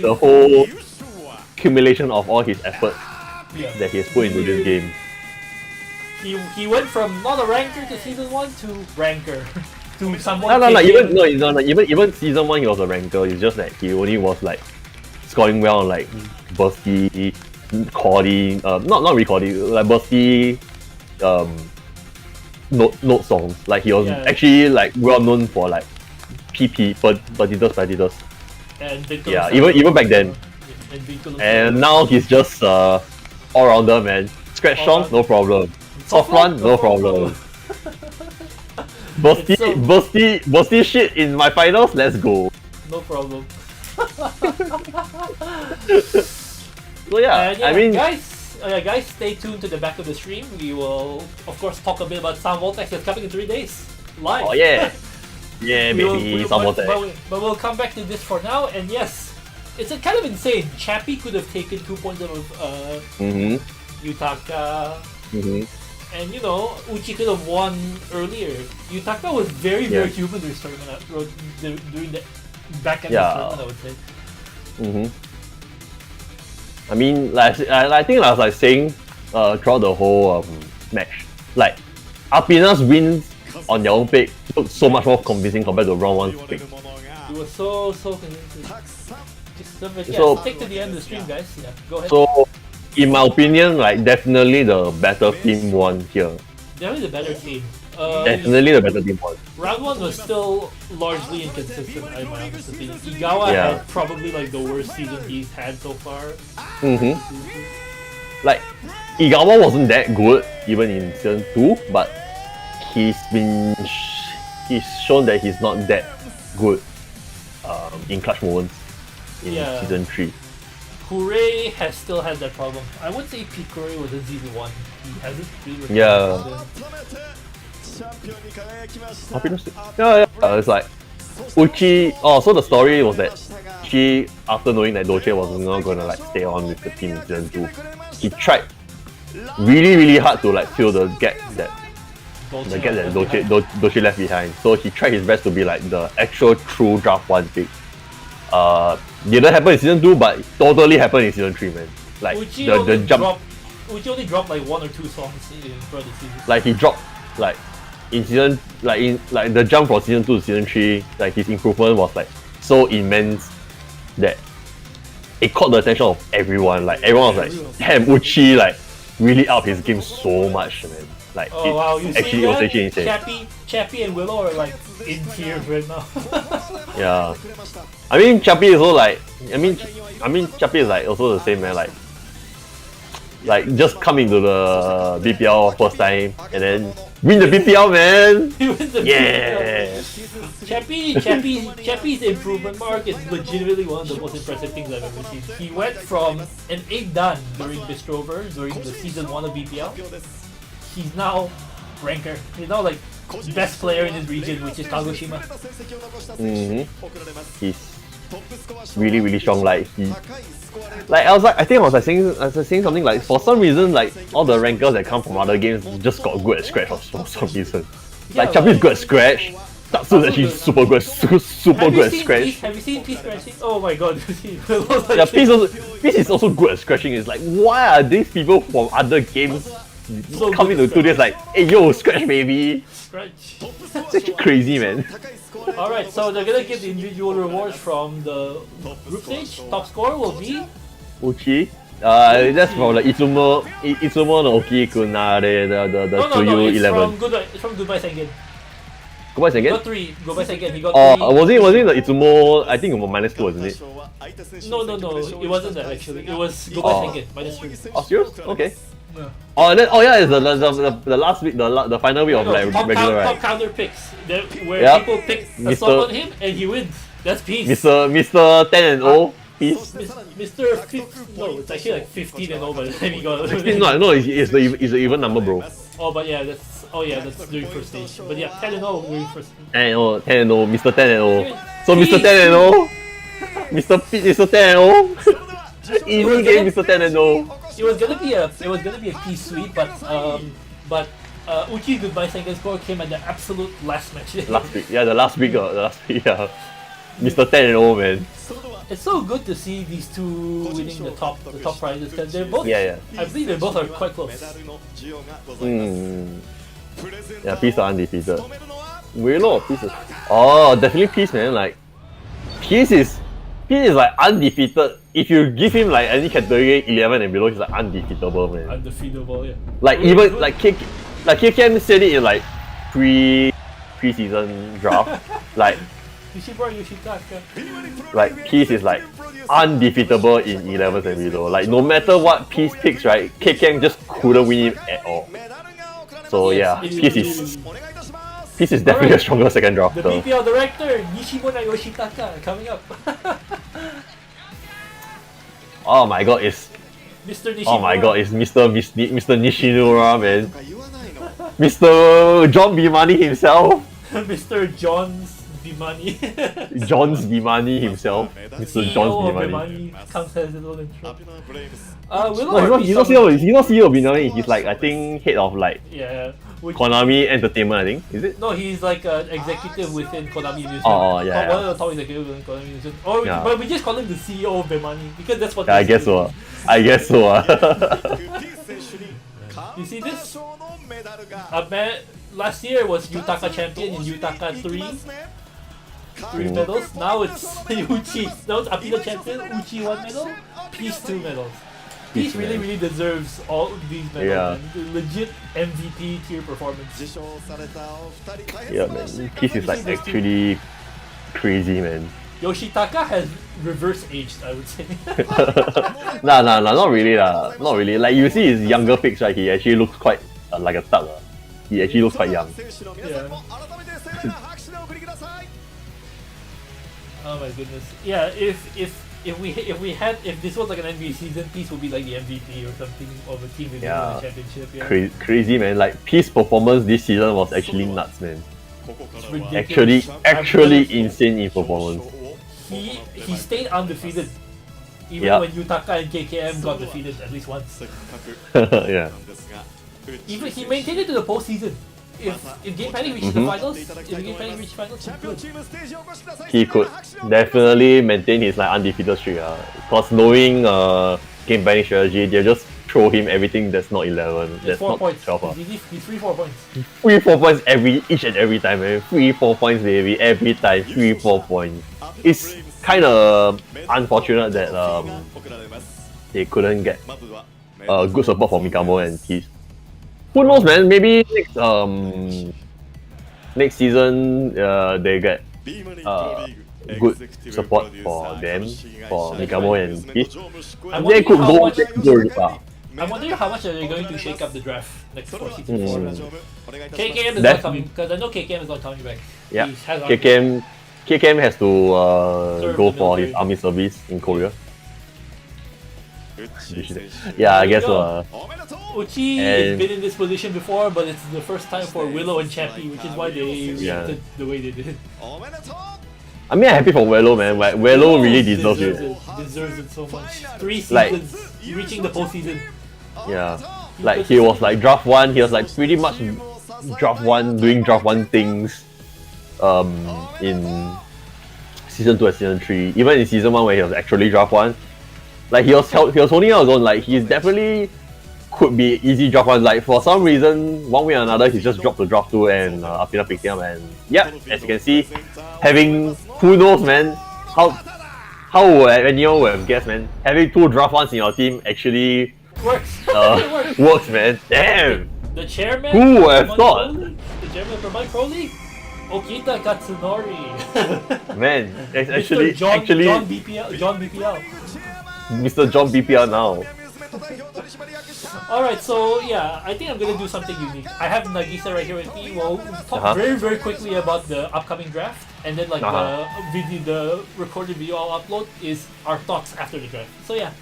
the whole accumulation of all his efforts that he has put into this game. He went from not a ranker to season 1 to ranker to someone. Even season 1 he was a ranker. It's just that he only was like scoring well on like bursty, Chordy, not really Chordy, like bursty note songs. Like he was actually like well known for like Partitas. Yeah, even back then. And now he's just all-rounder, man. Scratch song, no problem. Soflan, no problem. Bursty shit in my finals, let's go. No problem. So yeah, I mean, guys, stay tuned to the back of the stream. We will, of course, talk a bit about Sound Voltex that's coming in 3 days live. Oh yeah, yeah, baby, Sound Voltex. But we'll come back to this for now. And yes, it's kind of insane. Chappie could have taken 2 points out of Yutaka. And Uchi could have won earlier. Yutaka was very human during the back end of the tournament, I would say. I mean, I think I was like saying throughout the whole match, like APINA's wins on their own pick look so much more convincing compared to round 1's pick. It was so convincing. So stick to the end of the stream, guys. Yeah, go ahead. So, in my opinion, like definitely the better team won here. definitely the better team. Definitely the better team was. Round 1 was still largely inconsistent, in my honest opinion. Igawa had probably like the worst season he's had so far. Like, Igawa wasn't that good even in season 2, but he's shown that he's not that good in clutch moments in season 3. Hooray has still had that problem. I would say Picori was in season 1. He hasn't really it's like Uchi. So the story was that she, after knowing that Doche was not gonna like stay on with the team in season 2, he tried really hard to like fill the gap that Doche left behind. So he tried his best to be like the actual true draft 1 pick. Didn't happen in season 2, but totally happened in season 3, man. Like Uchi the jump. Uchi only dropped like 1 or 2 songs throughout the season. Like he dropped like in season like the jump from season 2 to season 3, like his improvement was like so immense that it caught the attention of everyone. Like everyone was like, damn, Uchi like really up his game so much, man. Like oh wow, you actually, see it was that? actually insane. Chappie and Willow are like in tears right now. Yeah, I mean Chappie is also like I mean Chappie is like also the same, man. Like just come into the BPL first time and then win the BPL, man. He wins the BPL. Chappie's improvement mark is legitimately one of the most impressive things I've ever seen. He went from an 8 dan during Bistrover during the season 1 of BPL. He's now ranker. He's now like best player in his region, which is Kagoshima. He's really strong. Like I think I was saying something like for some reason like all the rankers that come from other games just got good at Scratch for some reason. Like Chappie is good at Scratch. Tatsu is actually super good at Scratch. Have you seen Peace scratching? Oh my god! Yeah, Peace is also good at scratching. It's like, why are these people from other games coming to do this? Like, hey yo, Scratch baby. Scratch. It's actually crazy, man. Alright, so they're gonna give the individual rewards from the group stage. Top score will be Uchi. That's from the Itsumo no Oki-kunare, the Tsuyu 11. It's from Goodbye Sengen. Goodbye Sengen? He got 3. Goodbye Sengen, he got 3. Was it the Itsumo? I think it was -2, wasn't it? No, it wasn't that actually. It was Goodbye Sengen, -3. Oh, serious? Okay. Yeah. It's the last week, the final week of like regular, right? Top counter picks, where people pick a song on him and he wins. That's Peace. Mr. 10-0, Peace. Mr. No, it's actually like 15-0 by the time he got it. No, it's the even number, bro. Oh, but yeah, that's during first stage. But yeah, 10-0 during first stage. 10-0, Mr. 10-0. So Mr. 10-0, Mr. 10-0. Easy game, Mr. 10-0. It was gonna be a Peace sweep, but Uchi's Goodbye Sengen score came at the absolute last match. Last week, yeah. Mr. 10-0, man. It's so good to see these two winning the top prizes because they're both. Yeah. I believe they both are quite close. Yeah, Peace are undefeated. Willow, Peace. Oh, definitely Peace, man. Like, Peace is like undefeated. If you give him like any category 11 and below, he's like undefeatable, man. Undefeatable, yeah. Like even like KKM said it in like pre-season draft. Like Peace is like undefeatable in 11s and below. Like no matter what Peace picks, right, KKM just couldn't win him at all. So yeah, Peace is definitely a stronger second drafter. The BPL director, Nishimura Yoshitaka, coming up. Oh my god, it's Mr. Nishimura. Oh my god, it's Mr. Nishimura, man. Mr. John BEMANI himself. Mr. John's BEMANI. John's BEMANI himself. Mr. John's BEMANI. Comes as his own intro. He's not CEO of BEMANI. He's like, I think, head of like Konami Entertainment, I think. Is it? No, he's like an executive within Konami Music. Oh, yeah. One of the top executives within Konami Music. But we just call him the CEO of BEMANI because that's what. Yeah, I guess so. You see this? Last year was Yutaka champion in Yutaka 3 medals. Now it's Uchi. Now it's APINA champion, Uchi 1 medal, Peace 2 medals. Peace really deserves all these medals. Yeah. Man. Legit MVP tier performance. Yeah, man. Peace is like actually crazy, man. Yoshitaka has reverse aged, I would say. Nah, not really lah. Not really. Like you see his younger pics, right? He actually looks quite like a thug. He actually looks quite young. Yeah. Oh my goodness. Yeah, if this was like an NBA season, Peace would be like the MVP or something of a team that won the championship. Yeah. Crazy, man. Like Peace performance this season was actually nuts, man. Actually insane in performance. He stayed undefeated. Even when Yutaka and KKM got defeated at least once. Yeah. Even he maintained it to the postseason. If Game Panic reached the finals, he could definitely maintain his like undefeated streak. Because knowing Game Panic strategy, they just throw him everything that's not 11, that's not 12. He's 3-4 points. 3-4 points each and every time, man. 3-4 points, baby, every time. 3-4 points. It's kind of unfortunate that they couldn't get good support from Mikamo and Peace. Who knows, man? Maybe next season they get good support for them, for Mikamo and Peace. They could go really far. I'm wondering how much are they going to shake up the draft next for season 4. KKM is not coming, because I know KKM is not coming back. Yeah, KKM has to go for his army service in Korea. Yeah, I guess so. Uchi has been in this position before, but it's the first time for Willow and Chappie, which is why they reacted the way they did. I mean, I'm happy for Willow, man. Like, Willow really deserves it. Deserves it so much. 3 seasons, reaching the postseason. Yeah, like he was like draft 1. He was like pretty much draft 1, doing draft 1 things. In season 2 and season 3, even in season 1 where he was actually draft 1, like he was holding out his own. Like he's definitely could be easy draft 1. Like for some reason, one way or another, he just dropped to draft 2 and APINA picked him. And yeah, as you can see, having who knows, man, how would anyone would have guessed, man, having 2 draft 1s in your team actually works. Works, man. Damn. The chairman. Who would have thought? The chairman of the BEMANI Pro League. Okita Katsunori. Man, it's actually John BPL. Mr. John BPL now. Alright, so yeah, I think I'm gonna do something unique. I have Nagisa right here with me. We'll talk very quickly about the upcoming draft, and then like the recorded video I'll upload is our thoughts after the draft. So yeah,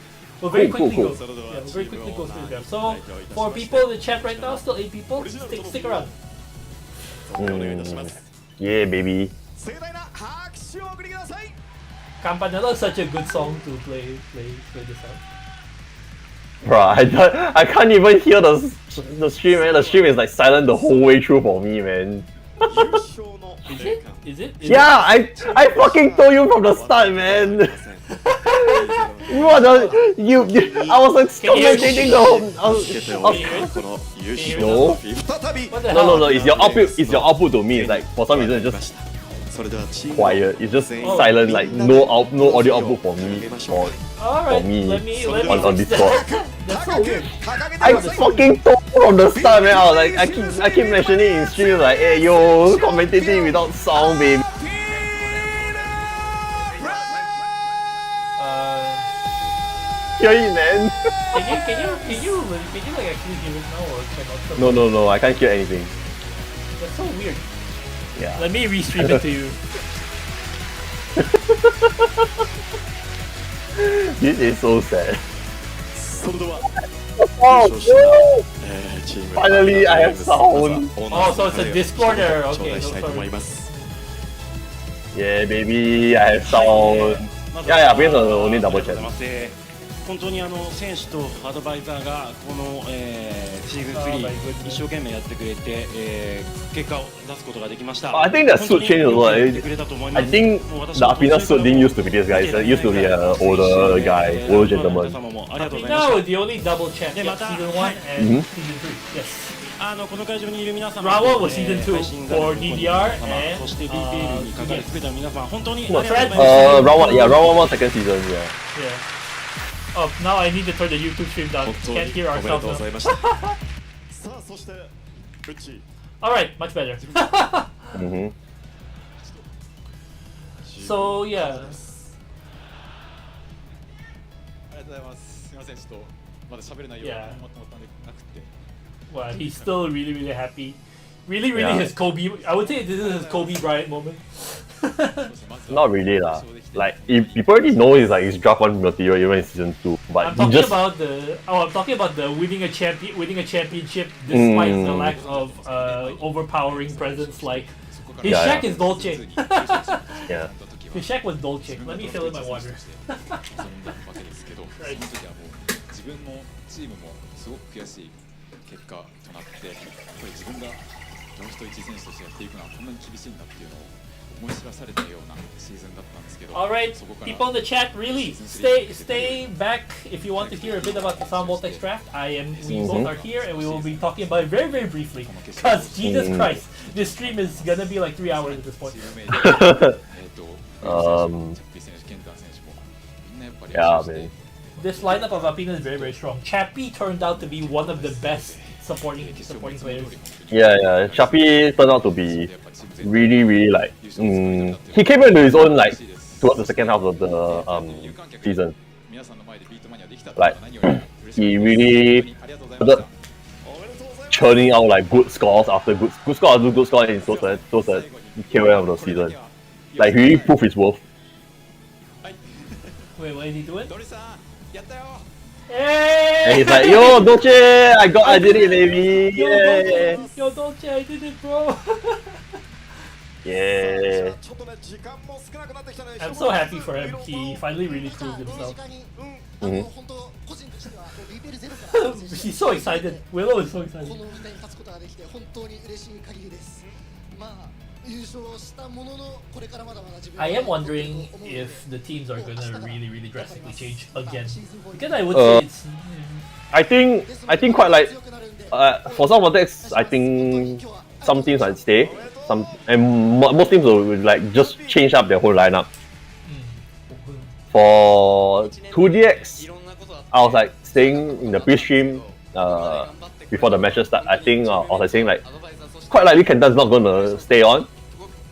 we'll very quickly go through the draft. So for people in the chat right now, still 8 people, stick around. Yeah, baby. Campanella is such a good song to play this out. Bruh, I can't even hear the stream, man. The stream is like silent the whole way through for me, man. Is it? Yeah, I fucking told you from the start, man. What the, I was like commentating the whole. No. It's your output to me. It's like for some reason it's just quiet. It's just silent. Like no audio output for me for me on Discord. That's so weird. I fucking told from the start, man. I was like, I keep mentioning in stream like, hey yo, commentating without sound, baby. Hear it, man. Can you like actually give it now or cannot? No, I can't hear anything. That's so weird. Yeah. Let me restream it to you. This is so sad. Finally, I have sound. Oh, so it's a Discord error. Okay, no sorry. Yeah, baby, I have sound. Yeah, because only double chat. 本当に選手とアドバイザーがこの、シーズン3一生懸命やってくれて、結果を出すことができました。I think that suit changed a lot. I think the APINA suit didn't used to be this guy. It used to be an older guy, older gentleman. APINA was the only double champ. Yeah, season 1 and season 3. Yes. この会場にいる皆様、Rawa was season 2 for DDR and そして BPL にかかるすべての皆さん本当にありがとうございます。Round 1 was second season. Yeah. Oh, now I need to turn the YouTube stream down. Can't hear おめでとう ourselves ござい now. ましたさあそしてフッチ Alright, much better. Mm-hmm. So, yeah. ありがとうございます。すみません、ちょっとまだ喋る内容がまとまったんでなくて。Wow, he's still really, really happy. Really, Yeah. his Kobe. I would say this is his Kobe Bryant moment. Not really lah. Like people already know it's like his draft one material even in season 2, but I'm he talking just about I'm talking about the winning a championship despite the lack of overpowering presence. Like his Yeah, Shaq yeah. is Dolce. Yeah. His Shaq was Dolce. Let me fill in my water. 望んだわけですけど、その時はもう自分もチームもすごく悔しい結果となって、やっぱり自分がドラフト1位選手としてやっていくのはこんなに厳しいんだっていうのを思い知らされたようなシーズンだったんですけど。 Alright, people in the chat, really stay back if you want to hear a bit about the Sound Voltex draft. We both are here and we will be talking about it very, very briefly. Because Jesus Christ, this stream is gonna be like 3 hours at this point. Yeah, man. This lineup of APINA is very, very strong. Chappie turned out to be one of the best supporting players. Yeah. Chappie turned out to be really like he came into his own like towards the second half of the season. Like he really started churning out like good scores after good score after good score in towards the KOL of the season. Like he really proved his worth. Wait, what is he doing? And he's like, yo, Dolce, I did it, baby. Yeah. Yo, Dolce, I did it, bro. Yeah. I'm so happy for him. He finally really proved himself. He's so excited. Willow is so excited. I am wondering if the teams are gonna really drastically change again. Because I would say it's... I think quite like for some Vortex, I think some teams might stay. Most teams will like just change up their whole lineup. For 2DX, I was like staying in the pre-stream before the matches start. I think I was like saying like quite likely Kentan's not gonna stay on.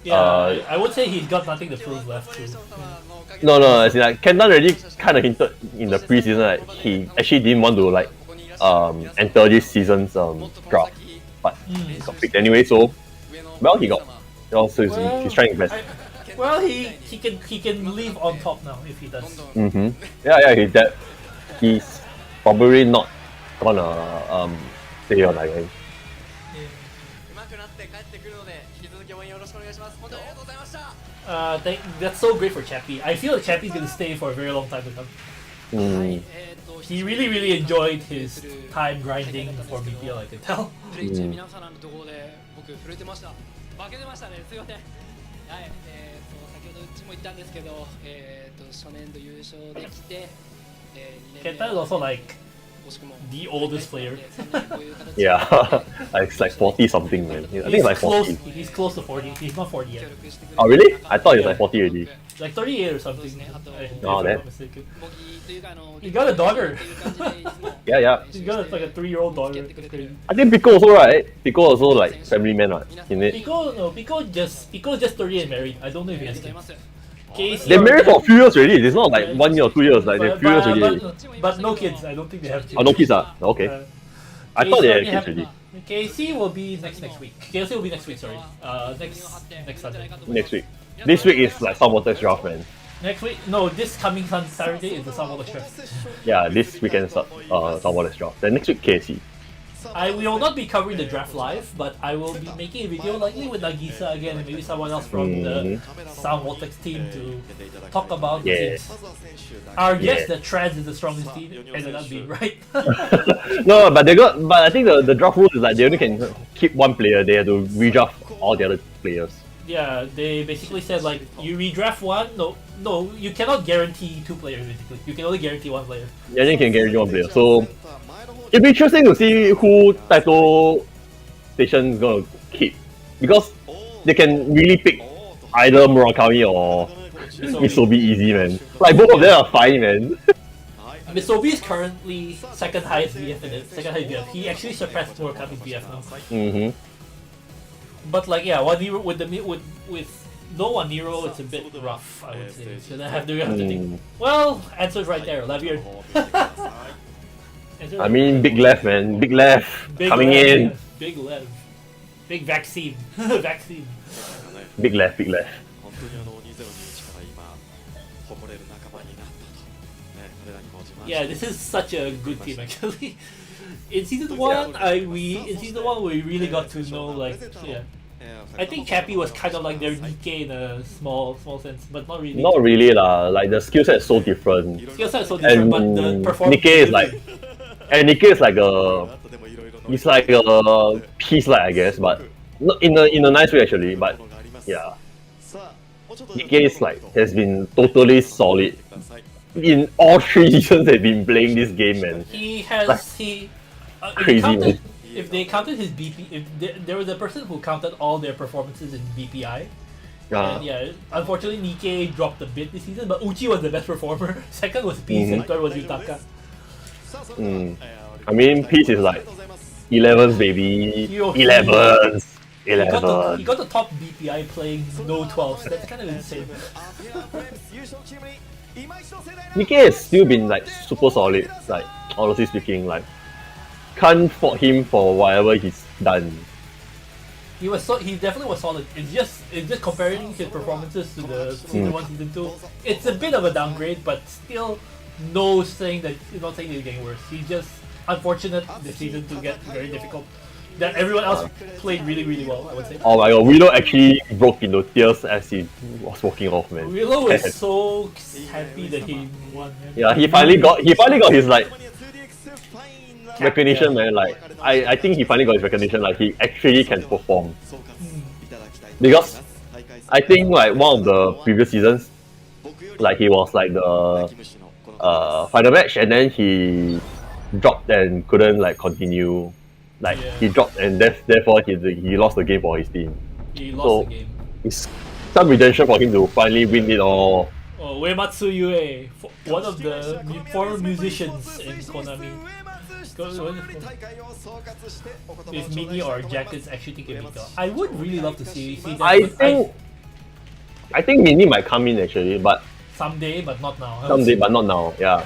Yeah, I would say he's got nothing to prove left too. No, as in like Kentan already kind of hinted in the preseason that he actually didn't want to like enter this season's draft, but he got picked anyway. So well, he got. So he's trying his best. Well, he can leave on top now if he does. Yeah. He's probably not gonna stay on again. That's so great for Chappie. I feel like Chappie's gonna stay for a very long time to come. He really enjoyed his time grinding for BPL, I can tell. 負けてましたね、すいません。はい、先ほどうちも言ったんですけど、初年度優勝できて、Kenta is also like the oldest player. Yeah, it's like 40 something, man. I think it's like 40. He's close to 40. He's not 40 yet. Oh really? I thought he was like 40 already. Like 38 or something. Oh, that. He got a daughter. Yeah. He's got like a 3-year-old daughter. I think Pico also, right? Pico also like family man, right? In it. Pico just 30 and married. I don't know if he has kids. They're married for a few years already. It's not like 1 year or 2 years. Like they're few years already. But no kids. I don't think they have kids. Oh, no kids ah? Okay. I thought they had kids already. KC will be next week. KC will be next week. Sorry. Next Sunday. Next week. This week is like some Vortex draft, man. Next week? No, this coming Saturday is the Sound Voltex draft. Yeah, this weekend Sound Vortex draft. Then next week KC. I will not be covering the draft live, but I will be making a video likely with Nagisa again and maybe someone else from the Sound Voltex team to talk about the teams. Our guess that Trans is the strongest team ended up being right. No, but I think the draft rule is like they only can keep one player. They have to redraft all the other players. Yeah, they basically said like you redraft one. No, you cannot guarantee 2 players. Basically, you can only guarantee 1 player. Yeah, you can guarantee 1 player. So it'll be interesting to see who Taito Station is gonna keep, because they can really pick either Murakami or Misobi easy, man. Like both of them are fine, man. Misobi is currently second highest BF in it. Second highest BF. He actually surpassed Murakami's BF now. Mm-hmm. But like yeah, One Hero with no One Hero, it's a bit rough. I would say. So then have to think. Well, answer's right there. Lavier. I mean, big left, man. Big left. Coming left, in. Yeah. Big left. Big vaccine. Vaccine. Big left, big left. 本当に2021から今誇れる仲間になったと、ね、彼らにも自慢して Yeah, this is such a good team actually. In season one, we really got to know like yeah. I think Cappy was kind of like their Nikkei in a small sense, but not really. Not really lah. Like the skill set is so different. Skill set is so different, but the performance. Nikkei is like, and Nikkei is like a, it's like a piece like I guess, but not in a nice way actually. But yeah, Nikkei is like has been totally solid. In all 3 seasons they've been playing this game, man. He has like, crazy man. If they counted his BP, if there was a person who counted all their performances in BPI, and yeah, unfortunately Nikkei dropped a bit this season, but Uchi was the best performer. Second was Peace, and third was Yutaka. I mean, Peace is like 11s, baby. 11s. He got the top BPI playing no 12s. That's kind of insane. Nikkei has still been like super solid. Like honestly speaking, like. Can't fault him for whatever he's done. He definitely was solid. It's just comparing his performances to the season 1, season 2. It's a bit of a downgrade, but still not saying that it's getting worse. He's just unfortunate the season 2 get very difficult. That everyone else played really well, I would say. Oh my god, Willow actually broke into tears as he was walking off, man. Willow was so happy that he won. Yeah, he finally got his like recognition, man. Like I think he finally got his recognition. Like he actually can perform. Because I think like one of the previous seasons, like he was like the final match, and then he dropped and couldn't like continue. Like he dropped and therefore he lost the game for his team. He lost the game. It's some redemption for him to finally win it all. Oh, Uematsu Yue, one of the former musicians in Konami. If Mini or Jackets actually take a big I would really love to see that. I think Mini might come in actually, but someday, but not now. Someday, but not now. Yeah.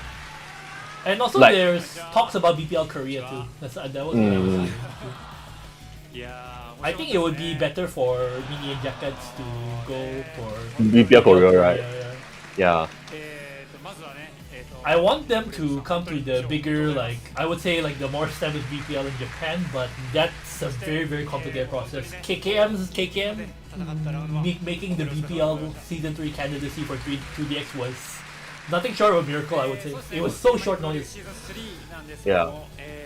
And also, like, there's talks about BPL Korea too. That was I think it would be better for Mini and Jackets to go for BPL Korea, right? Yeah. I want them to come to the bigger, like I would say, like the more established BPL in Japan, but that's a very complicated process. KKM making the BPL Season 3 candidacy for 2DX was nothing short of a miracle, I would say. It was so short notice. Yeah.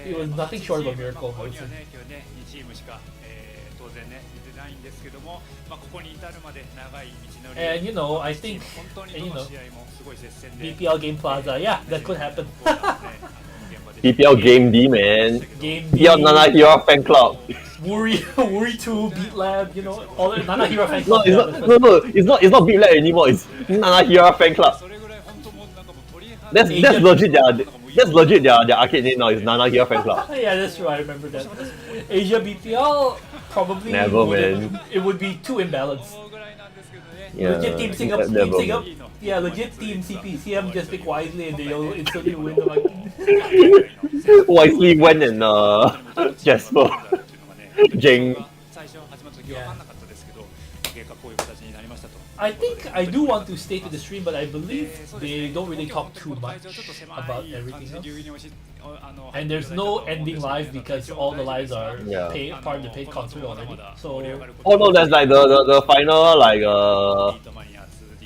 It was nothing short of a miracle, I would say. And you know, I think, BPL Game Plaza, yeah, that could happen. BPL Game D, man. Game D. BPL Nana Hira Fan Club. Wuri 2, Beat Lab, you know, all the Nana Hira Fan Club. It's not Beat Lab anymore. It's Nana Hira Fan Club. That's legit their arcade name now. It's Nana Hira Fan Club. Yeah, that's true. I remember that. Asia BPL probably never, man. It would be too imbalanced. Yeah, legit Team Singapore. Yeah, legit Team CP. CM just pick Wisely and they'll instantly win. Wisely went and Jasper. Jing. Yeah. I think I do want to stay to the stream, but I believe they don't really talk too much about everything else. And there's no ending live because all the lives are part of the paid concert already. So oh no, that's like the final like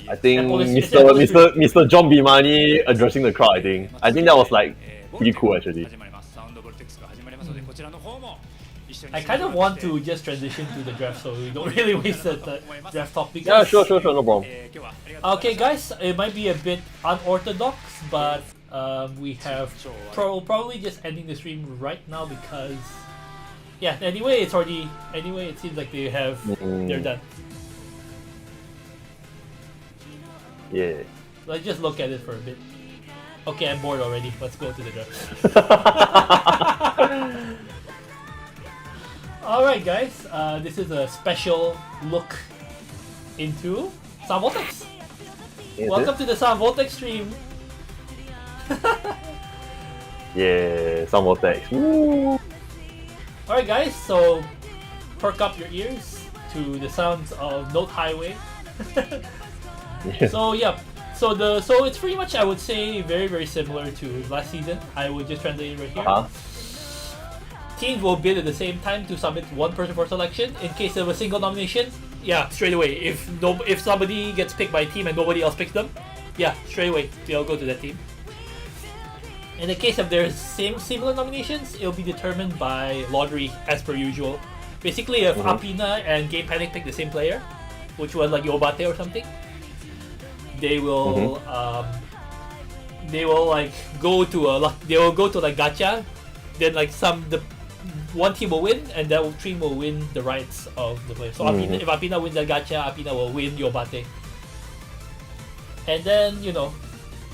I think Mr. John BEMANI addressing the crowd. I think that was like pretty cool actually. I kind of want to just transition to the draft so we don't really waste the draft talk. Yeah, sure, no problem. Okay guys, it might be a bit unorthodox, but we have probably just ending the stream right now because yeah, anyway it seems like they're done. Yeah. Let's just look at it for a bit. Okay, I'm bored already. Let's go to the draft. Alright guys, this is a special look into Sam Voltex. Welcome to the Sam Voltex stream. Yeah, Sam Voltex. Woo! Alright guys, so perk up your ears to the sounds of Note Highway. So yeah, so it's pretty much, I would say, very similar to last season. I would just translate it right here. Teams will bid at the same time to submit one person for selection. In case of a single nomination, yeah, straight away. If somebody gets picked by a team and nobody else picks them, yeah, straight away they'll go to that team. In the case of their similar nominations, it'll be determined by lottery as per usual. Basically, if APINA and Game Panic pick the same player, which was like Yobate or something, they will like go to like gacha. Then like one team will win, and that team will win the rights of the player. So if APINA wins the gacha, APINA will win Yobate. And then, you know,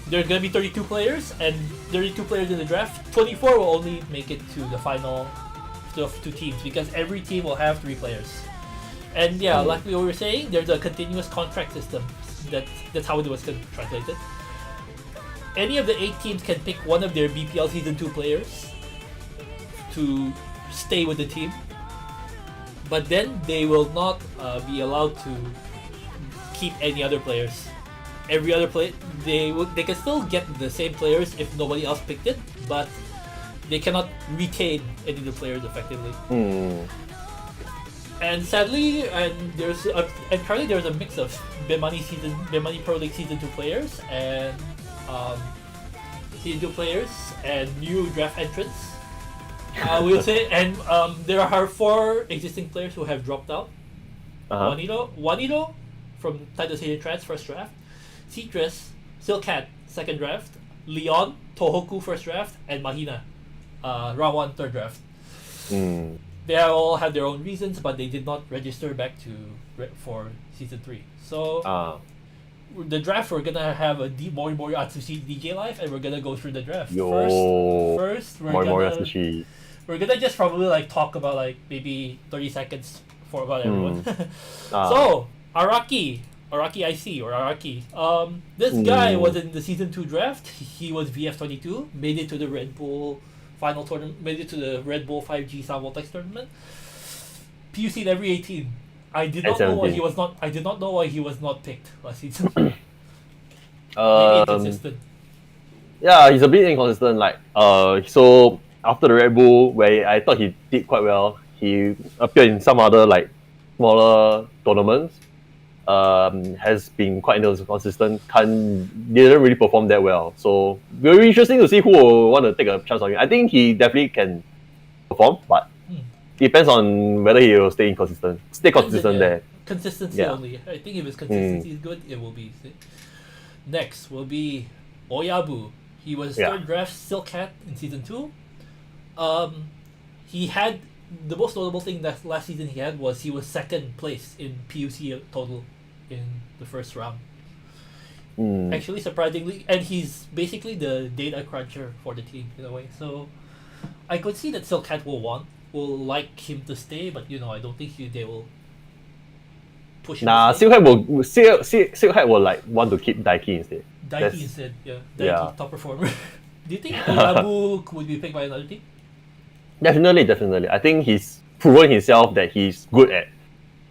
there's gonna be 32 players, and 32 players in the draft. 24 will only make it to the final of 2 teams, because every team will have 3 players. And yeah, like we were saying, there's a continuous contract system. That's how it was translated. Any of the 8 teams can pick one of their BPL Season 2 players to stay with the team, but then they will not be allowed to keep any other players. Every other player, they can still get the same players if nobody else picked it, but they cannot retain any of the players effectively. And sadly, currently there's a mix of BEMANI Pro League Season 2 players and Season 2 players and new draft entrants. We'll say, and there are 4 existing players who have dropped out. Juanito from Title Season Trans first draft, Citrus, Silcat second draft, Leon, Tohoku first draft, and Mahina round 1 third draft. They all have their own reasons, but they did not register back for Season 3. So the draft, we're gonna have a Mori Atsushi DJ live, and we're gonna go through the draft. First we're gonna just probably like talk about like maybe 30 seconds about everyone. So Araki IC or Araki. This guy was in the Season 2 draft. He was VF22, made it to the Red Bull final tournament, made it to the Red Bull 5G Sam Voltex tournament. PUC in every 18. I did not know why he was not picked last season. Maybe inconsistent. Yeah, he's a bit inconsistent. Like so after the Red Bull, where I thought he did quite well, he appeared in some other like smaller tournaments. Has been quite inconsistent. Didn't really perform that well. So very interesting to see who will want to take a chance on him. I think he definitely can perform, but depends on whether he will stay consistent there. Consistency only. I think if his consistency is good, it will be. Next will be Oyabu. He was third draft Silcat in Season 2. He had the most notable thing that last season he was second place in PUC total in the first round. Actually, surprisingly, and he's basically the data cruncher for the team in a way. So I could see that Silcat will like him to stay, but you know, I don't think they will push him. Silcat will like want to keep Daiki instead. Daiki top performer. Do you think Oyabu would be picked by another team? Definitely. I think he's proven himself that he's good at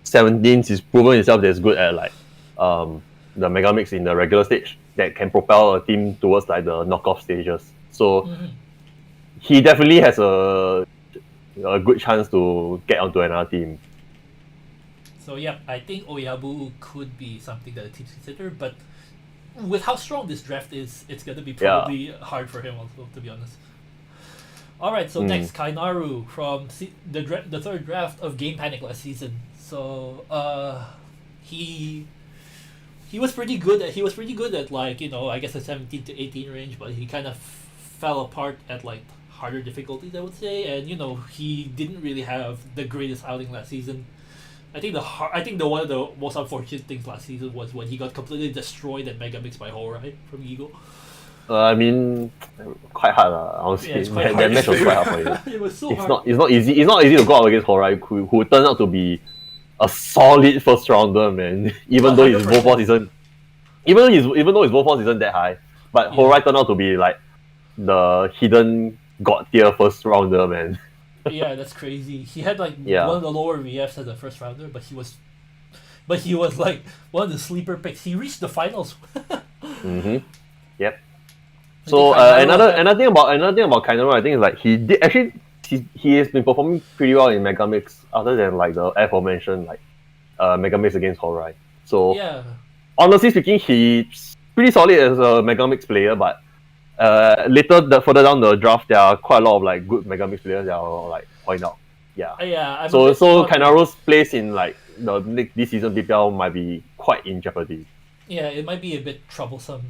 17s. He's proven himself that he's good at like the Mega Mix in the regular stage that can propel a team towards like the knockoff stages. So he definitely has a good chance to get onto another team. So yeah, I think Oyabu could be something that the teams consider, but with how strong this draft is, it's gonna be probably hard for him also, to be honest. Alright, so next, Kainaru from the third draft of Game Panic last season. So he was pretty good at like, you know, I guess the 17 to 18 range, but he kind of fell apart at like harder difficulties, I would say, and you know, he didn't really have the greatest outing last season. I think one of the most unfortunate things last season was when he got completely destroyed at Mega Mix by Horai from Eagle. I mean, quite hard honestly. Yeah, it's quite that hard. match was quite hard for him. It was so it's hard. It's not easy. It's not easy to go out against Horai, who turned out to be a solid first rounder, man. Even though his 100%. Wolfforce isn't, even though his Wolfforce isn't that high, but Horai turned out to be like the hidden god tier first rounder, man. Yeah, that's crazy. He had like Yeah. one of the lower VFs as a first rounder, but he was like one of the sleeper picks. He reached the finals. Yep. So another thing about Kainaro, I think is like he has been performing pretty well in Megamix, other than like the aforementioned like Megamix against Horai. So Yeah. honestly speaking, he's pretty solid as a Megamix player, but further down the draft, there are quite a lot of like good Megamix players that I'll like point out. Yeah. Yeah. I'm a So bit Kainaro's place in like this season BPL might be quite in jeopardy. Yeah, it might be a bit troublesome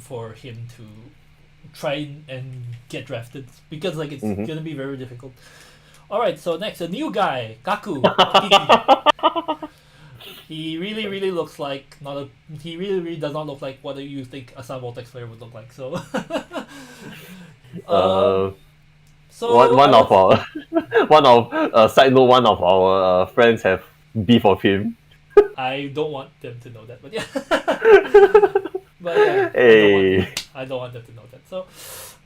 for him to try and get drafted because like it's gonna be very difficult. All right, so next a new guy, Kaku. He really looks like he really does not look like what you think a Sun Vortex player would look like. So one of our friends have beef of him. I don't want them to know that, but yeah. But yeah, Hey. I don't want them to know that. So,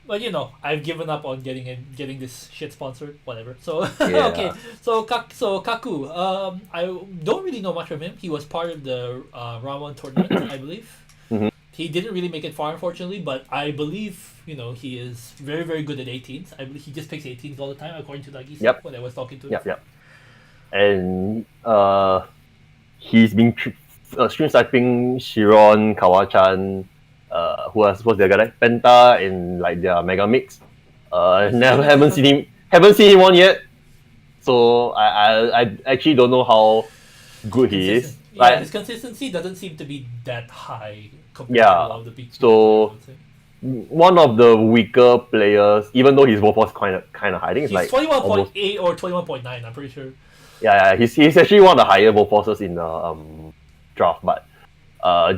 but you know, I've given up on getting this shit sponsored, whatever. So Yeah. okay, so Kaku, I don't really know much from him. He was part of the round 1 tournament, I believe. Mhm. He didn't really make it far, unfortunately, but I believe he is very good at 18s. I believe he just picks 18s all the time, according to Nagi Yep. when I was talking to him. Yep. And he's been stream sniping Shiron, Kawachan, what's the other guy? Penta in like their mega mix. Haven't seen him on yet. So I actually don't know how good he is. Yeah, his consistency doesn't seem to be that high compared to a lot of the big so one of the weaker players, even though his Wolfforce kind of high. I think it's he's like 21.8 or 21.9, I'm pretty sure. Yeah, he's actually one of the higher Wolfforces in the draft, but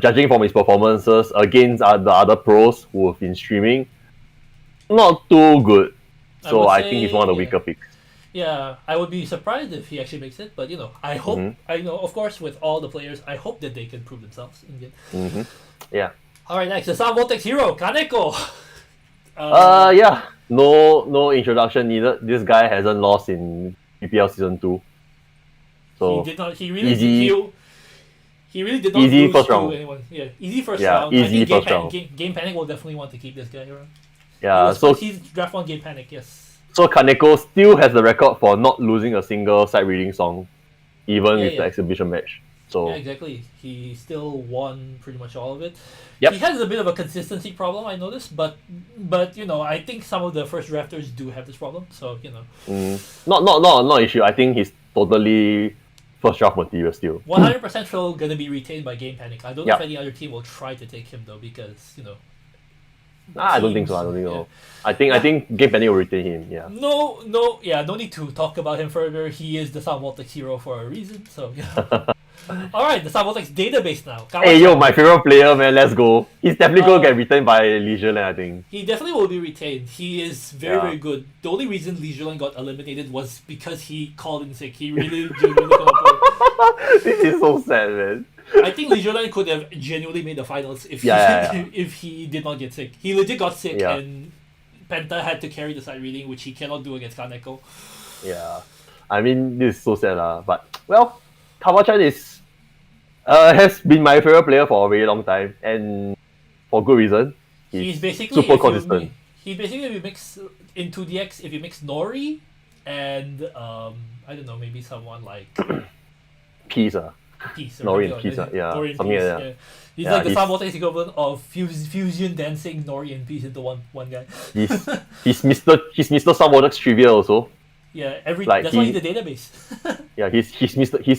judging from his performances against the other pros who have been streaming, not too good. So I think he's one of the weaker picks. Yeah, I would be surprised if he actually makes it, but I hope, of course, with all the players, I hope that they can prove themselves in the end. Yeah. Alright, next, the Sun Vortex hero, Kaneko! Yeah, no introduction needed. This guy hasn't lost in PPL Season 2. So he really did not easy lose first to round. anyone. Yeah, easy first Yeah, round. easy I think first round. Game Panic will definitely want to keep this guy around. Yeah, so he's draft 1 Game Panic, yes. So Kaneko still has the record for not losing a single side reading song, even with the exhibition match. So yeah, exactly. He still won pretty much all of it. Yep. He has a bit of a consistency problem, I noticed, but I think some of the first drafters do have this problem. So not issue. I think he's totally first draft material still. 100% still gonna be retained by Game Panic. I don't know Yep. if any other team will try to take him though, because I don't think so. I think Game Panic will retain him. Yeah. No need to talk about him further. He is the Sun Vortex hero for a reason. So Alright, the Sun Vortex database now. Hey yo, my favorite player, man. Let's go. He's definitely gonna get retained by Leisureland, I think. He definitely will be retained. He is very good. The only reason Leisureland got eliminated was because he called in sick. He really genuinely could This is so sad, man. I think Leisureland could have genuinely made the finals if if he did not get sick. He legit got sick and Penta had to carry the side reading, which he cannot do against Kaneko. Yeah. I mean, this is so sad, but well, Kawachan has been my favorite player for a very long time, and for good reason. He's basically super consistent. He basically, if you mix in 2DX, if you mix Nori and I don't know, maybe someone like Peace, Nori and Peace, Nori and something Peace, like that. yeah. He's like the Sun Vortex equivalent of fusion dancing Nori and Peace into one guy. He's Mr. Sun Vortex trivia also. Yeah, that's why he's the database. Yeah, he's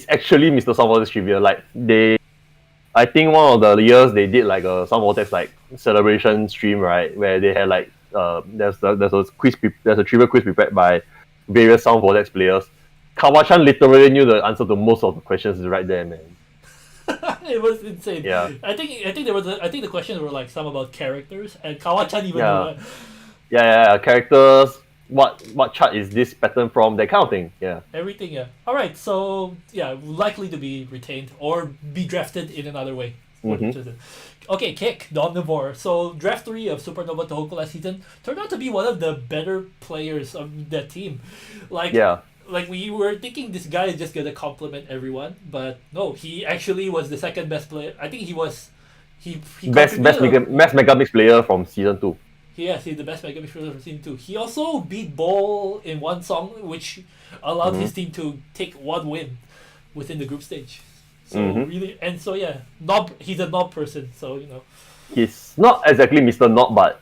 actually Mr. Sun Vortex trivia. Like I think one of the years they did like a Sun Vortex like celebration stream, right, where they had like there's a trivia quiz prepared by various Sun Vortex players. Kawachan literally knew the answer to most of the questions right there, man. It was insane. Yeah. I think there was I think the questions were like some about characters, and Kawa-chan even Yeah. knew that. Yeah, characters. What chart is this pattern from? That kind of thing. Yeah. Everything, yeah. All right, so yeah, likely to be retained or be drafted in another way. Mhm. Okay, Kick, the Omnivore. So draft 3 of Supernova Tohoku last season turned out to be one of the better players of that team. Like we were thinking this guy is just gonna compliment everyone, but no, he actually was the second best player. I think he was Best Megamix player from season 2. Yes, he's the best Mega Mix player from season 2. He also beat Ball in one song, which allowed his team to take one win within the group stage. So really, and so yeah, he's a knob person, so you know. He's not exactly Mr. Knob, but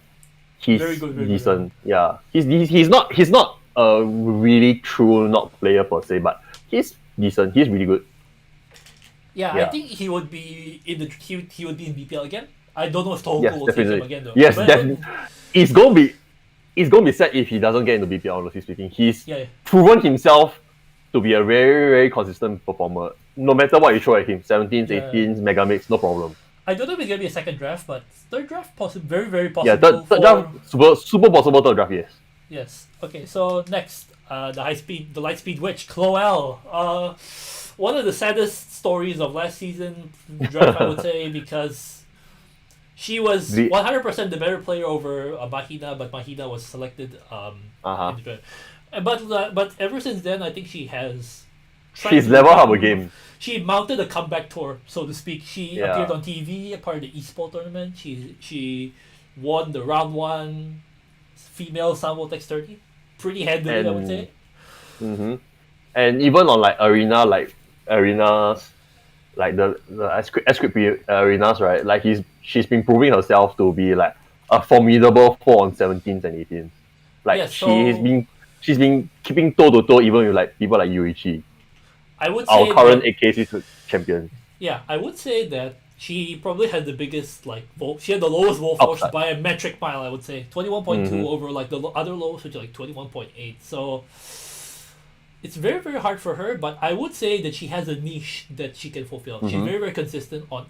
he's very decent. Yeah, he's not a really true knob player per se, but he's decent. He's really good. Yeah, I think he would be in he would be in BPL again. I don't know if Tohoku will take him again though. Yes, definitely. It's gonna be sad if he doesn't get into BPL. Honestly speaking, he's proven himself to be a very, very consistent performer. No matter what you throw at him, 17s, 18s, Megamix, no problem. I don't know if it's gonna be a second draft, but third draft very, very possible. Yeah, third draft, super possible third draft. Yes. Yes. Okay. So next, the Lightspeed Witch, Chloel. One of the saddest stories of last season draft, I would say, because she was 100% the better player over Mahina, but Mahina was selected in the draft. But ever since then, I think she has. She's leveled up a game. She mounted a comeback tour, so to speak. She appeared on TV, a part of the esports tournament. She won the round 1 female Sambo Tex 30 pretty handily, I would say. And even on arenas, like the script arenas, right? Like she's been proving herself to be like a formidable 4 on 17s and 18s. Like she's been keeping toe to toe even with like people like Yuichi. I would say our current AKC champion. Yeah, I would say that she probably had the biggest she had the lowest Wolf Force by a metric mile. I would say 21.2 over like the other lowest, which are like 21.8. So it's very, very hard for her. But I would say that she has a niche that she can fulfill. She's very, very consistent on.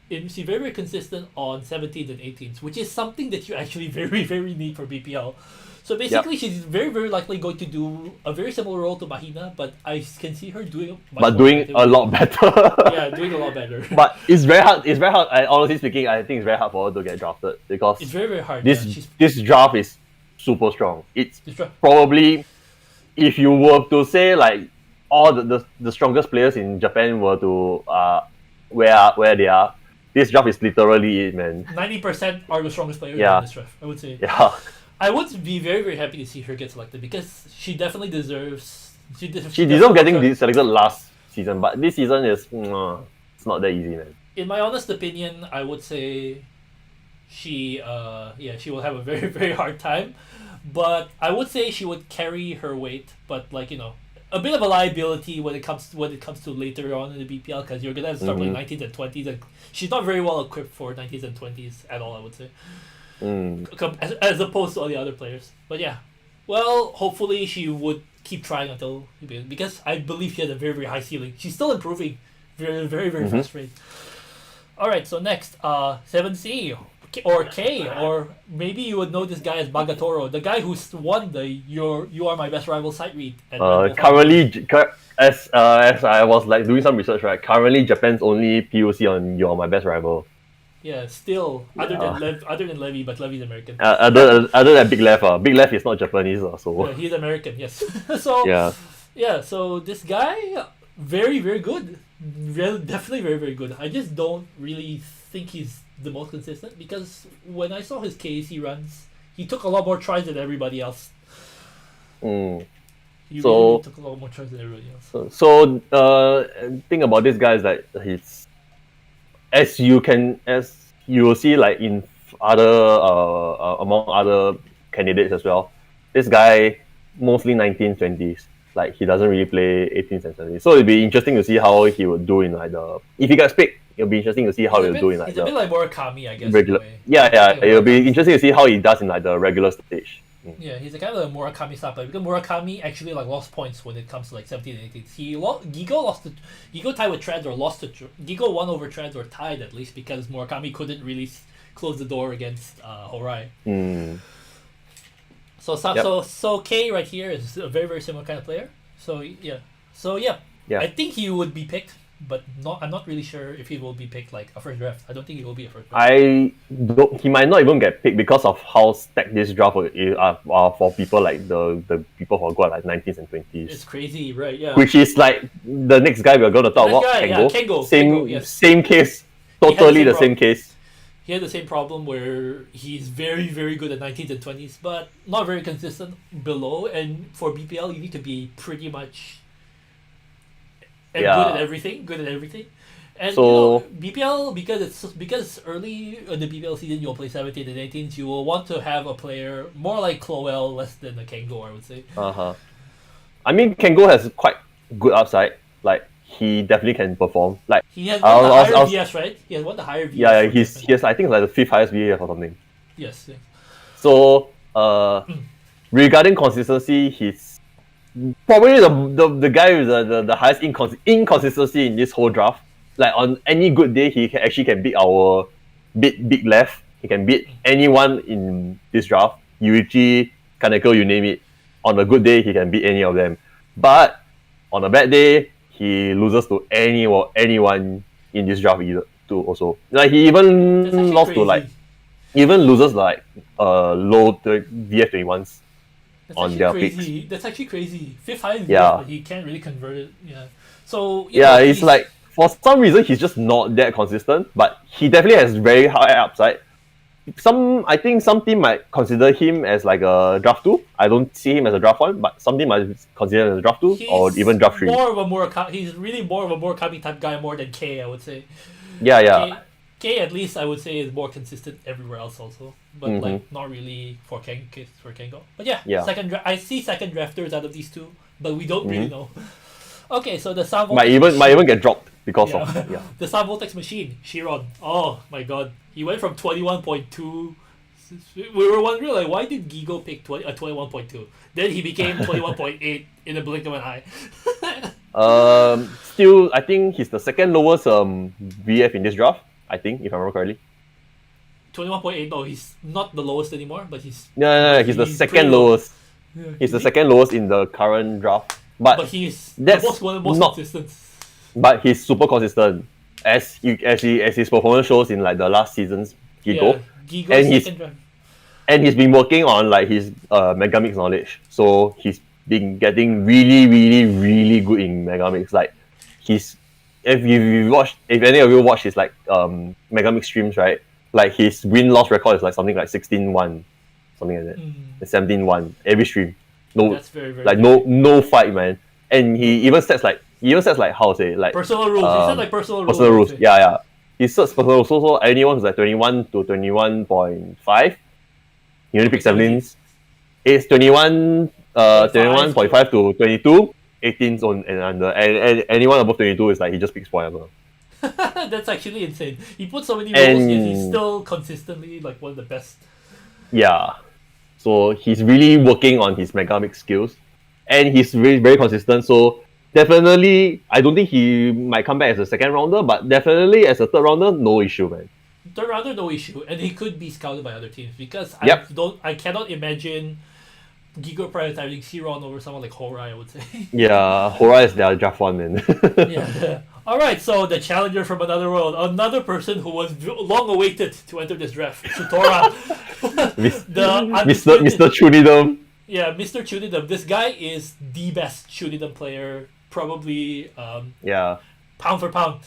She's very, very consistent on 17s and 18s, which is something that you actually very, very need for BPL. So basically, she's very, very likely going to do a very similar role to Mahina, but I can see her doing a lot better. Yeah, doing a lot better. But it's very hard. It's very hard. Honestly speaking, I think it's very hard for her to get drafted because it's very, very hard. This draft is super strong. It's probably, if you were to say like all the strongest players in Japan were to where they are, this draft is literally it, man. 90% are the strongest players in this draft, I would say. Yeah. I would be very, very happy to see her get selected because she definitely deserves. She deserves getting selected last season, but this season is it's not that easy, man. In my honest opinion, I would say she will have a very, very hard time, but I would say she would carry her weight, but like a bit of a liability when it comes to later on in the BPL because you're gonna have to start playing 19s and 20s, and she's not very well equipped for 19s and 20s at all, I would say. As opposed to all the other players. But yeah. Well, hopefully she would keep trying until because I believe she has a very, very high ceiling. She's still improving. Very, very, very fast rate. Alright, so next, 7C or K, or maybe you would know this guy as Bagatoro, the guy who's won the You Are My Best Rival site read. Currently, as I was like doing some research, right? Currently, Japan's only POC on You Are My Best Rival. Yeah, still other than Levy, but Levy's American. Other than Big Left, Big Left is not Japanese, so. Yeah, he's American, yes. So so this guy very, very good, definitely very, very good. I just don't really think he's the most consistent because when I saw his KAC runs, he took a lot more tries than everybody else. He really took a lot more tries than everybody else. So thing about this guy is that he's as you will see like in other among other candidates as well, this guy mostly 19s, 20s. Like he doesn't really play 18s and 17s. So it'll be interesting to see how he would do in like if he gets picked, it'll be interesting to see how he'll do in He's a bit like Murakami, I guess. Regular. Yeah. It'll be interesting to see how he does in like the regular stage. Yeah, he's a kind of a Murakami style player because Murakami actually like lost points when it comes to like 17 and 18. Gigo tied with Treads or lost to Gigo won over Treads or tied at least because Murakami couldn't really close the door against Horai. So K right here is a very, very similar kind of player. So yeah. I think he would be picked, but I'm not really sure if he will be picked like a first draft. I don't think he will be a first draft. He might not even get picked because of how stacked this draft is for people like the people who got like 19s and 20s. It's crazy, right? Yeah. Which is like the next guy we're going to talk about, Kengo. Same case, totally the same case. He had the same problem where he's very, very good at 19s and 20s, but not very consistent below. And for BPL, you need to be pretty much good at everything. And so, BPL, because early in the BPL season you'll play 17 and 18s, you will want to have a player more like Clowell, less than a Kengo, I would say. I mean, Kengo has quite good upside. Like, he definitely can perform. Like, he has won the higher VS, right? He has won the higher VS. Yeah, he has I think like the 5th highest VS or something. Yes. So, regarding consistency, he's probably the guy with the highest inconsistency in this whole draft. Like on any good day, he can beat our big left. He can beat anyone in this draft. Yuichi, Kaneko, you name it. On a good day, he can beat any of them. But on a bad day, he loses to anyone in this draft either too. Also, like he even lost to like loses like low VF21s on their picks. That's actually crazy. 5th highest VF, but he can't really convert it. Yeah. So it's like for some reason he's just not that consistent, but he definitely has very high upside. I think some team might consider him as like a draft 2. I don't see him as a draft 1, but some team might consider him as a draft 2 or even draft 3. He's really more of a Murakami type guy more than K, I would say. Yeah. K at least I would say is more consistent everywhere else also, but like not really for Kengo. But yeah. I see second drafters out of these two, but we don't really know. Okay, so the Sound might even get dropped because of the Sound Vortex machine, Shiron. Oh my god, he went from 21.2. We were wondering like why did Gigo pick 21.2? Then he became 21.8 in the blink of an eye. Still, I think he's the second lowest VF in this draft. I think, if I remember correctly. 21.8. No, he's not the lowest anymore, but he's. No, he's the second lowest. He's the second lowest in the current draft. But he's the most consistent. But he's super consistent, as his performance shows in like the last season's Gigo. And he's been working on like his Megamix knowledge. So he's been getting really, really, really good in Megamix. Like if any of you watch his like Megamix streams, right? Like his win-loss record is like something like 16-1, something like that. 17-1 every stream. No, that's very, very like no fight, man. And he even sets like how to say like personal rules. He said like personal rules. Yeah. He sets personal rules. So anyone who's like 21 to 21.5, he only picks 17s. It's 21.5 to 22, 18s on and under. And anyone above 22 is like he just picks forever. That's actually insane. He put so many rules, yet he's still consistently like one of the best. Yeah. So he's really working on his Megamix skills. And he's very, very consistent. So definitely, I don't think he might come back as a second rounder, but definitely as a third rounder, no issue, man. Third rounder, no issue. And he could be scouted by other teams because I cannot imagine Gigo prioritizing Shiron over someone like Horai, I would say. Yeah, Horai is their draft 1, man. Yeah. Alright, so the challenger from another world, another person who was long awaited to enter this draft, Sutora. Mr. Chunidum. Yeah, Mr. Chunidum. This guy is the best Chunidum player, probably. Pound for pound.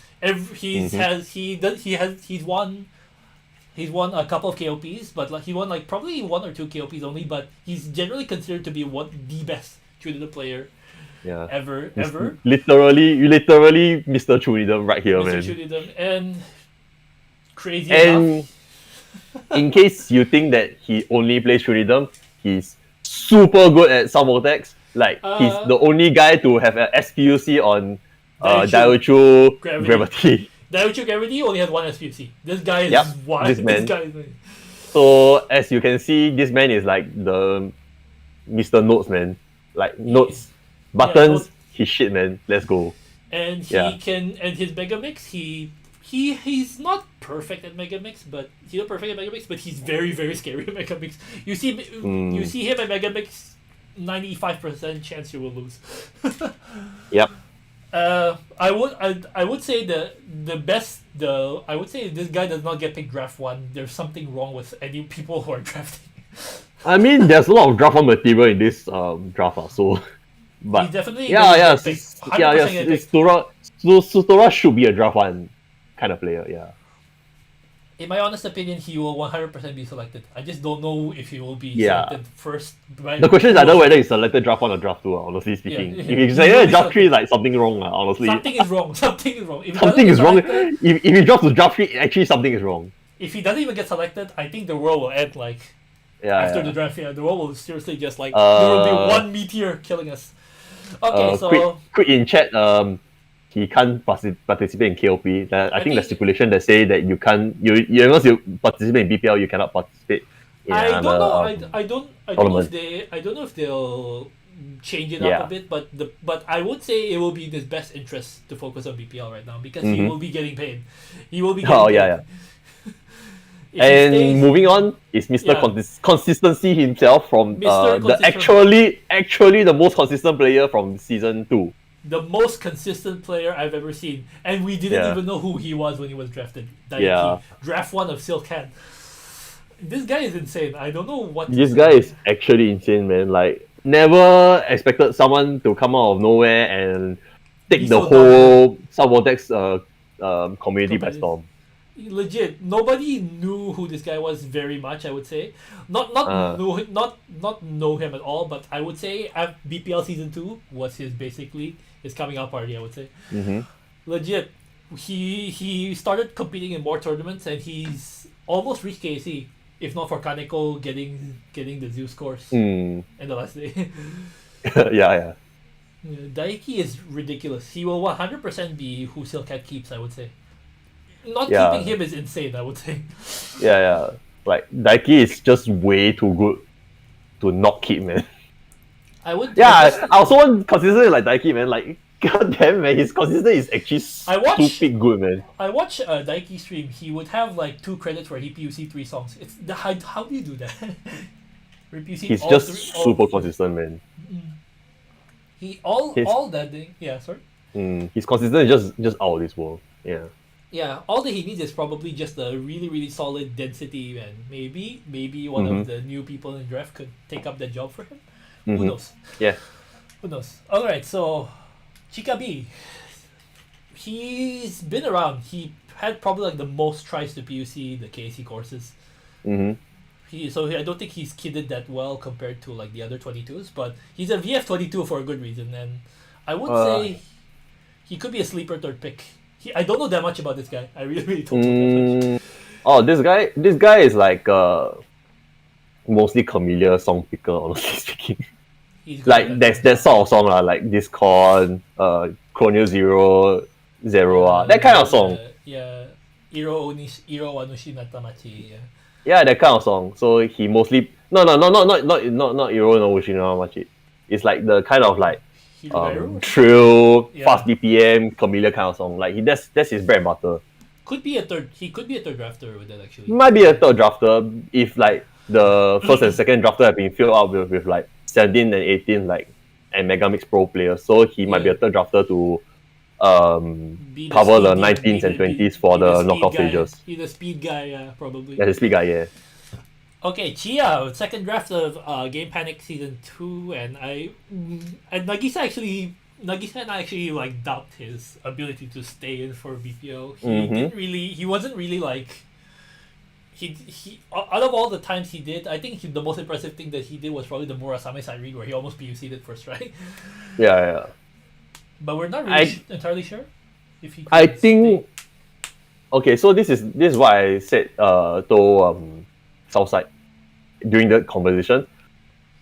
He's won a couple of KOPs, but like he won like probably 1 or 2 KOPs only. But he's generally considered to be the best Chunidum player. Yeah. Ever. Literally Mr. Chunidum right here, man. Mr. Chunidum and crazy enough. In case you think that he only plays Chunidum, he's super good at Sound Vortex. Like he's the only guy to have an SPUC on Daiuchu Gravity. Daiuchu Gravity only has 1 SPUC. This guy is wild. This man. This guy is... So as you can see, this man is like the Mr. Notes, man. Like notes, buttons, he's shit, man. Let's go. And he can, and his Megamix, he's not perfect at Megamix, but he's not perfect at Megamix, but he's very, very scary at Megamix. You see him at Megamix, 95% chance you will lose. Yep. I would say I would say if this guy does not get picked draft 1, there's something wrong with any people who are drafting. I mean, there's a lot of draft 1 material in this draft, so. But he's definitely Sutora should be a draft 1 kind of player, yeah. In my honest opinion, he will 100% be selected. I just don't know if he will be selected first. The question is either whether he's selected draft 1 or draft 2, honestly speaking. If he's selected draft 3, like something wrong, honestly. Something is wrong. Something is wrong. If he drops to draft 3, actually something is wrong. If he doesn't even get selected, I think the world will end after the draft. Yeah, the world will seriously just there will be one meteor killing us. Okay, so quick in chat. He can't participate in KOP. I think the stipulation that say that you can't. Once you participate in BPL, you cannot participate. I don't know. I don't know if they'll change it up a bit, but I would say it will be in his best interest to focus on BPL right now because he will be getting paid. He will be getting paid. Yeah. And moving on is Mr. Consistency himself from actually the most consistent player from season 2. The most consistent player I've ever seen, and we didn't even know who he was when he was drafted. Draft 1 of Silkhan. This guy is insane. I don't know what. This guy is actually insane, man. Like never expected someone to come out of nowhere and take the whole Subvortex community by storm. Legit, nobody knew who this guy was very much. I would say, not know him at all. But I would say BPL season 2 was his coming out party. I would say, legit. He started competing in more tournaments and he's almost reached KC, if not for Kaneko getting the Zeus scores in the last day. yeah. Daiki is ridiculous. He will 100% be who Silkat keeps. I would say. Not keeping him is insane, I would say. Yeah. Like Daiki is just way too good to not keep, man. I also want consistency like Daiki, man. Like goddamn, man, his consistency is actually stupid good, man. I watch Daiki stream. He would have 2 credits where he PUC 3 songs. It's how do you do that? He's just super consistent, man. All that thing. Yeah, sorry. His consistency is just out of this world. Yeah. Yeah, all that he needs is probably just a really, really solid density, and maybe one of the new people in draft could take up that job for him. Who knows? Yeah. Who knows? Alright, so Chika B. He's been around. He had probably the most tries to PUC the KC courses. So I don't think he's kidded that well compared to the other 22s, but he's a VF22 for a good reason, and I would say he could be a sleeper third pick. I don't know that much about this guy. I really don't know that much. Oh, this guy is mostly Camellia song picker, honestly speaking. There's that sort of song like Discord, Chronio Zero, that kind of song. Iro Wanushi Natamachi. Yeah, that kind of song. So he mostly not Iro no Ushina. It's the kind of trill, fast BPM, Camellia kind of song. That's his bread and butter. He could be a third drafter with that actually. He might be a third drafter if the first and second drafter have been filled out with 17 and 18 and Megamix Pro players. So he might be a third drafter to cover the 19s and 20s for the knockout stages. He's a speed guy, probably. Yeah, the speed guy, yeah. Okay, Chia, second draft of Game Panic Season 2, and Nagisa and I actually doubt his ability to stay in for BPO. He wasn't really he out of all the times he did, I think the most impressive thing that he did was probably the Murasame side read where he almost PUC'd it first, right? Yeah. But we're not really entirely sure if he I think stay. Okay, so this is what I said to Southside during the conversation.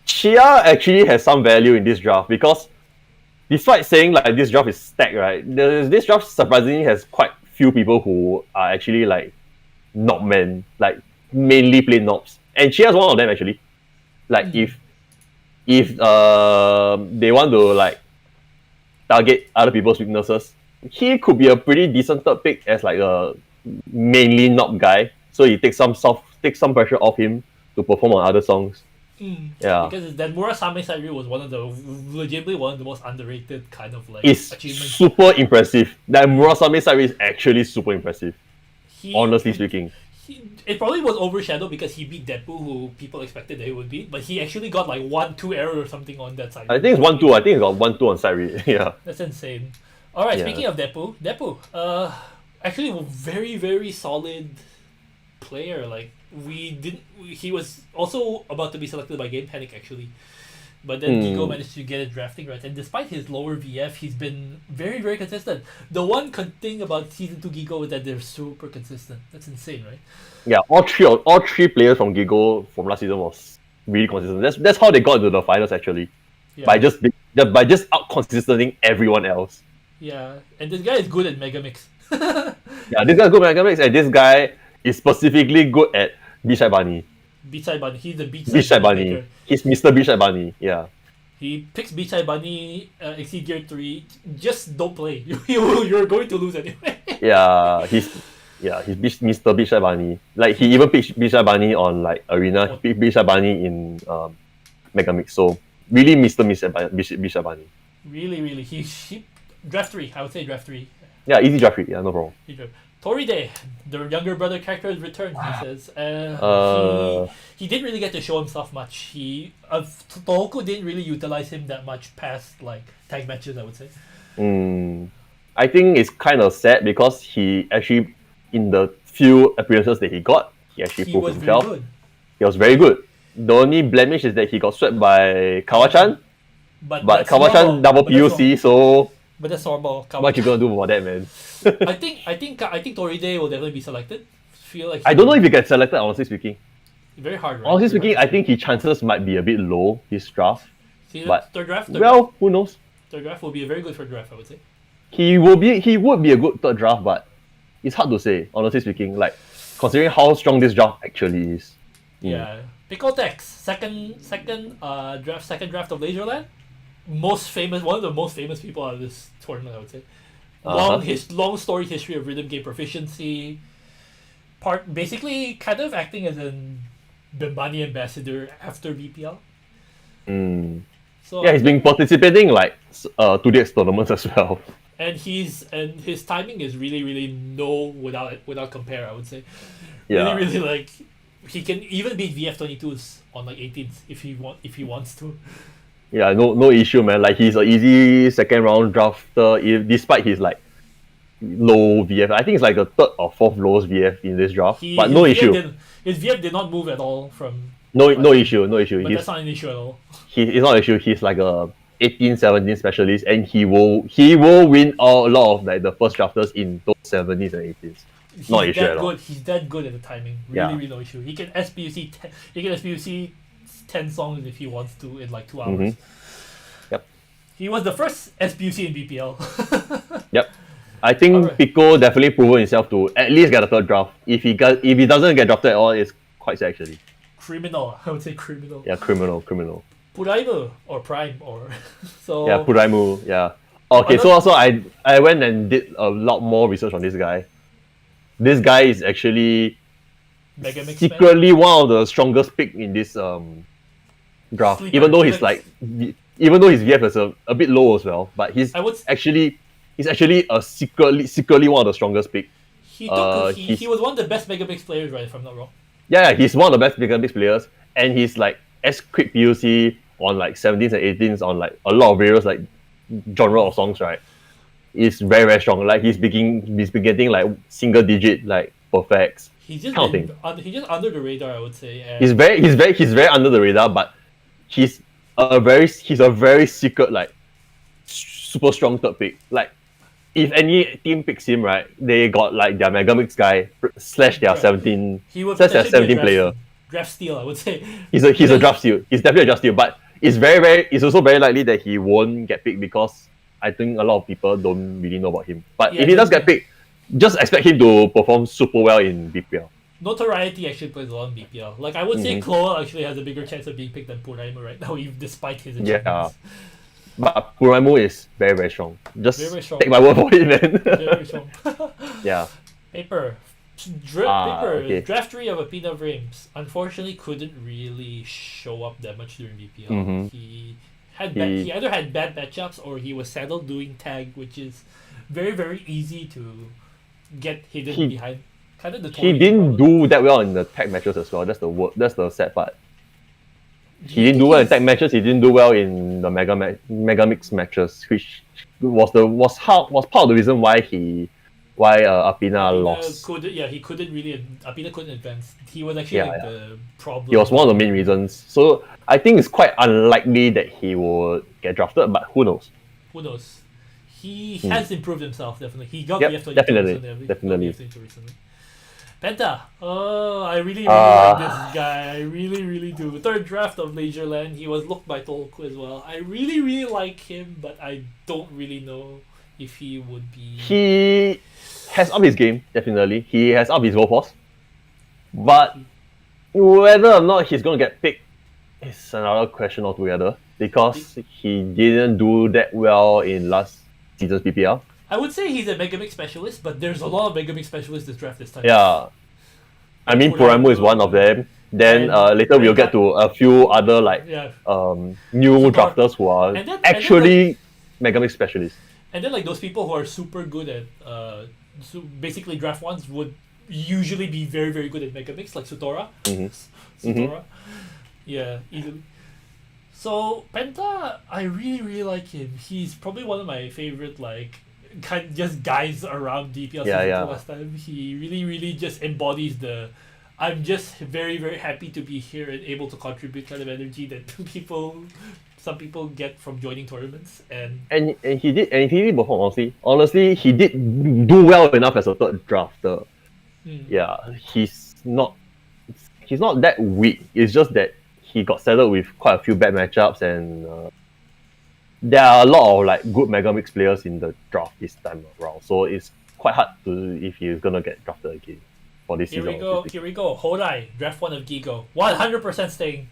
Chia actually has some value in this draft because despite saying this draft is stacked, right? This draft surprisingly has quite few people who are actually knob men, mainly play knobs. And Chia's one of them actually. if they want to like target other people's weaknesses, he could be a pretty decent third pick as like a mainly knob guy. So he takes some pressure off him to perform on other songs. Yeah. Because that Murasame Sairi was legitimately one of the most underrated kind of like It's achievements. super impressive. That Murasame Sairi is actually super impressive. Honestly speaking. It probably was overshadowed because he beat Depu, who people expected that he would beat, but he actually got like 1-2 error or something on that side. I think it's 1-2. I think he got 1-2 on Sairi. Yeah. That's insane. Alright, Yeah. speaking of Depu, actually a very, very solid player. Like he was also about to be selected by Game Panic actually. But then Gigo managed to get it drafting right, and despite his lower VF, he's been very, very consistent. The one thing about Season 2 Gigo is that they're super consistent. That's insane, right? Yeah, all three players from Gigo from last season was really consistent. That's how they got into the finals actually. Yeah. By just out consistenting everyone else. Yeah, and this guy is good at Megamix. Yeah, this guy's good at Megamix, and this guy is specifically good at Beachside Bunny. Beachside Bunny, he's the Beachside Bunny. maker. He's Mr. Beachside Bunny, yeah. He picks Beachside Bunny, Exceed Gear 3, just don't play. You're going to lose anyway. Yeah, he's Mr. Beachside Bunny. Like he even picked Beachside Bunny on like Arena. He picked Beachside Bunny in Megamix. So really Mr. Beachside Bunny. Really, he draft 3. I would say draft 3. Yeah, easy draft free. Yeah, no problem. Toride, the younger brother character, has returned. He says, he didn't really get to show himself much. Tohoku didn't really utilize him that much past like tag matches, I would say. I think it's kind of sad because he actually, in the few appearances that he got, he actually proved himself. Very good. He was very good. The only blemish is that he got swept by Kawachan. But Kawachan double PUC, so. But that's normal. What you gonna do about that, man? I think Toride will definitely be selected. Feel like I don't know if he gets selected, honestly speaking. Very hard, right? Honestly speaking, I think his chances might be a bit low, his draft. See, but third draft? Who knows? Third draft will be a very good third draft, I would say. He would be a good third draft, but it's hard to say, honestly speaking. Like considering how strong this draft actually is. Yeah. Picotex, second draft of Laserland. One of the most famous people out of this tournament, I would say. Long story history of rhythm game proficiency. Basically kind of acting as an BEMANI ambassador after BPL. So, he's been participating like 2DX tournaments as well. And his timing is really without compare, I would say. Yeah. Really like he can even beat VF22s on like 18s if he wants to. Yeah, no issue, man. Like he's an easy second round drafter, despite his like low VF. I think it's like the third or fourth lowest VF in this draft, but no issue. His VF did not move at all from. No issue. But that's not an issue at all. It's not an issue. He's like a 18-17 specialist, and he will win a lot of like the first drafters in those 70s and 80s. Not issue at all. He's that good at the timing. Really no issue. He can SPUC 10 songs if he wants to in like 2 hours. Yep. He was the first SPUC in BPL. Yep. I think Pico definitely proven himself to at least get a third draft. If he doesn't get drafted at all, it's quite sad actually. Criminal, I would say criminal. Yeah, criminal. Puraimu or Prime or so. Yeah, Puraimu. Yeah. Okay, so also I went and did a lot more research on this guy. This guy is actually secretly one of the strongest pick in this draft. Even though his VF is a bit low as well, but he's actually secretly one of the strongest pick. He was one of the best Megamix players, right? If I'm not wrong. Yeah, he's one of the best Megamix players, and he's like quick PUC on like 17s and 18s on like a lot of various like genre of songs, right? It's very, very strong. Like he's been getting like single digit like perfects. He's just under the radar, I would say. He's very under the radar, but he's a very secret like super strong third pick. Like if any team picks him, right, they got like their Megamix guy / their 17 player. Draft steal, I would say. He's a draft steal. He's definitely a draft steal, but it's also very likely that he won't get picked because I think a lot of people don't really know about him. But if he does get picked, just expect him to perform super well in BPL. notoriety actually plays a lot in BPL. Like I would say Chord actually has a bigger chance of being picked than Puraimo right now, even despite his achievements. Yeah. But Puraimo is very, very strong. Just Very, very strong. take my word for it, man. Very strong. Yeah. Paper. Okay. Draft 3 of APINA VRAMeS unfortunately couldn't really show up that much during BPL. Mhm. He either had bad matchups or he was saddled doing tag, which is very, very easy to get hidden behind. Kind of the He didn't do that well in the tag matches as well. That's the sad part. He didn't do well in tag matches. He didn't do well in the mega mix matches, which was part of the reason why APINA lost. He couldn't really. APINA couldn't advance. He was actually the problem. He was one of the main reasons. So I think it's quite unlikely that he would get drafted, but who knows? Who knows? He has improved himself, definitely. He got Yep, BF22 definitely. recently. Penta. Oh, I really like this guy. I really, really do. Third draft of Leisureland. He was looked by Tolku as well. I really, really like him, but I don't really know if he would be... He has upped his game, definitely. He has upped his goalpost. But whether or not he's going to get picked is another question altogether. Because he didn't do that well in last season's PPL. I would say he's a Megamix specialist, but there's a lot of Megamix specialists this draft this time. Yeah. I mean, Puraimo is one of them. Then later we'll get to a few other new drafters who are actually Megamix specialists. And then those people who are super good at basically draft ones would usually be very, very good at Megamix, like Sutora. Sutora. Yeah, easily. So Penta, I really, really like him. He's probably one of my favorite just guys around DPL last time. He really, really just embodies the I'm just very, very happy to be here and able to contribute kind of energy that some people get from joining tournaments. And he did perform, honestly he did do well enough as a third drafter. Yeah, he's not that weak. It's just that he got settled with quite a few bad matchups, and there are a lot of good Megamix players in the draft this time around. So it's quite hard to if he's gonna get drafted again for this season. Here we go. Hodai, draft 1 of Gigo. 100% staying.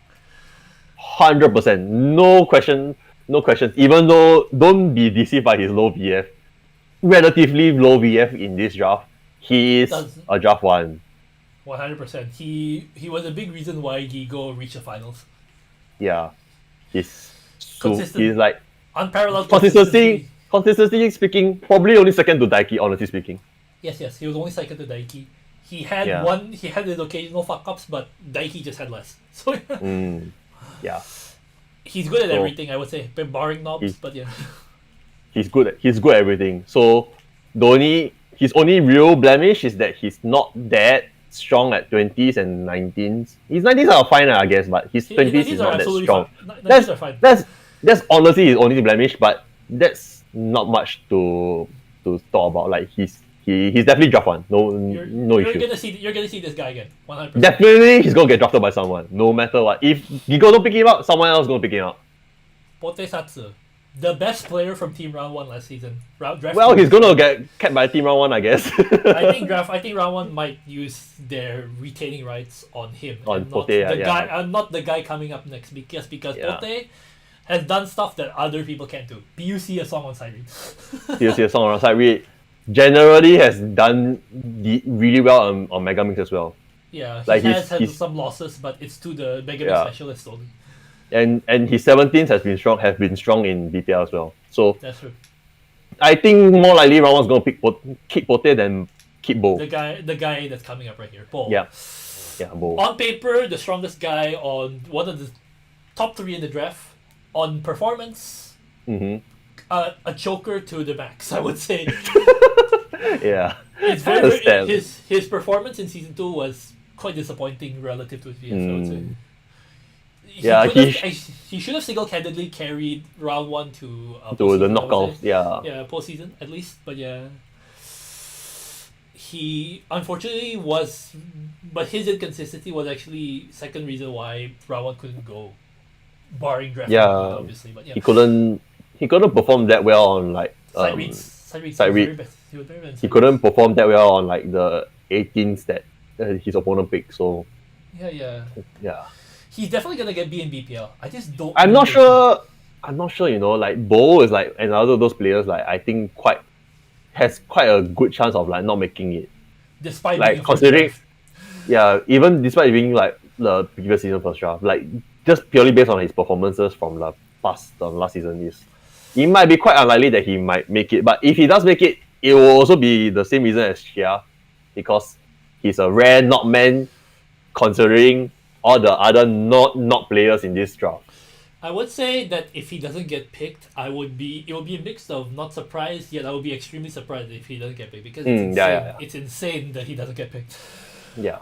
100%. No questions. Even though don't be deceived by his low VF. Relatively low VF in this draft. He is a draft 1. 100%. He was a big reason why Gigo reached the finals. Yeah. He's unparalleled consistency speaking, probably only second to Daiki, honestly speaking. Yes, he was only second to Daiki. He had his occasional fuck ups, but Daiki just had less. So yeah. He's good at everything, I would say, barring knobs, but yeah. He's good at everything. So his only real blemish is that he's not that strong at 20s and 19s. His 19s are fine, I guess, but his 20s is not that strong. That's honestly his only blemish, but that's not much to talk about. He's definitely draft 1. No issue. You're gonna see this guy again. 100%. Definitely he's gonna get drafted by someone, no matter what. If Gigo don't pick him up, someone else is gonna pick him up. Potesatsu, the best player from Team Round 1 last season. He's gonna get kept by Team Round 1, I guess. I think Round 1 might use their retaining rights on him. Not the guy coming up next, because Pote has done stuff that other people can't do. PUC a song on side read. PUC a song on side read. Generally has done really well on Megamix as well. Yeah, he has had some losses, but it's to the Megamix specialist only. And his 17s have been strong in BPL as well. So that's true. I think more likely Round 1's gonna keep Pote than keep Bo. The guy that's coming up right here, Bo. Yeah, Bo. On paper, the strongest guy on one of the top 3 in the draft. On performance, a choker to the max, I would say. Yeah. It's very his performance in season 2 was quite disappointing relative to his VF, I would say. He should have single-handedly carried Round 1 to the knockouts, postseason at least, but he unfortunately was, but his inconsistency was actually second reason why Round 1 couldn't go. Barring draft, obviously, but he couldn't perform that well on side reads. He couldn't perform that well on the 18s that his opponent pick. So Yeah. He's definitely gonna get B in BPL. I just don't. I'm not sure. You know, like Bo is like another of those players. Like I think has quite a good chance of like not making it. Despite like being considering, even despite being like the previous season first draft, like just purely based on his performances from the last season, it might be quite unlikely that he might make it. But if he does make it, it will also be the same reason as Xia, because he's a rare not man, considering all the other not players in this draft. I would say that if he doesn't get picked, it will be a mix of not surprised, yet I would be extremely surprised if he doesn't get picked, because it's insane. It's insane that he doesn't get picked. Yeah.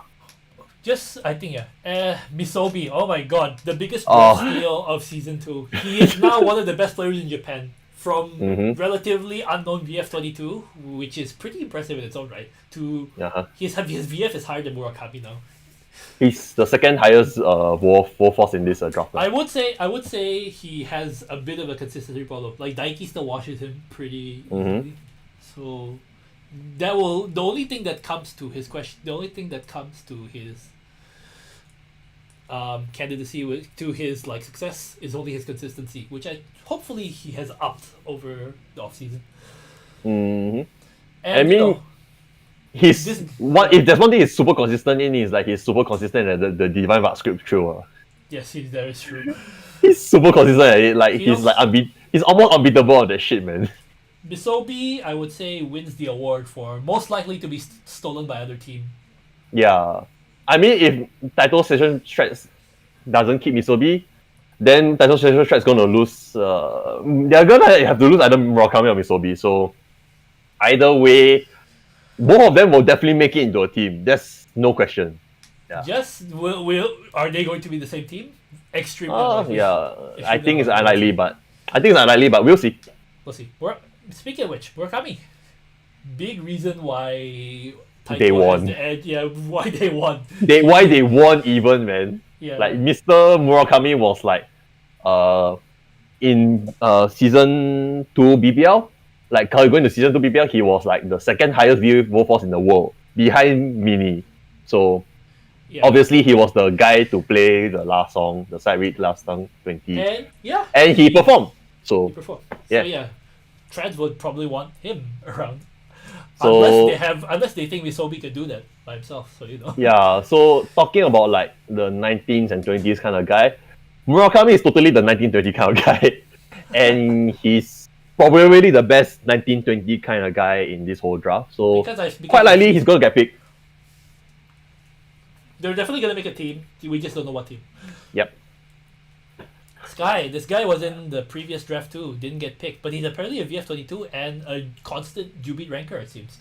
Just, I think, Misobi, oh my god, the biggest steal of Season 2. He is now one of the best players in Japan. From relatively unknown VF22, which is pretty impressive in its own right, to his VF is higher than Murakami now. He's the second highest Warforce in this draft. I would say he has a bit of a consistency problem. Like Daiki still washes him pretty easily. So the only thing that comes to his candidacy to his like success is only his consistency, which hopefully he has upped over the off season. I And, mean, if there's one thing he's super consistent in, is like he's super consistent at the Divine Vart script through. Yes, that is true. He's super consistent at it. Like he's almost unbeatable on that shit, man. Misobi, I would say, wins the award for most likely to be stolen by other team. Yeah, I mean, if Title Session Strats doesn't keep Misobi, then Title Session Strats gonna lose. They're gonna have to lose either Murakami or Misobi. So either way, both of them will definitely make it into a team. That's no question. Yeah. Just are they going to be the same team? Extremely unlikely. Yeah, I think it's unlikely, but we'll see. We'll see. Speaking of which, Murakami, big reason why they won. Why they won. Why they won even, man. Yeah. Like Mr. Murakami was like, in season 2 BPL. Like going to season 2 BPL, he was like the second highest Warforce in the world, behind Mini. So obviously he was the guy to play the last song, the side read last song 20. And he performed. So Trads would probably want him around. So, unless they think Misobi can do that by himself. So Yeah, so talking about like the 19s and 20s kind of guy, Murakami is totally the 1920 kind of guy. And he's probably the best 1920 kind of guy in this whole draft. So quite likely he's gonna get picked. They're definitely gonna make a team. We just don't know what team. Yep. This guy was in the previous draft too, didn't get picked, but he's apparently a VF22 and a constant Jubit ranker, it seems.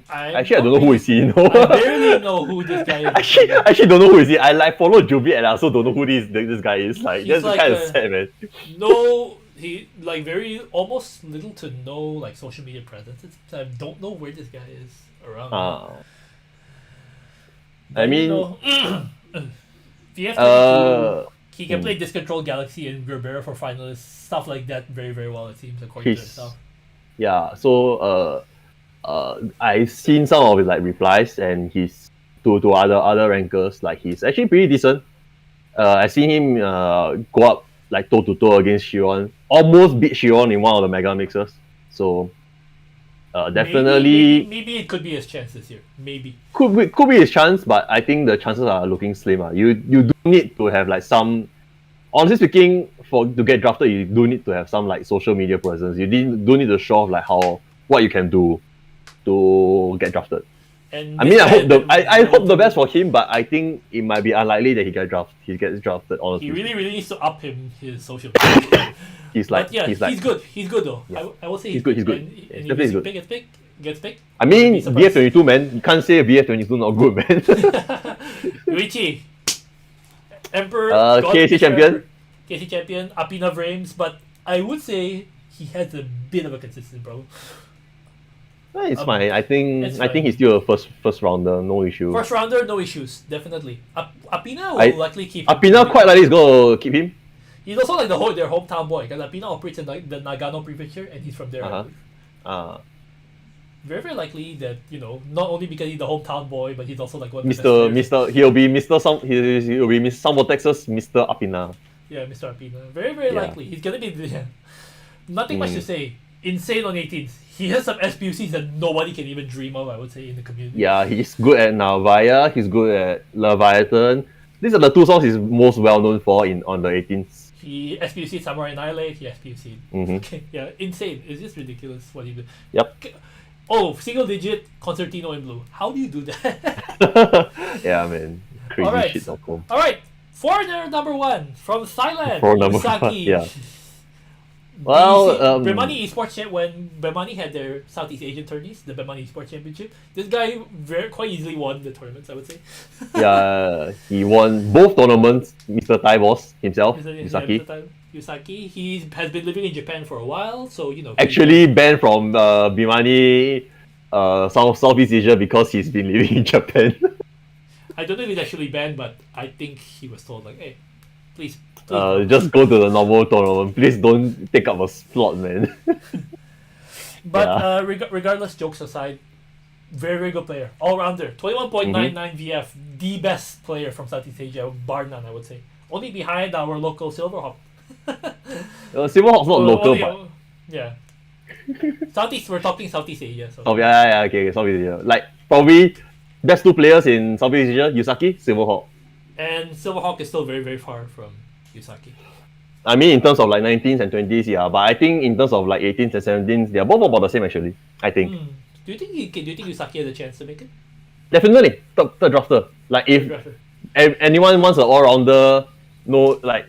Actually, I don't know who is he. You know? I barely know who this guy is. I actually don't know who is he. I like follow Jubit and I also don't know who this guy is. Like that's like kind of sad, man. No, he like very almost little to no like social media presence. I don't know where this guy is around. I mean, VF22. He can play Discontrol Galaxy and Gerbera for finalists, stuff like that very, very well, it seems, according to himself. Yeah, so I've seen some of his like replies and he's to other rankers, like he's actually pretty decent. I've seen him go up like toe to toe against Shion, almost beat Shion in one of the mega mixers. So definitely maybe it could be his chance this year. Maybe could be his chance, but I think the chances are looking slim. You do need to have like some, honestly speaking, to get drafted, you do need to have some like social media presence. You do need to show off like what you can do to get drafted. And I mean, I hope the best for him, but I think it might be unlikely that he gets drafted. Honestly, he really needs to up his social media. He's good. He's good though. Yeah. I will say he's good. And definitely good. Gets picked. I mean, VF22, man. You can't say VF22 not good, man. Richie, Emperor, KC champion. KC champion, APINA VRAMeS, but I would say he has a bit of a consistent problem. It's fine. I think he's still a first rounder, no issue. First rounder, no issues, definitely. APINA will likely keep him. APINA quite likely is gonna keep him. He's also like their hometown boy, because APINA operates in like the Nagano prefecture, and he's from there. very very likely that not only because he's the hometown boy, but he's also like one of the Mr. best players. Mr. He'll be Mr. He'll be Miss Sambo Texas, Mr. APINA. Yeah, Mr. APINA. Very very likely he's gonna be. Nothing much to say. Insane on 18th. He has some SPUCs that nobody can even dream of, I would say, in the community. Yeah, he's good at Navaya, he's good at Leviathan. These are the two songs he's most well known for on the 18th. He SPUC'd Samurai Annihilate, he SPUC'd. Okay, yeah, insane. It's just ridiculous what he did. Yep. Oh, single digit Concertino in blue. How do you do that? Yeah, man. Crazy shit.com. Alright, foreigner number 1 from Thailand, Number Yusaki. 1, yeah. Well, BEMANI Esports when BEMANI had their Southeast Asian tourneys, the BEMANI Esports Championship, this guy quite easily won the tournaments, I would say. Yeah, he won both tournaments, Mr. Tai boss himself, Yusaki. Yeah, Yusaki, he has been living in Japan for a while, so Actually banned from BEMANI Southeast Asia because he's been living in Japan. I don't know if he's actually banned, but I think he was told like, hey, please just go to the normal tournament. Please don't take up a slot, man. But regardless, jokes aside, very very good player, all rounder, 21.99 VF, the best player from Southeast Asia, bar none, I would say. Only behind our local Silverhawk. Silverhawk's not local, but yeah. Southeast, we're talking Southeast Asia. So. Oh yeah, okay, Southeast Asia. Like probably best two players in Southeast Asia, Yusaki, Silverhawk. And Silverhawk is still very very far from Yusaki. I mean, in terms of like 19s and 20s, yeah, but I think in terms of like 18s and 17s, they're both about the same actually. I think. Do you think Yusaki has a chance to make it? Definitely, third drafter. Like if anyone wants an all-rounder,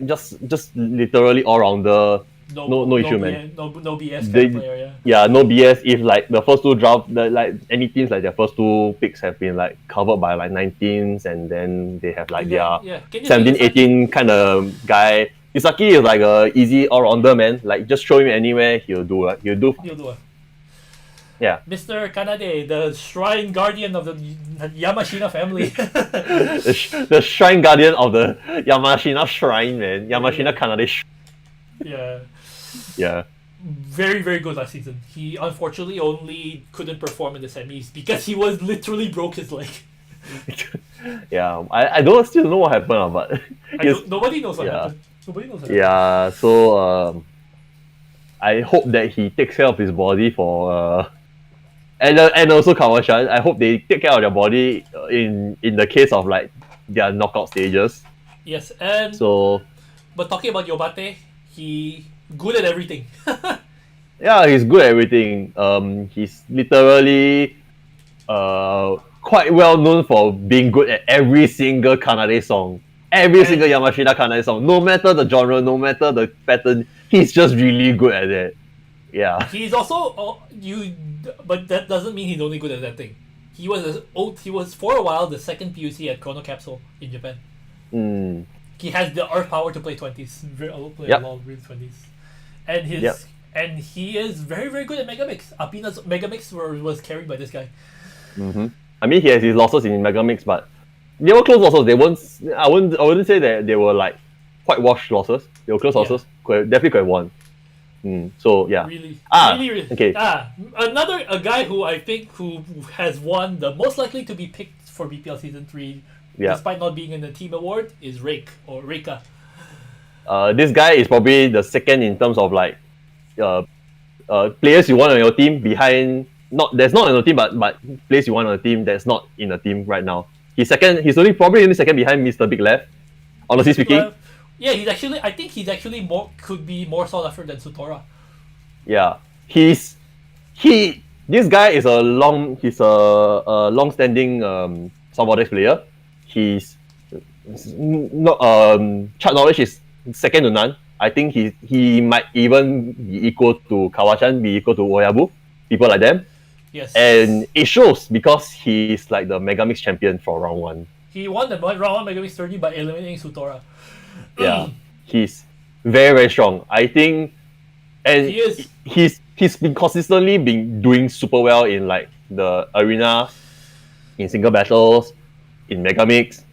just literally all-rounder, no issue, man. No BS kind of player, yeah. Yeah, no BS. If like the first two draft, like any teams like their first two picks have been like covered by like 19s, and then they have like their 17, 18 kind of guy. Yusaki is like a easy all-rounder, man. Like just throw him anywhere, he'll do it. Yeah. Mr. Kanade, the Shrine Guardian of the Yamashina family. the Shrine Guardian of the Yamashina Shrine, man. Yamashina Kanade. Yeah. Yeah. Very, very good last season. He unfortunately only couldn't perform in the semis because he was literally broke his leg. Yeah, I still don't know what happened, but nobody knows what happened. Nobody knows what happened. Yeah, so I hope that he takes care of his body for and also Kawashan. I hope they take care of their body in the case of like their knockout stages. Yes, and but talking about Yobate, he good at everything. Yeah, he's good at everything. He's literally quite well known for being good at every single Kanade song. Every single Yamashina Kanade song. No matter the genre, no matter the pattern, he's just really good at it. Yeah. He's also but that doesn't mean he's only good at that thing. He was for a while the second PUC at Chrono Capsule in Japan. He has the earth power to play 20s. Play a lot of real 20s. And and he is very, very good at Megamix. APINA's Megamix was carried by this guy. I mean, he has his losses in Megamix, but they were close losses. They weren't. I wouldn't say that they were like quite washed losses. They were close losses. Definitely could have won. So yeah. Really. Okay. A guy who I think who has won the most likely to be picked for BPL Season 3, despite not being in the team award, is Rake or Reika. This guy is probably the second in terms of like players you want on your team behind. There's not on your team, but players you want on a team that's not in a team right now. He's second. He's probably only second behind Mr. Big Left. Honestly speaking. Yeah, I think he's actually could be more sought after than Sutora. Yeah, this guy is a long-standing Salvadorex player. He's not chart knowledge is second to none. I think he might even be equal to Kawachan, be equal to Oyabu, people like them. Yes. And it shows because he's like the Megamix champion for round 1. He won the round 1 Megamix tourney by eliminating Sutora. Yeah, he's very, very strong. I think, and he's been consistently doing super well in like the arena, in single battles, in Megamix,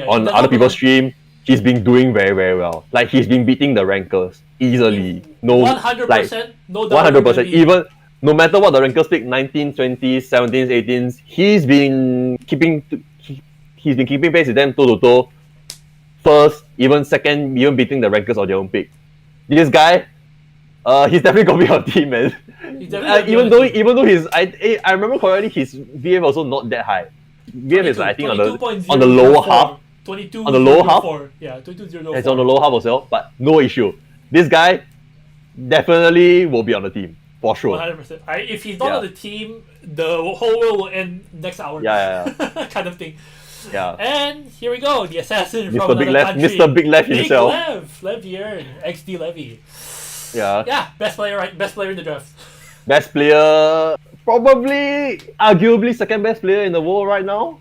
on other people's stream. He's been doing very, very well. Like he's been beating the rankers easily. 100%. No doubt. 100%. no matter what the rankers pick, 19, 20, 17, 18s, he's been keeping pace with them toe to toe. First, even second, even beating the rankers on their own pick. This guy, he's definitely gonna be on team, man. Even though I remember correctly, his VF also not that high. VF is like, I think on the lower half. 22 on the lower half. Yeah, 22.04. It's on the lower half as well, but no issue. This guy definitely will be on the team for sure. 100%. If he's not on the team, the whole world will end next hour. Yeah. Kind of thing. Yeah. And here we go, the assassin Mr. from Big another Lev, country. Mr. Big Lev himself. Lev Yern, XD Levy. Yeah. Yeah, best player in the draft. Best player, probably, arguably second best player in the world right now.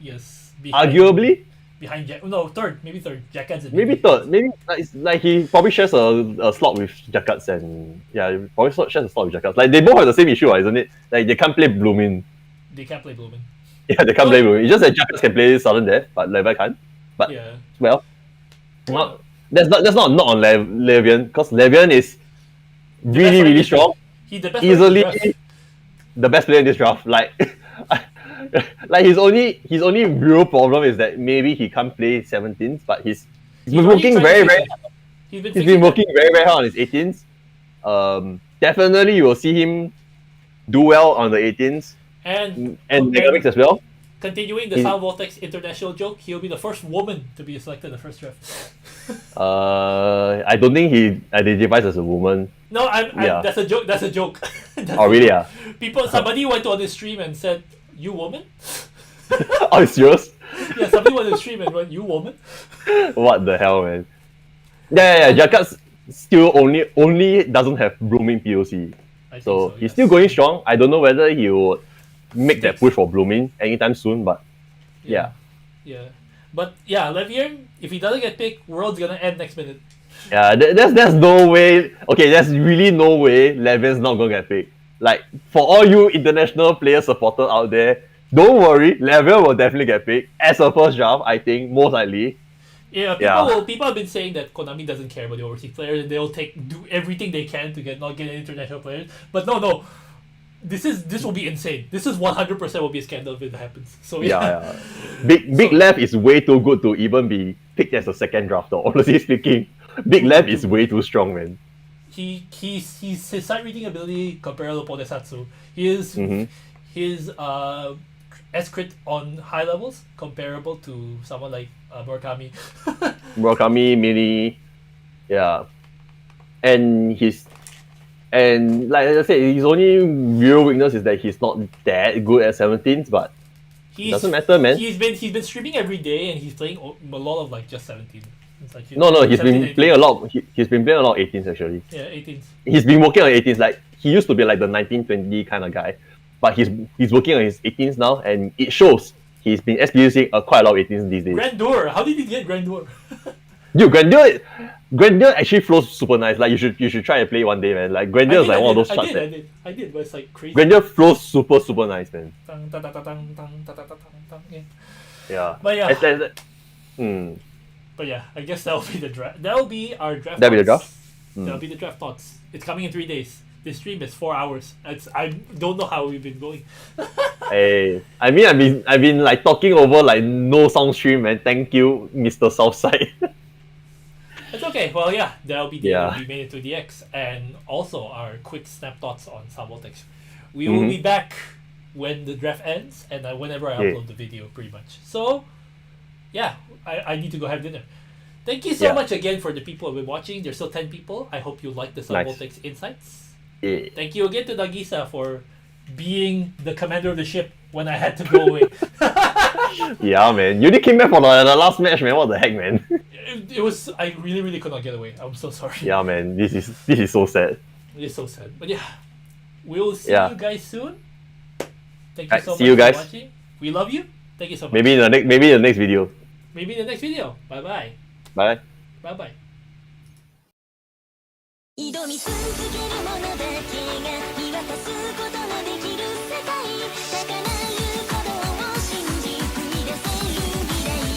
Yes. Arguably. Behind third, maybe third. Jackets. Maybe third. Maybe it's like he probably shares a slot with Jackets and he probably shares a slot with Jackets. Like they both have the same issue, isn't it? Like they can't play Bloomin. They can't play Bloomin. Yeah, they can't play Bloomin. It's just that Jackets can play Southern Death, but Levi can't. But well, that's not on Levian, because Levian is really strong. He's the best easily player in the draft. The best player in this draft. Like like his only real problem is that maybe he can't play 17s, but he's been working very hard on his 18s. Definitely you will see him do well on the 18s and Megamix as well. Continuing the Sound Vortex international joke, he'll be the first woman to be selected in the first draft. I don't think he identifies as a woman. No, that's a joke. That's a joke. Oh really? Yeah. Somebody went on his stream and said, "You woman?" Oh, serious? Yeah, somebody went on the stream and went, "You woman?" What the hell, man? Yeah. Jakarta still only doesn't have blooming POC, so he's still going strong. I don't know whether he will make that push for blooming anytime soon, but yeah. But yeah, Levier, if he doesn't get picked, world's gonna end next minute. Yeah, there's no way. Okay, there's really no way Levin's not gonna get picked. Like for all you international player supporters out there, don't worry, Levin will definitely get picked as a first draft. I think most likely. Yeah, people have been saying that Konami doesn't care about the overseas players and they'll do everything they can to not get international players. But no. This will be insane. This is 100% will be a scandal if it happens. So yeah. Big Lev is way too good to even be picked as a second drafter. Honestly speaking, Big Lev is way too strong, man. His sight reading ability comparable to Podesatsu. His S-crit on high levels comparable to someone like Murakami. Murakami, Mini, yeah, and like I said, his only real weakness is that he's not that good at 17s, but it doesn't matter, man. He's been streaming every day and he's playing a lot of like just 17. Like, he's been playing a lot. He's been playing a lot of 18s actually. Yeah, 18s. He's been working on 18s. Like he used to be like the 19-20 kind of guy, but he's working on his 18s now, and it shows. He's been SPUCing quite a lot of 18s these days. Grandeur, how did he get Grandeur? Dude, Grandeur actually flows super nice. Like you should try and play one day, man. Like Grandeur is like one of those shots. I did, but it's like crazy. Grandeur flows super nice, man. Yeah. But yeah. But yeah, I guess that'll be the draft. That'll be our draft. That'll be the draft. That'll be the draft thoughts. It's coming in 3 days. This stream is 4 hours. I don't know how we've been going. Hey, I mean, I've been like talking over like no sound stream, man. Thank you, Mr. Southside. It's okay. Well, yeah, that'll be the BEMANI IIDX, and also our quick snap thoughts on Sabotex. We will be back when the draft ends, and whenever I upload the video, pretty much. So, yeah, I need to go have dinner. Thank you so much again for the people who have been watching. There's still 10 people. I hope you like the Sabotex insights. Yeah. Thank you again to Nagisa for being the commander of the ship when I had to go away. Yeah, man. You only came back for the last match, man. What the heck, man? It was. I really could not get away. I'm so sorry. Yeah, man. This is so sad. It is so sad. But yeah, we'll see you guys soon. Thank you so much for watching. We love you. Thank you so much. Maybe in the next video. Maybe in the next video. Bye bye. Bye. Bye bye. 挑み続ける者だけが見渡すことのできる世界高鳴る鼓動を信じ繰り出せる未来へ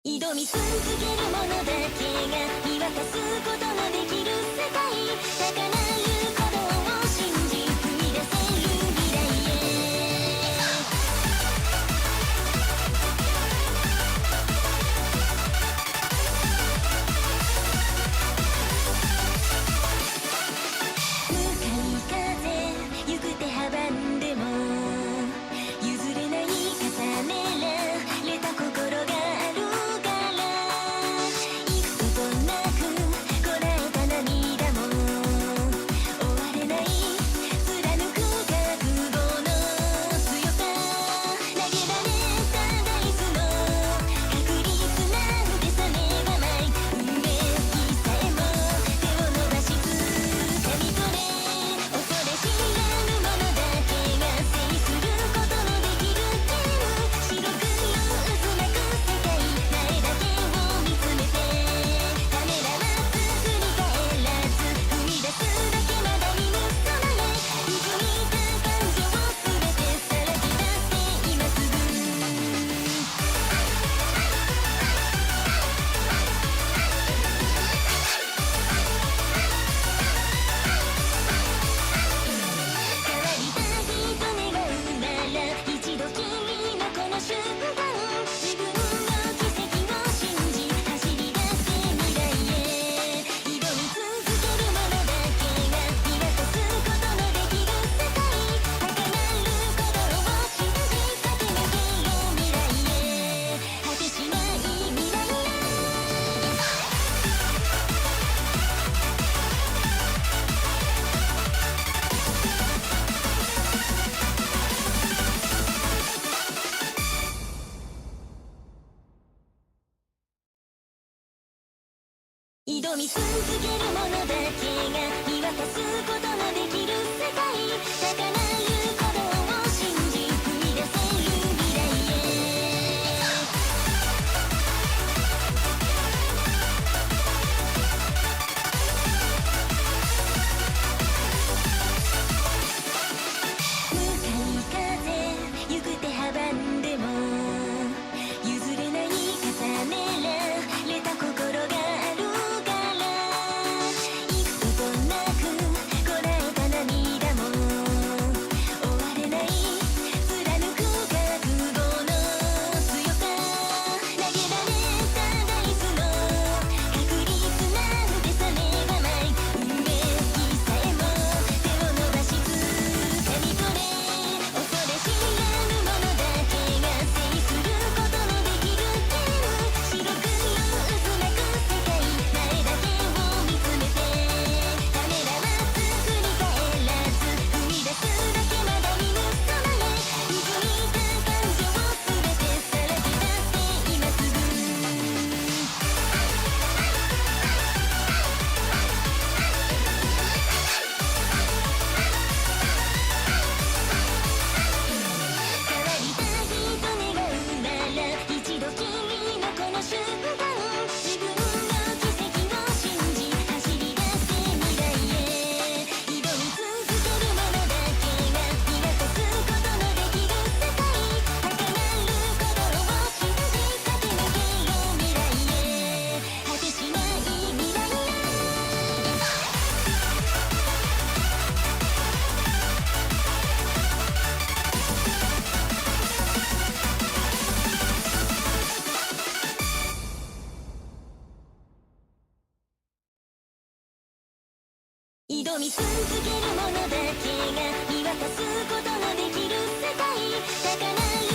挑み続ける者だけが見渡すことのできる世界高鳴る鼓動を信じ踏み出せる未来へ向かい風行く手阻んでも譲れない重ねられた心があるから幾度となくこらえた涙も終われない貫く覚悟の強さ投げられたダイスの確率なんてさめがない運命気さえも手を伸ばし掴み取れ恐れ知らぬ者だけが制することのできるゲーム白黒渦巻く世界前だけを見つめてためらわず振り返らず踏み出すだけまだ見ぬ空へうずいた感情すべてさらけ出せ今すぐ変わりたいと願うなら一度きりのこの瞬間自分の奇跡を信じ走り出せ未来へ挑み続ける者だけが見渡すことのできる世界高鳴る鼓動を信じ駆け抜けよう未来へ果てしない未来へ挑み続ける者だけが見渡すことのできる世界高鳴る鼓動を信じ踏み出せる未来へ向かい風行く手阻んでも譲れない重ねられた心があるから幾度となくこらえた涙も終われない貫く覚悟の強さ投げられたダイスの確率なんてさめがない運命気さえも手を伸ばし掴み取れ恐れ知らぬ者だけが制することのできるゲーム白黒渦巻く世界前だけを見つめてためらわず振り返らず踏み出すだけまだ見ぬ空へうずいた感情すべてさらけ出せ今すぐ変わりたいと願うなら一度きりのこの瞬間自分の奇跡を信じ走り出せ未来へ挑み続ける者だけが見渡すことのできる世界高鳴る鼓動を信じ駆け抜けよう未来へ果てしない未来へ挑み続ける者だけが見渡すことのできる世界高鳴る